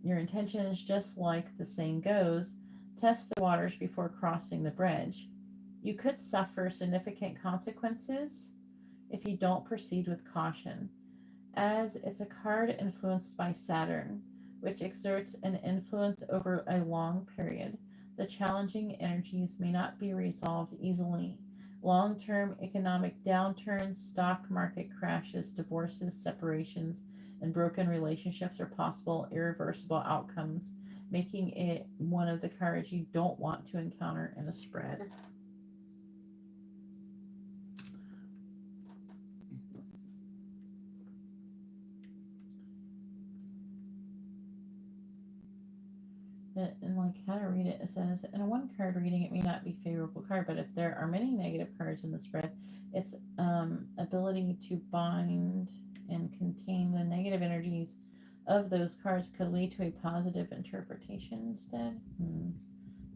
Your intention is just like the saying goes, test the waters before crossing the bridge. You could suffer significant consequences if you don't proceed with caution. as it's a card influenced by Saturn, which exerts an influence over a long period. The challenging energies may not be resolved easily. Long-term economic downturns, stock market crashes, divorces, separations, and broken relationships are possible irreversible outcomes, making it one of the cards you don't want to encounter in a spread. And like how to read it, it says in a one card reading it may not be a favorable card, but if there are many negative cards in the spread, its ability to bind and contain the negative energies of those cards could lead to a positive interpretation instead.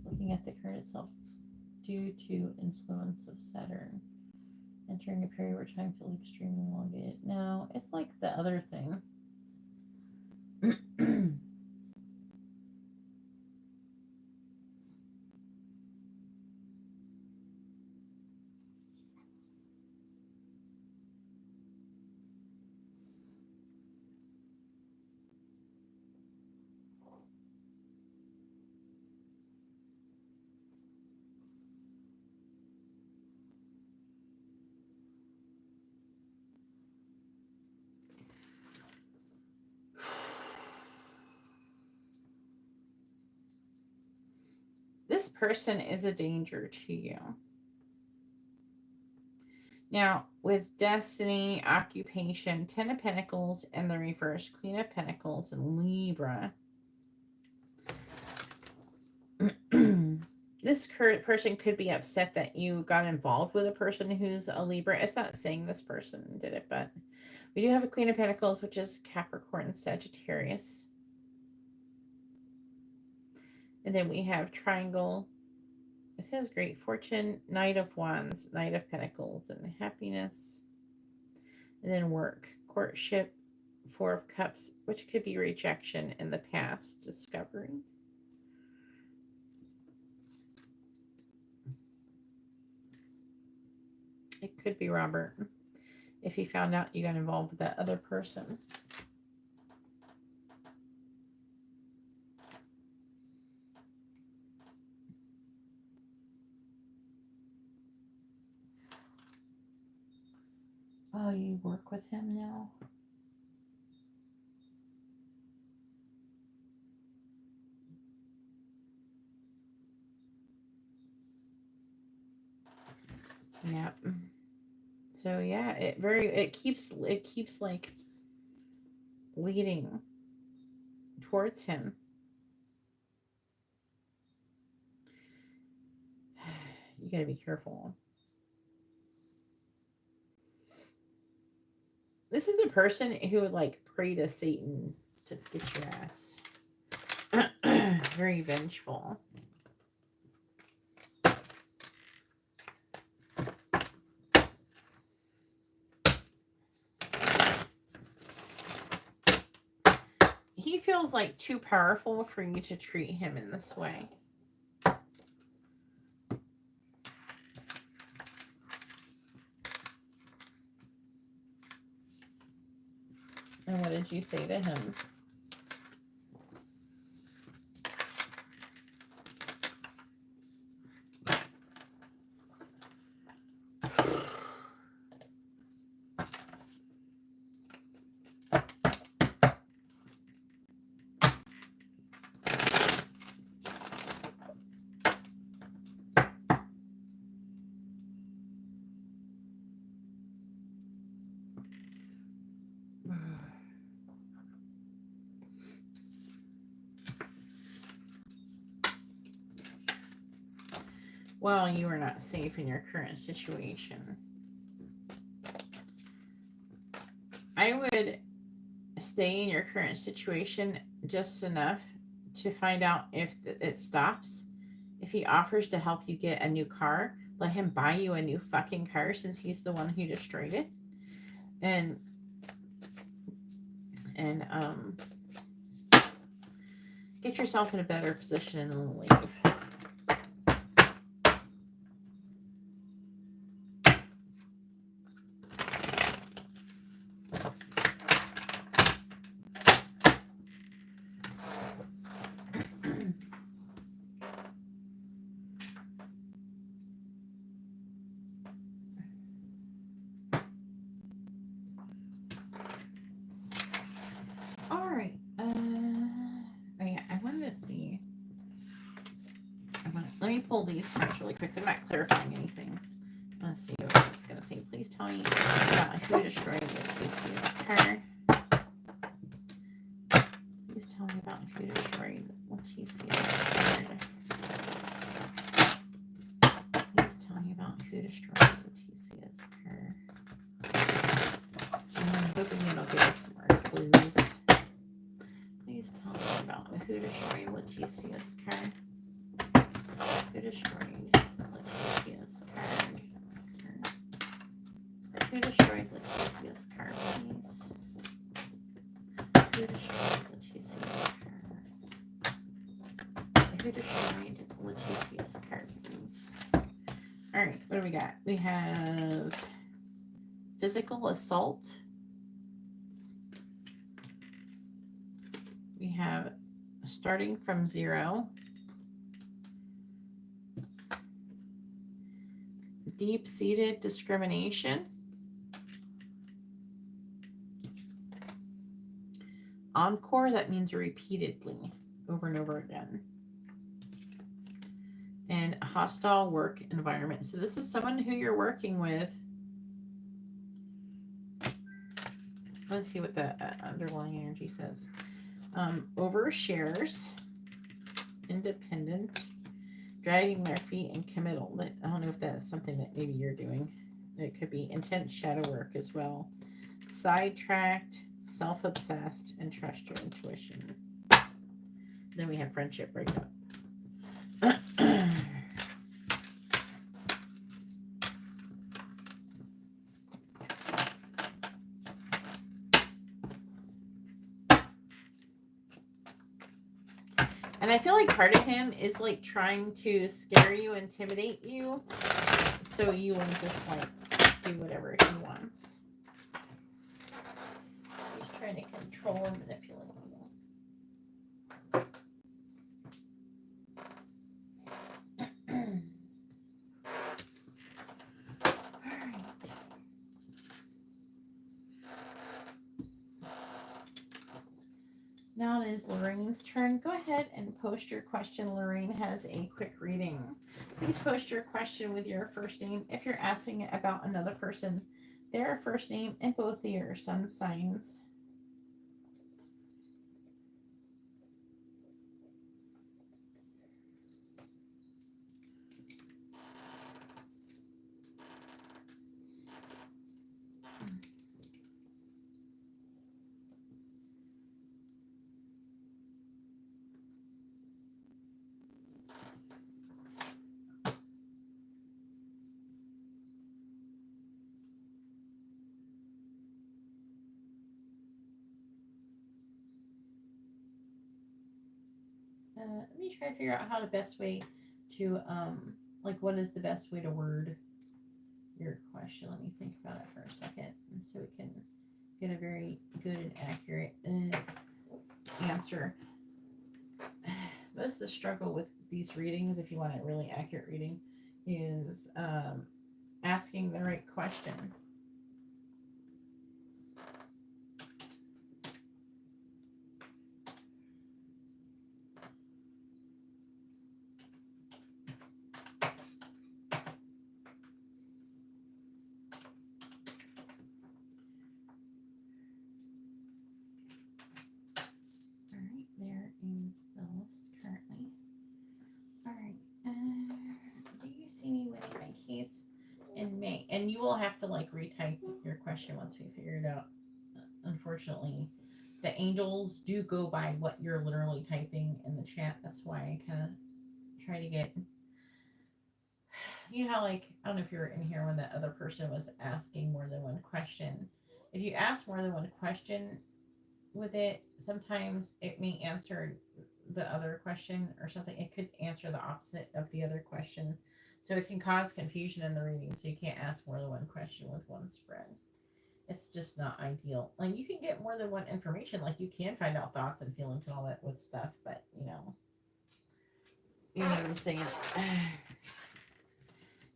Looking at the card itself, it's due to influence of Saturn entering a period where time feels extremely elongated. No, it's like the other thing. This person is a danger to you. Now, with Destiny, Occupation, Ten of Pentacles, and the reverse, Queen of Pentacles, and Libra. This person could be upset that you got involved with a person who's a Libra. It's not saying this person did it, but we do have a Queen of Pentacles, which is Capricorn, Sagittarius. And then we have Triangle. It says Great Fortune, Knight of Wands, Knight of Pentacles, and Happiness. And then Work, Courtship, Four of Cups, which could be rejection in the past, discovery. It could be Robert, if he found out you got involved with that other person. Oh, you work with him now? Yep. So yeah, it keeps like leading towards him. You gotta be careful. This is the person who would like pray to Satan to get your ass. Very vengeful. He feels like too powerful for you to treat him in this way. And what did you say to him? Well, you are not safe in your current situation. I would stay in your current situation just enough to find out if it stops. If he offers to help you get a new car, let him buy you a new fucking car since he's the one who destroyed it. And get yourself in a better position and then leave. let me pull these cards really quick. They're not clarifying anything. Let's see what it's going to say. Please tell me about who destroyed Laticia's card. Please tell me about who destroyed Laticia's card. Please tell me about who destroyed Laticia's card. I'm hoping it'll give us some more clues. Please tell me about who destroyed Laticia's card. Who destroyed Laticia's card? Who destroyed Laticia's card, please? Who destroyed Laticia's card? Who destroyed Laticia's card, please? Alright, what do we got? We have physical assault. We have starting from 0. Deep-seated discrimination. Encore, that means repeatedly, over and over again. And a hostile work environment. So this is someone who you're working with. Let's see what the underlying energy says. Overshares, independent, dragging their feet, and committal. I don't know if that's something that maybe you're doing. It could be intense shadow work as well. Sidetracked, self-obsessed, and trust your intuition. Then we have friendship breakup. And I feel like part of him is like trying to scare you, intimidate you, so you will just like do whatever he wants. He's trying to control and manipulate you. Now it is Lorraine's turn. Go ahead and post your question. Lorraine has a quick reading. Please post your question with your first name. If you're asking about another person, their first name and both of your sun signs. Let me try to figure out how the best way to, like, what is the best way to word your question. Let me think about it for a second, and so we can get a very good and accurate answer. Most of the struggle with these readings, if you want a really accurate reading, is asking the right question. There is the list currently. Alright, do you see me winning my case in May? And you will have to like retype your question once we figure it out. Unfortunately, the angels do go by what you're literally typing in the chat. That's why I kind of try to get, you know how, like, I don't know if you were in here when the other person was asking more than one question. If you ask more than one question with it, sometimes it may answer the other question or something. It could answer the opposite of the other question, so it can cause confusion in the reading. So you can't ask more than one question with one spread. It's just not ideal. Like, you can get more than one information. Like, you can find out thoughts and feelings and all that with stuff, but you know what I'm saying.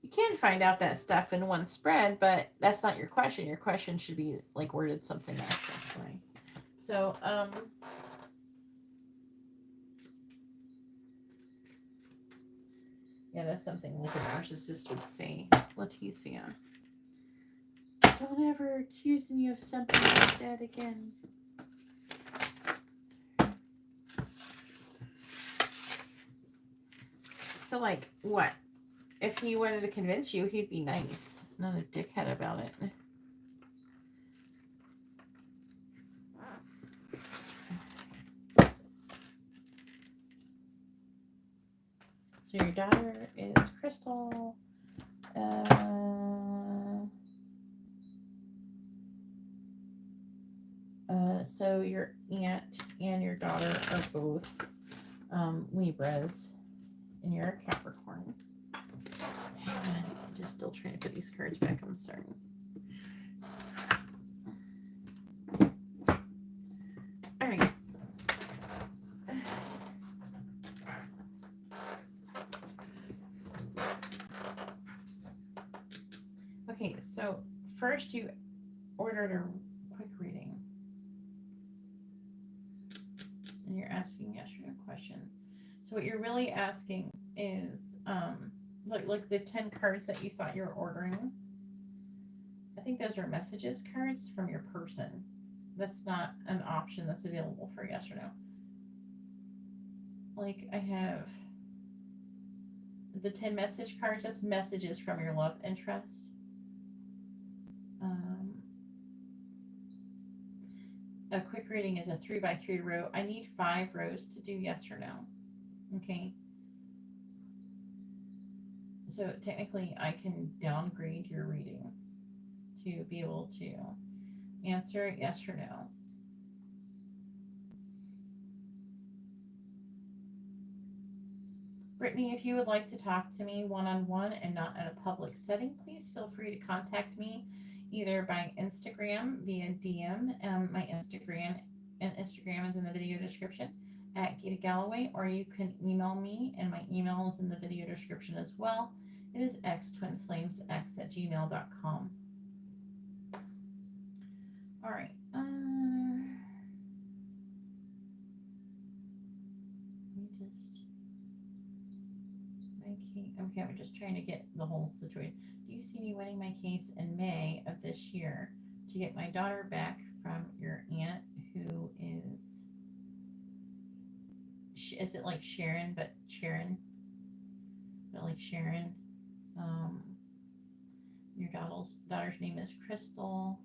You can find out that stuff in one spread, but that's not your question. Your question should be like worded something else. That's why. So, Yeah, that's something like a narcissist would say. Laticia, don't ever accuse me of something like that again. So, like, what? If he wanted to convince you, he'd be nice, not a dickhead about it. So your daughter is Crystal. So your aunt and your daughter are both Libras, and you're a Capricorn. Hang on, I'm just still trying to put these cards back. I'm sorry. All right. Okay, so first you ordered a quick reading. And you're asking yes or no question. So what you're really asking is, like the 10 cards that you thought you were ordering. I think those are messages cards from your person. That's not an option that's available for yes or no. Like I have the 10 message cards. That's messages from your love interest. A quick reading is a 3x3 row. I need 5 rows to do yes or no. Okay. So technically I can downgrade your reading to be able to answer yes or no. Brittany, if you would like to talk to me one-on-one and not in a public setting, please feel free to contact me either by Instagram via DM. My Instagram is in the video description at GeetaGalaway, or you can email me, and my email is in the video description as well. It is xtwinflamesx@gmail.com. All right. Okay, we're just trying to get the whole situation. Do you see me winning my case in May of this year to get my daughter back from your aunt, who is it like Sharon, but Sharon? But like Sharon. Your daughter's name is Crystal.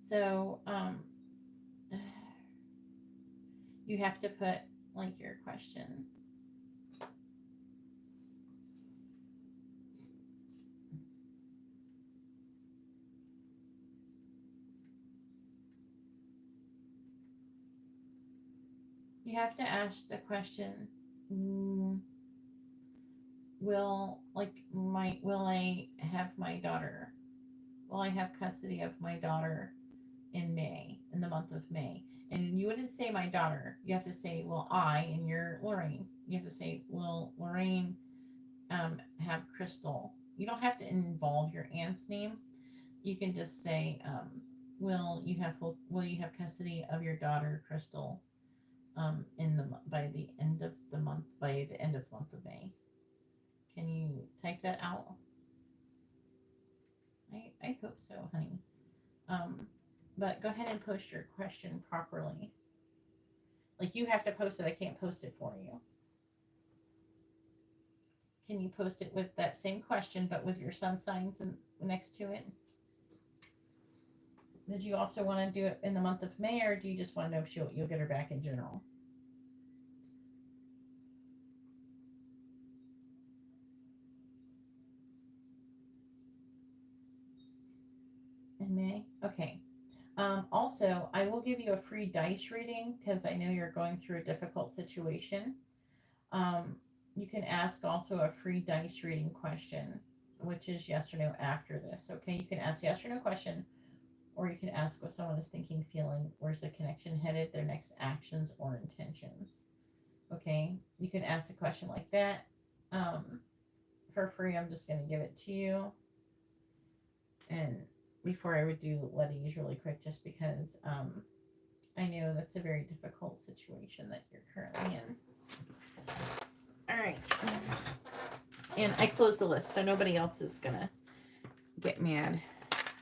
So, you have to put like your question. You have to ask the question, will I have custody of my daughter in the month of May? And you wouldn't say my daughter. You have to say, will I, and you're Lorraine. You have to say, will Lorraine have Crystal? You don't have to involve your aunt's name. You can just say, will you have custody of your daughter Crystal by the end of the month of May? Can you type that out? I hope so, honey. But go ahead and post your question properly. Like you have to post it. I can't post it for you. Can you post it with that same question, but with your sun signs next to it? Did you also want to do it in the month of May, or do you just want to know if you'll get her back in general? In May? Okay. Also, I will give you a free dice reading because I know you're going through a difficult situation. You can ask also a free dice reading question, which is yes or no after this. Okay, you can ask yes or no question, or you can ask what someone is thinking, feeling, where's the connection headed, their next actions or intentions. Okay, you can ask a question like that. For free, I'm just going to give it to you. And before I would do Letty's really quick, just because I know that's a very difficult situation that you're currently in. All right. And I closed the list, so nobody else is going to get mad.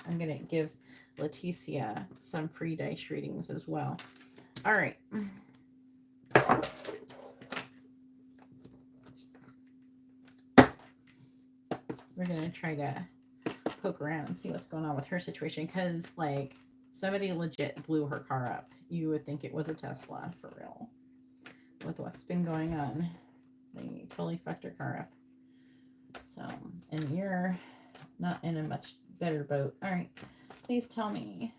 I'm going to give Laticia some free dice readings as well. All right. We're going to try to poke around and see what's going on with her situation, because, like, somebody legit blew her car up. You would think it was a Tesla, for real. With what's been going on. They totally fucked her car up. So, and you're not in a much better boat. All right. Please tell me.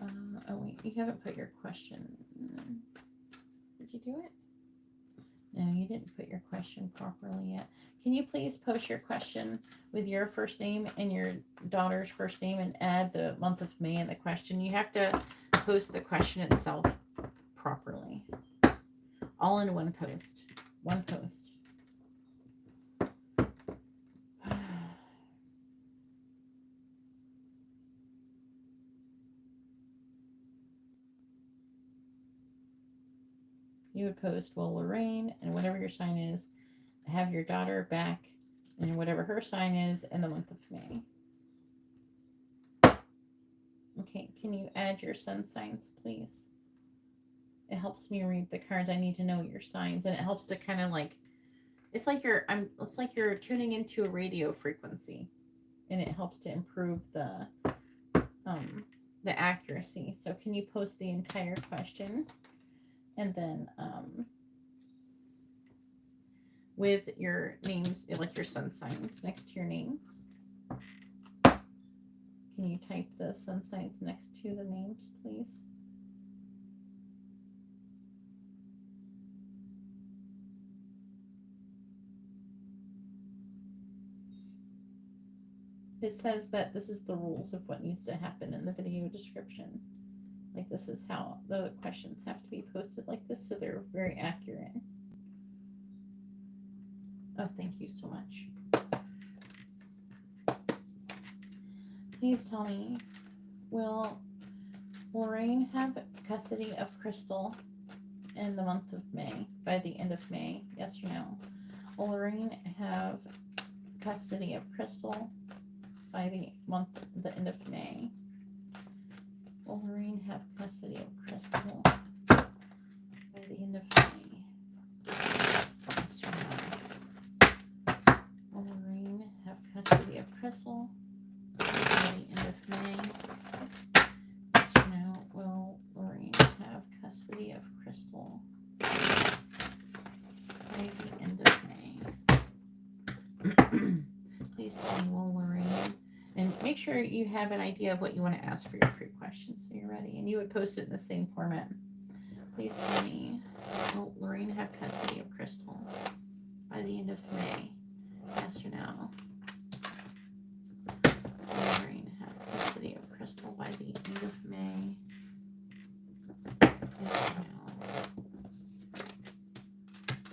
Oh, wait. You haven't put your question. Did you do it? No, you didn't put your question properly yet. Can you please post your question with your first name and your daughter's first name and add the month of May in the question? You have to post the question itself properly. All in one post. One post. You would post, well, Lorraine, and whatever your sign is, have your daughter back, and whatever her sign is, in the month of May. Okay, can you add your sun signs, please? It helps me read the cards. I need to know your signs, and it helps to kind of like, it's like you're tuning into a radio frequency, and it helps to improve the accuracy. So can you post the entire question, and then with your names, like your sun signs next to your names? Can you type the sun signs next to the names, please? It says that this is the rules of what needs to happen in the video description. Like, this is how the questions have to be posted like this, so they're very accurate. Oh, thank you so much. Please tell me, will Lorraine have custody of Crystal in the month of May, by the end of May? Yes or no? Will Lorraine have custody of Crystal by the end of May? Will Lorraine have custody of Crystal by the end of May? Yes or no? Will Lorraine have custody of Crystal by the end of May? Yes or no? Will Lorraine have custody of Crystal by the end of May? Please tell me, will Lorraine, and make sure you have an idea of what you want to ask for your free questions so you're ready, and you would post it in the same format. Please tell me, will Lorraine have custody of Crystal by the end of May? Yes or no? Will Lorraine have custody of Crystal by the end of May? Yes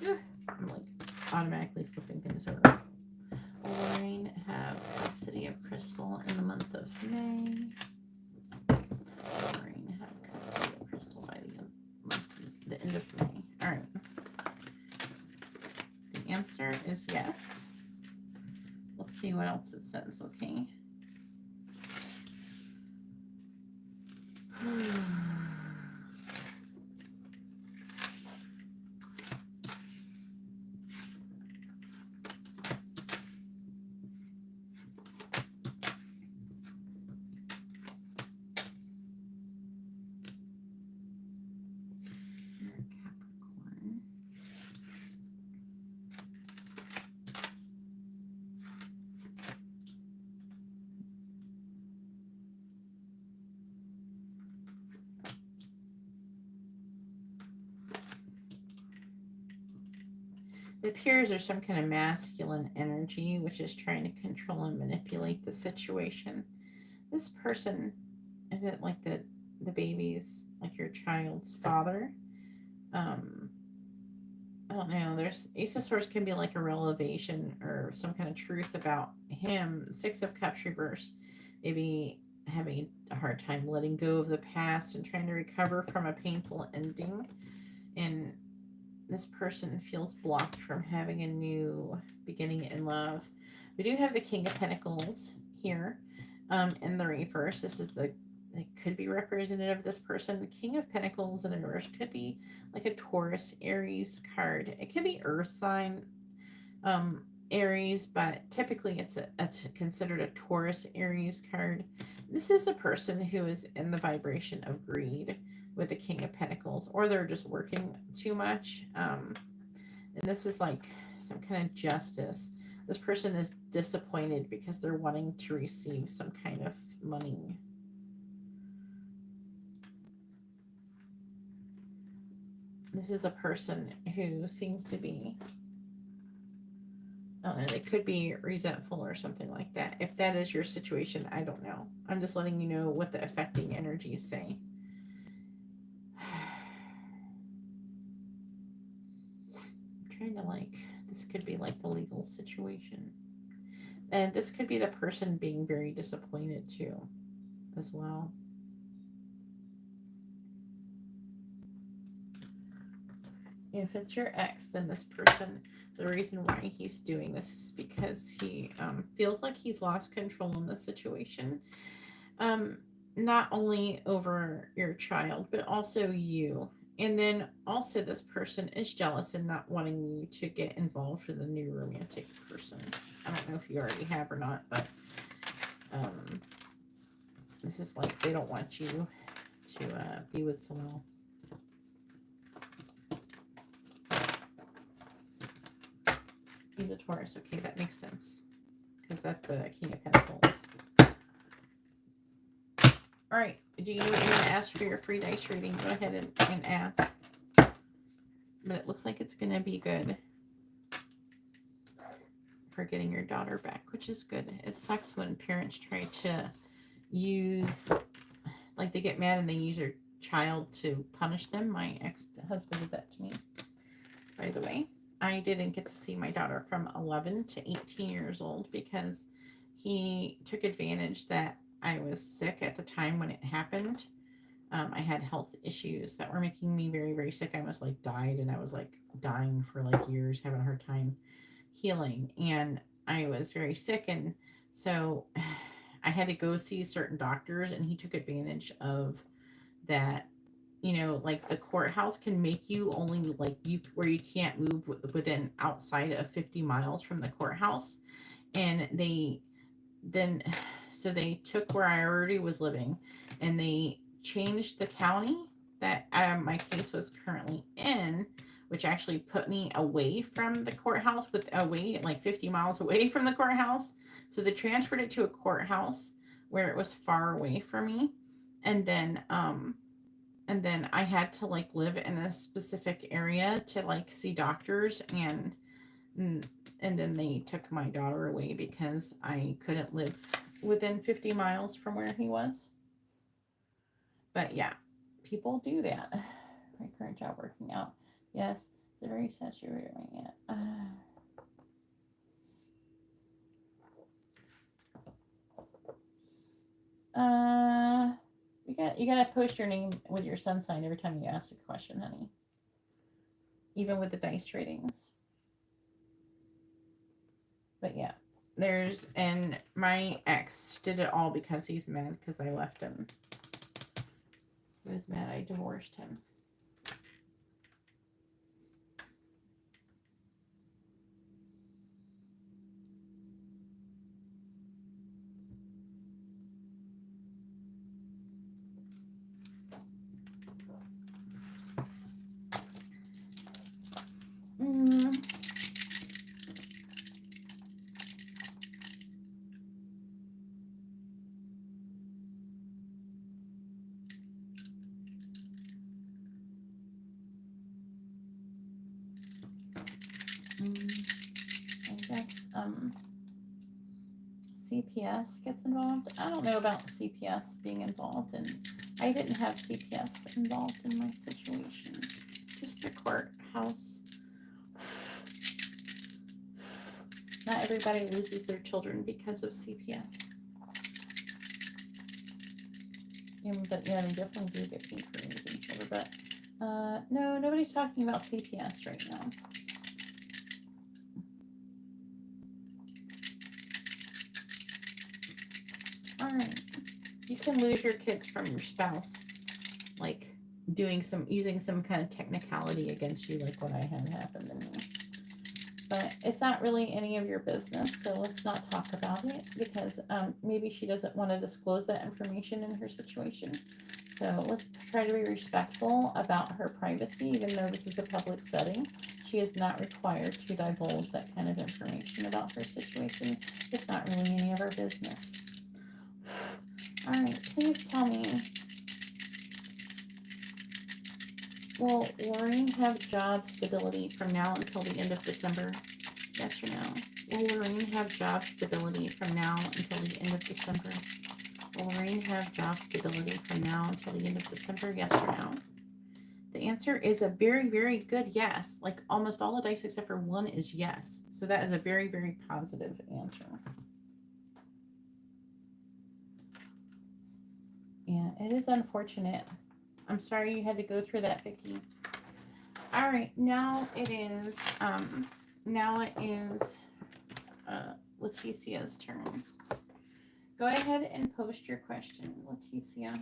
or no? I'm like automatically flipping things over. Will Lorraine have custody of Crystal in the month of May? Will Lorraine have custody of Crystal by the end of May? All right. The answer is yes. Let's see what else it says, okay? It appears there's some kind of masculine energy which is trying to control and manipulate the situation. This person, is it like the baby's, like your child's father? I don't know. There's Ace of Swords can be like a revelation or some kind of truth about him. Six of Cups reversed. Maybe having a hard time letting go of the past and trying to recover from a painful ending. And this person feels blocked from having a new beginning in love. We do have the King of Pentacles here in the reverse. This is it could be representative of this person. The King of Pentacles in the reverse could be like a Taurus, Aries card. It could be Earth sign, Aries, but typically it's considered a Taurus, Aries card. This is a person who is in the vibration of greed with the King of Pentacles, or they're just working too much. And this is like some kind of justice. This person is disappointed because they're wanting to receive some kind of money. This is a person who seems to be, I don't know, they could be resentful or something like that. If that is your situation, I don't know. I'm just letting you know what the affecting energies say. I'm trying to this could be like the legal situation. And this could be the person being very disappointed too, as well. If it's your ex, then this person, the reason why he's doing this is because he feels like he's lost control in the situation. Not only over your child, but also you. And then also this person is jealous and not wanting you to get involved with a new romantic person. I don't know if you already have or not, but this is like they don't want you to be with someone else. He's a Taurus. Okay, that makes sense. Because that's the King of Pentacles. All right. Do you want to ask for your free dice reading? Go ahead and ask. But it looks like it's going to be good for getting your daughter back, which is good. It sucks when parents try to use, like they get mad and they use their child to punish them. My ex-husband did that to me, by the way. I didn't get to see my daughter from 11 to 18 years old because he took advantage that I was sick at the time when it happened. I had health issues that were making me very, very sick. I almost died, and I was dying for years, having a hard time healing. And I was very sick. And so I had to go see certain doctors, and he took advantage of that. The courthouse can make you only where you can't move within outside of 50 miles from the courthouse. And they took where I already was living and they changed the county that my case was currently in, which actually put me away from the courthouse, 50 miles away from the courthouse. So they transferred it to a courthouse where it was far away from me. And then I had to live in a specific area to see doctors, and then they took my daughter away because I couldn't live within 50 miles from where he was. But yeah, people do that. My current job working out. Yes, it's a very saturated doing it. You gotta post your name with your sun sign every time you ask a question, honey. Even with the dice ratings. But yeah, and my ex did it all because he's mad because I left him. He was mad I divorced him. I guess CPS gets involved. I don't know about CPS being involved, and I didn't have CPS involved in my situation. Just the courthouse. Not everybody loses their children because of CPS. But yeah, they definitely do get paid for losing children. But No, nobody's talking about CPS right now. Alright. You can lose your kids from your spouse. Like using some kind of technicality against you, like what I had happen to me. But it's not really any of your business, so let's not talk about it, because maybe she doesn't want to disclose that information in her situation. So let's try to be respectful about her privacy, even though this is a public setting. She is not required to divulge that kind of information about her situation. It's not really any of our business. All right, please tell me, will Lorraine have job stability from now until the end of December? Yes or no? Will Lorraine have job stability from now until the end of December? Will Lorraine have job stability from now until the end of December? Yes or no? The answer is a very, very good yes. Like almost all the dice except for one is yes. So that is a very, very positive answer. Yeah, it is unfortunate. I'm sorry you had to go through that, Vicky. All right, now it is Laticia's turn. Go ahead and post your question, Laticia.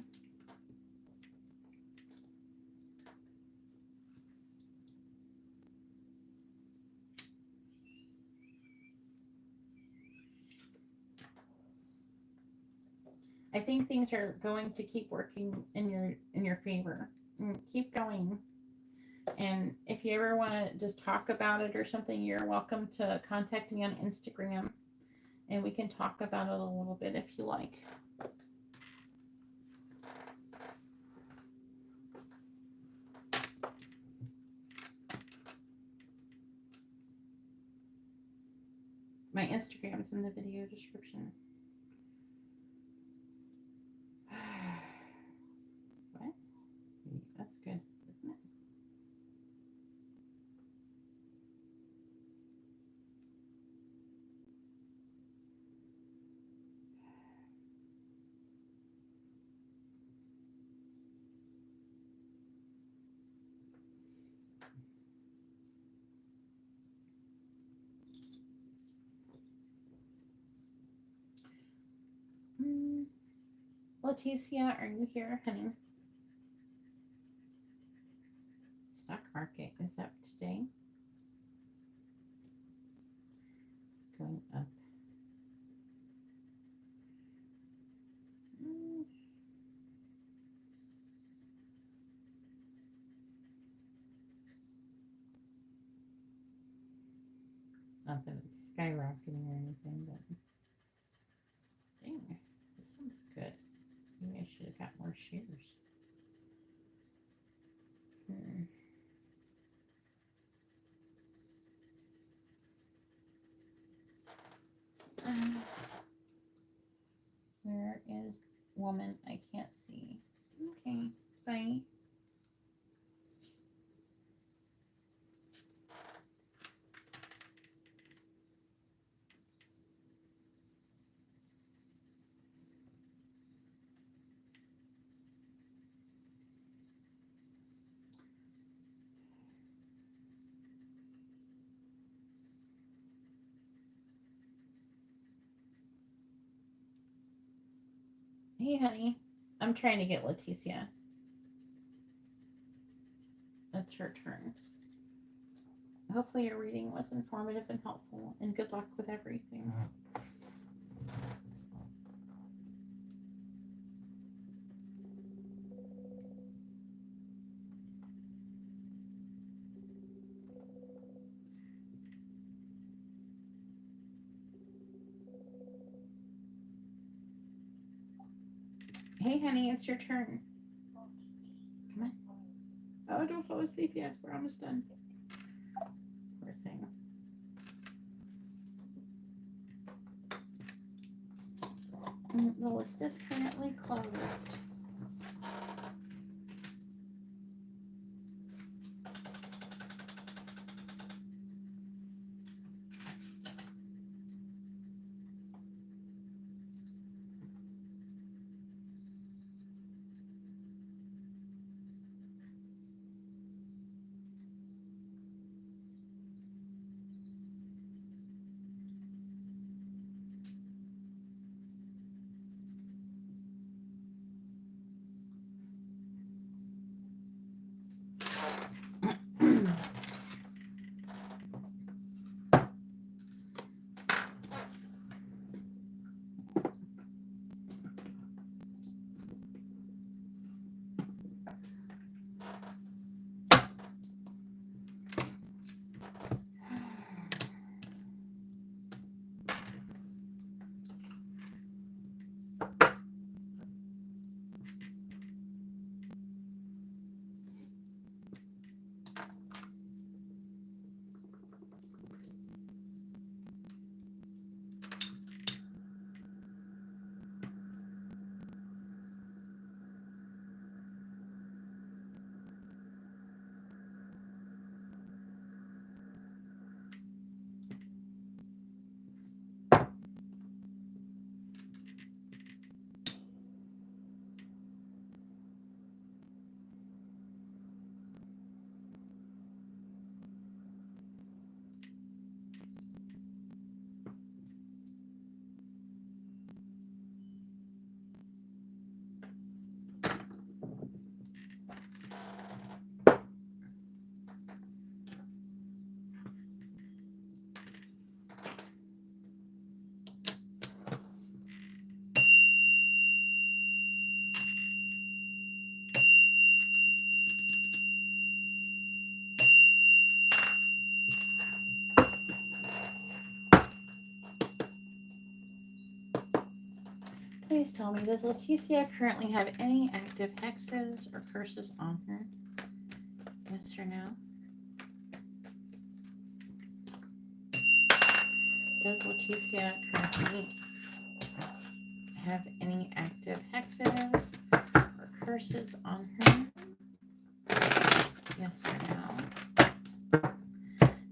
I think things are going to keep working in your favor. Keep going. And if you ever want to just talk about it or something, you're welcome to contact me on Instagram, and we can talk about it a little bit if you like. My Instagram's in the video description. What? That's good, isn't it? Laticia, are you here, honey? Stock market is up today. It's going up. Not that it's skyrocketing or anything, but dang, this one's good. Maybe I should have got more shares. Where is woman? I can't see. Okay, bye. Hey, honey. I'm trying to get Laticia. It's her turn. Hopefully your reading was informative and helpful, and good luck with everything. Hey, honey, it's your turn. Come on. Oh, don't fall asleep yet. We're almost done. Poor thing. The list is currently closed. Please tell me, does Laticia currently have any active hexes or curses on her? Yes or no? Does Laticia currently have any active hexes or curses on her? Yes or no?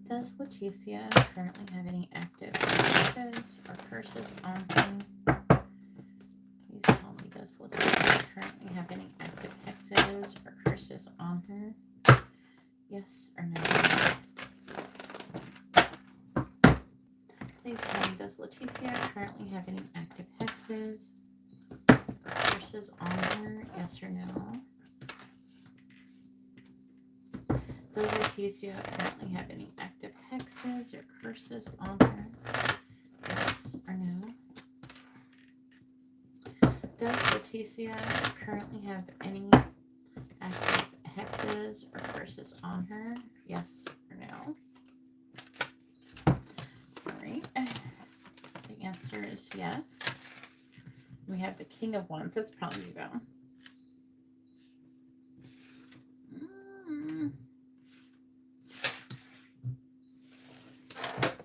Does Laticia currently have any active hexes or curses on her? Please tell me, does Laticia currently have any active hexes or curses on her? Yes or no? Please tell me, does Laticia currently have any active hexes or curses on her? Yes or no? Does Laticia currently have any active hexes or curses on her? Yes or no? Does Laticia currently have any active hexes or curses on her? Yes or no? Alright. The answer is yes. We have the King of Wands. That's probably you, though.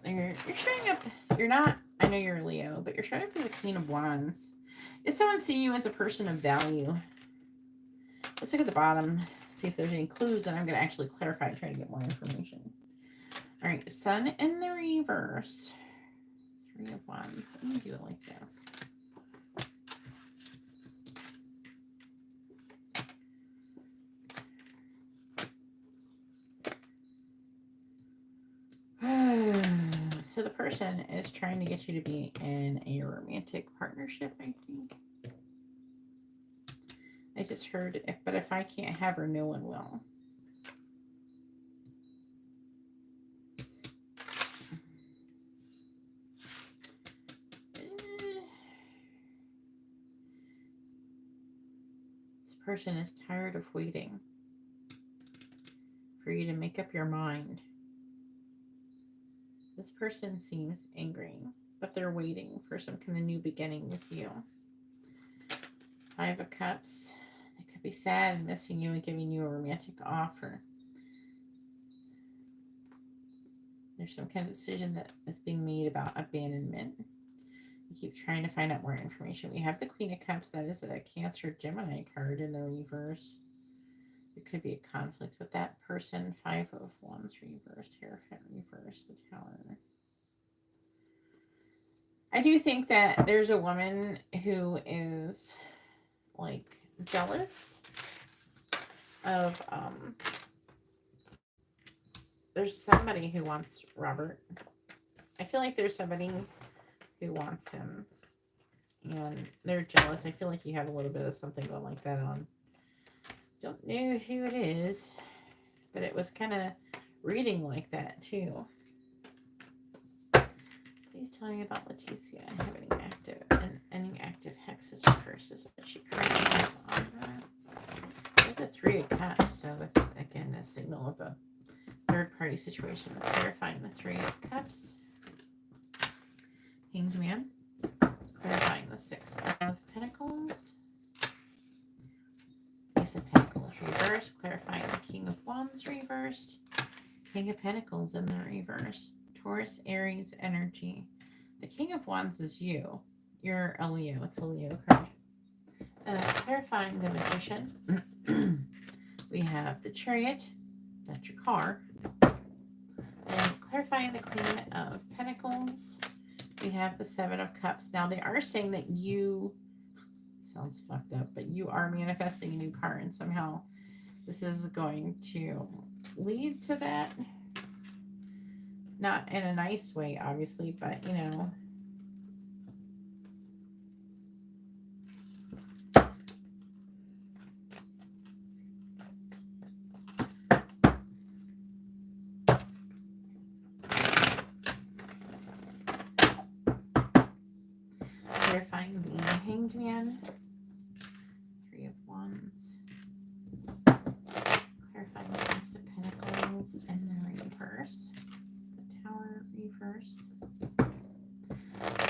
You're showing up. You're not. I know you're a Leo, but you're showing up as the Queen of Wands. Did someone see you as a person of value? Let's look at the bottom, see if there's any clues, and I'm going to actually clarify and try to get more information. All right, Sun in the reverse. 3 of Wands. I'm going to do it like this. So the person is trying to get you to be in a romantic partnership, I think. I just heard, but if I can't have her, no one will. This person is tired of waiting for you to make up your mind. This person seems angry, but they're waiting for some kind of new beginning with you. 5 of Cups. They could be sad and missing you and giving you a romantic offer. There's some kind of decision that is being made about abandonment. You keep trying to find out more information. We have the Queen of Cups. That is a Cancer Gemini card in the reverse. There could be a conflict with that person. 5 of Wands reversed. Hierophant reversed. The Tower. I do think that there's a woman who is like jealous of there's somebody who wants Robert. I feel like there's somebody who wants him and they're jealous. I feel like you have a little bit of something going like that on. Don't know who it is, but it was kind of reading like that too. Please tell me about Laticia and have any active hexes or curses that she currently has on her. We have the 3 of Cups, so that's again a signal of a third-party situation. Clarifying the 3 of Cups. Hanged Man. Clarifying the 6 of Pentacles. Ace of Pentacles reversed. Clarifying the King of Wands reversed. King of Pentacles in the reverse. Taurus, Aries energy. The King of Wands is you. You're a Leo. It's a Leo card. Clarifying the Magician. We have the Chariot. That's your car. And clarifying the Queen of Pentacles. We have the Seven of Cups. Now, they are saying that you, sounds fucked up, but you are manifesting a new car, and somehow this is going to lead to that. Not in a nice way, obviously, but, you know. Clarifying the Hanged Man. Three of Wands. Clarifying the Ace of Pentacles and the reverse. The Tower reversed.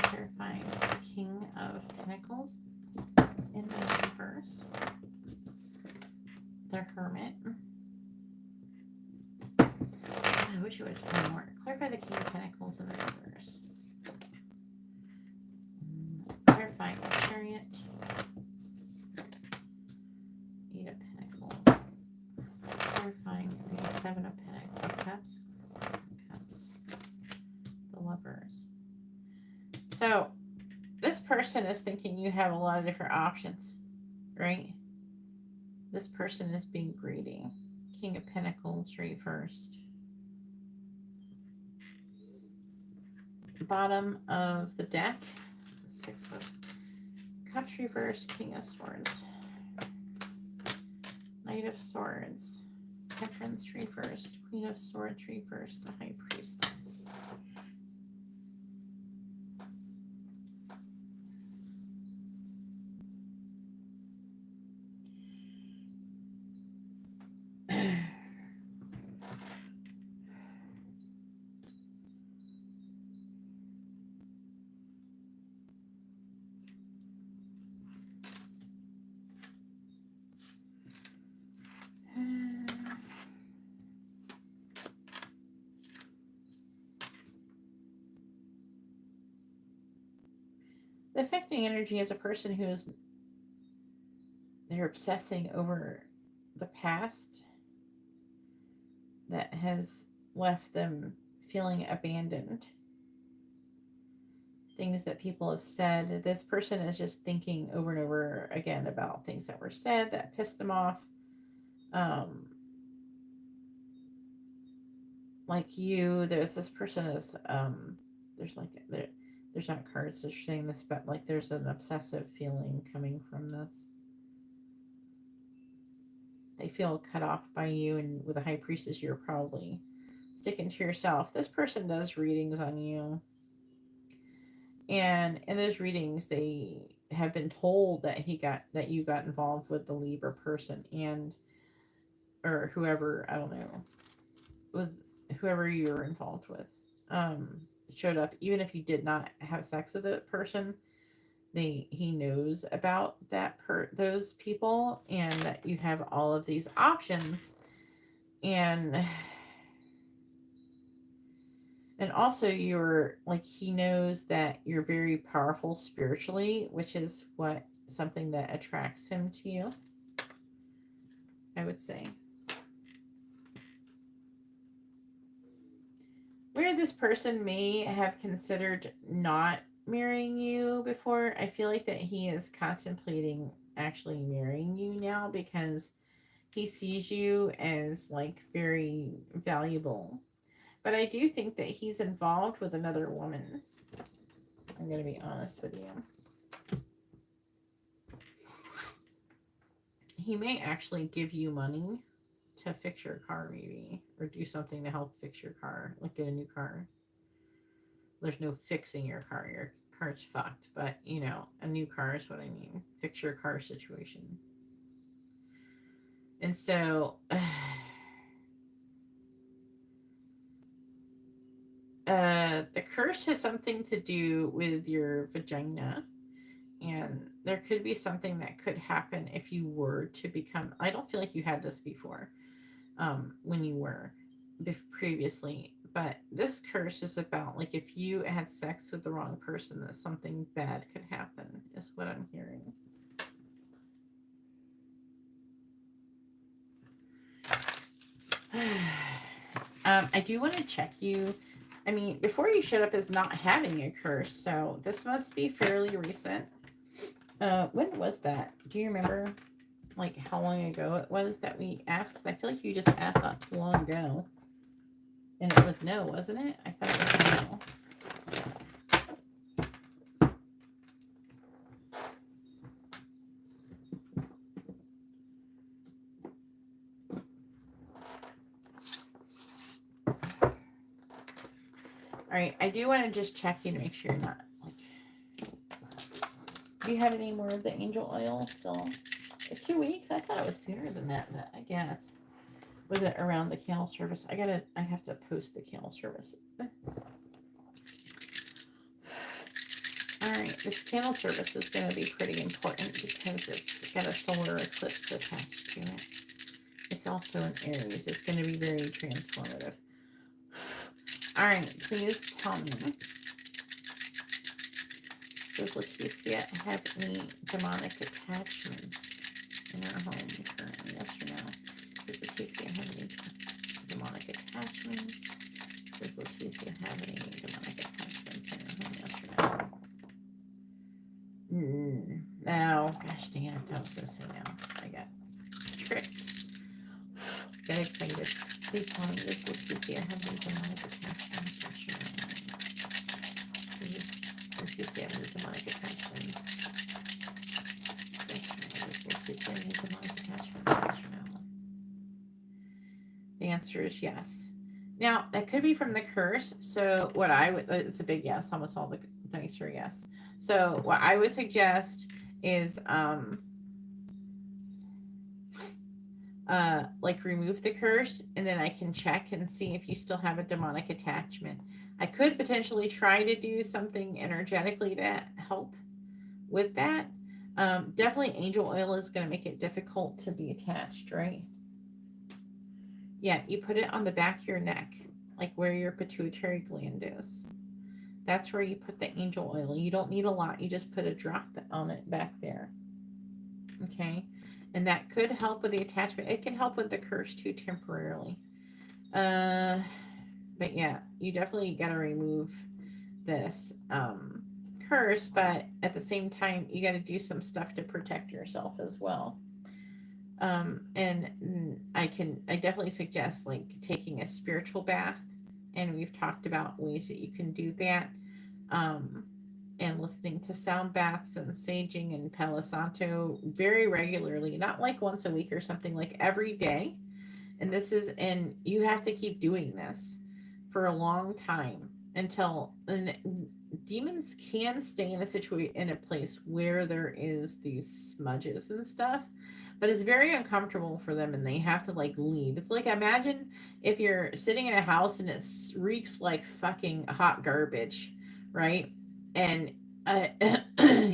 Clarifying the King of Pentacles in the reverse. The Hermit. I wish it would have done more. Clarify the King of Pentacles in the reverse. Clarifying the Chariot. Eight of Pentacles. Clarifying the Seven of Cups. The Lovers. So, this person is thinking you have a lot of different options, right? This person is being greedy. King of Pentacles reversed. Bottom of the deck. Six of Cups reversed. King of Swords. Knight of Swords. Temperance reversed. Queen of Swords reversed. The High Priestess. The affecting energy is a person who is, they're obsessing over the past that has left them feeling abandoned. Things that people have said. This person is just thinking over and over again about things that were said that pissed them off. Like you, there's this person is, there's not cards that are saying this, but like there's an obsessive feeling coming from this. They feel cut off by you, and with a High Priestess, you're probably sticking to yourself. This person does readings on you, and in those readings, they have been told that you got involved with the Libra person, or whoever, I don't know, with whoever you're involved with, showed up. Even if you did not have sex with a person, he knows about those people, and that you have all of these options, and also you're like, he knows that you're very powerful spiritually, which is something that attracts him to you, I would say. Where this person may have considered not marrying you before, I feel like that he is contemplating actually marrying you now, because he sees you as like very valuable. But I do think that he's involved with another woman. I'm going to be honest with you. He may actually give you money to fix your car, maybe, or do something to help fix your car, like get a new car. There's no fixing your car. Your car's fucked, but you know, a new car is what I mean. Fix your car situation. And so the curse has something to do with your vagina, and there could be something that could happen if you were to become, I don't feel like you had this before, when you were previously, but this curse is about like if you had sex with the wrong person, that something bad could happen, is what I'm hearing. I do want to check you. I mean, before you showed up as not having a curse, so this must be fairly recent. When was that? Do you remember, like, how long ago it was that we asked? 'Cause I feel like you just asked not too long ago. And it was no, wasn't it? I thought it was no. All right, I do want to just check you to make sure you're not, like, do you have any more of the angel oil still? 2 weeks? I thought it was sooner than that, but I guess. Was it around the candle service? I have to post the candle service. All right, this candle service is going to be pretty important because it's got a solar eclipse attached to it. It's also an Aries. It's going to be very transformative. All right, please tell me, does Laticia have any demonic attachments in her home currently? Yes or no? Does Laticia have any demonic attachments? Does Laticia have any demonic attachments in her home? Yes or no? No. Gosh dang it, I was going to say no. I got tricked. Got excited. Please tell me, does Laticia have any demonic attachments? Yes or no? Please, Laticia have any demonic attachments? Yes or no? Does Laticia have any demonic attachments? Yes or no? The answer is yes. Now, that could be from the curse. So what I would, it's a big yes. Almost all the dice are yes. So what I would suggest is, like remove the curse, and then I can check and see if you still have a demonic attachment. I could potentially try to do something energetically to help with that. Definitely angel oil is going to make it difficult to be attached, right? Yeah, you put it on the back of your neck, like where your pituitary gland is. That's where you put the angel oil. You don't need a lot. You just put a drop on it back there. Okay? And that could help with the attachment. It can help with the curse too temporarily. But yeah, you definitely got to remove this curse, but at the same time, you got to do some stuff to protect yourself as well. And I definitely suggest like taking a spiritual bath, and we've talked about ways that you can do that. And listening to sound baths and saging and Palo Santo very regularly, not like once a week or something, like every day. And you have to keep doing this for a long time until, and demons can stay in a place where there is these smudges and stuff, but it's very uncomfortable for them and they have to like leave. It's like, imagine if you're sitting in a house and it reeks like fucking hot garbage, right? And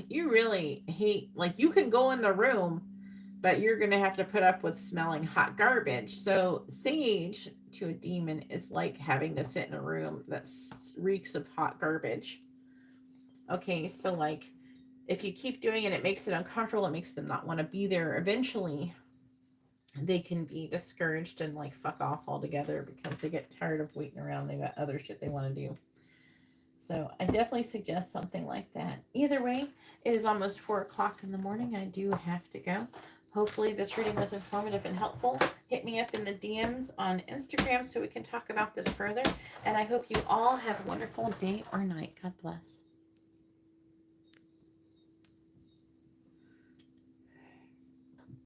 you really hate, like, you can go in the room, but you're going to have to put up with smelling hot garbage. So sage to a demon is like having to sit in a room that reeks of hot garbage. Okay, so like if you keep doing it, it makes it uncomfortable. It makes them not want to be there. Eventually, they can be discouraged and like fuck off altogether because they get tired of waiting around. They got other shit they want to do. So I definitely suggest something like that. Either way, it is almost 4 o'clock in the morning. I do have to go. Hopefully this reading was informative and helpful. Hit me up in the DMs on Instagram so we can talk about this further. And I hope you all have a wonderful day or night. God bless.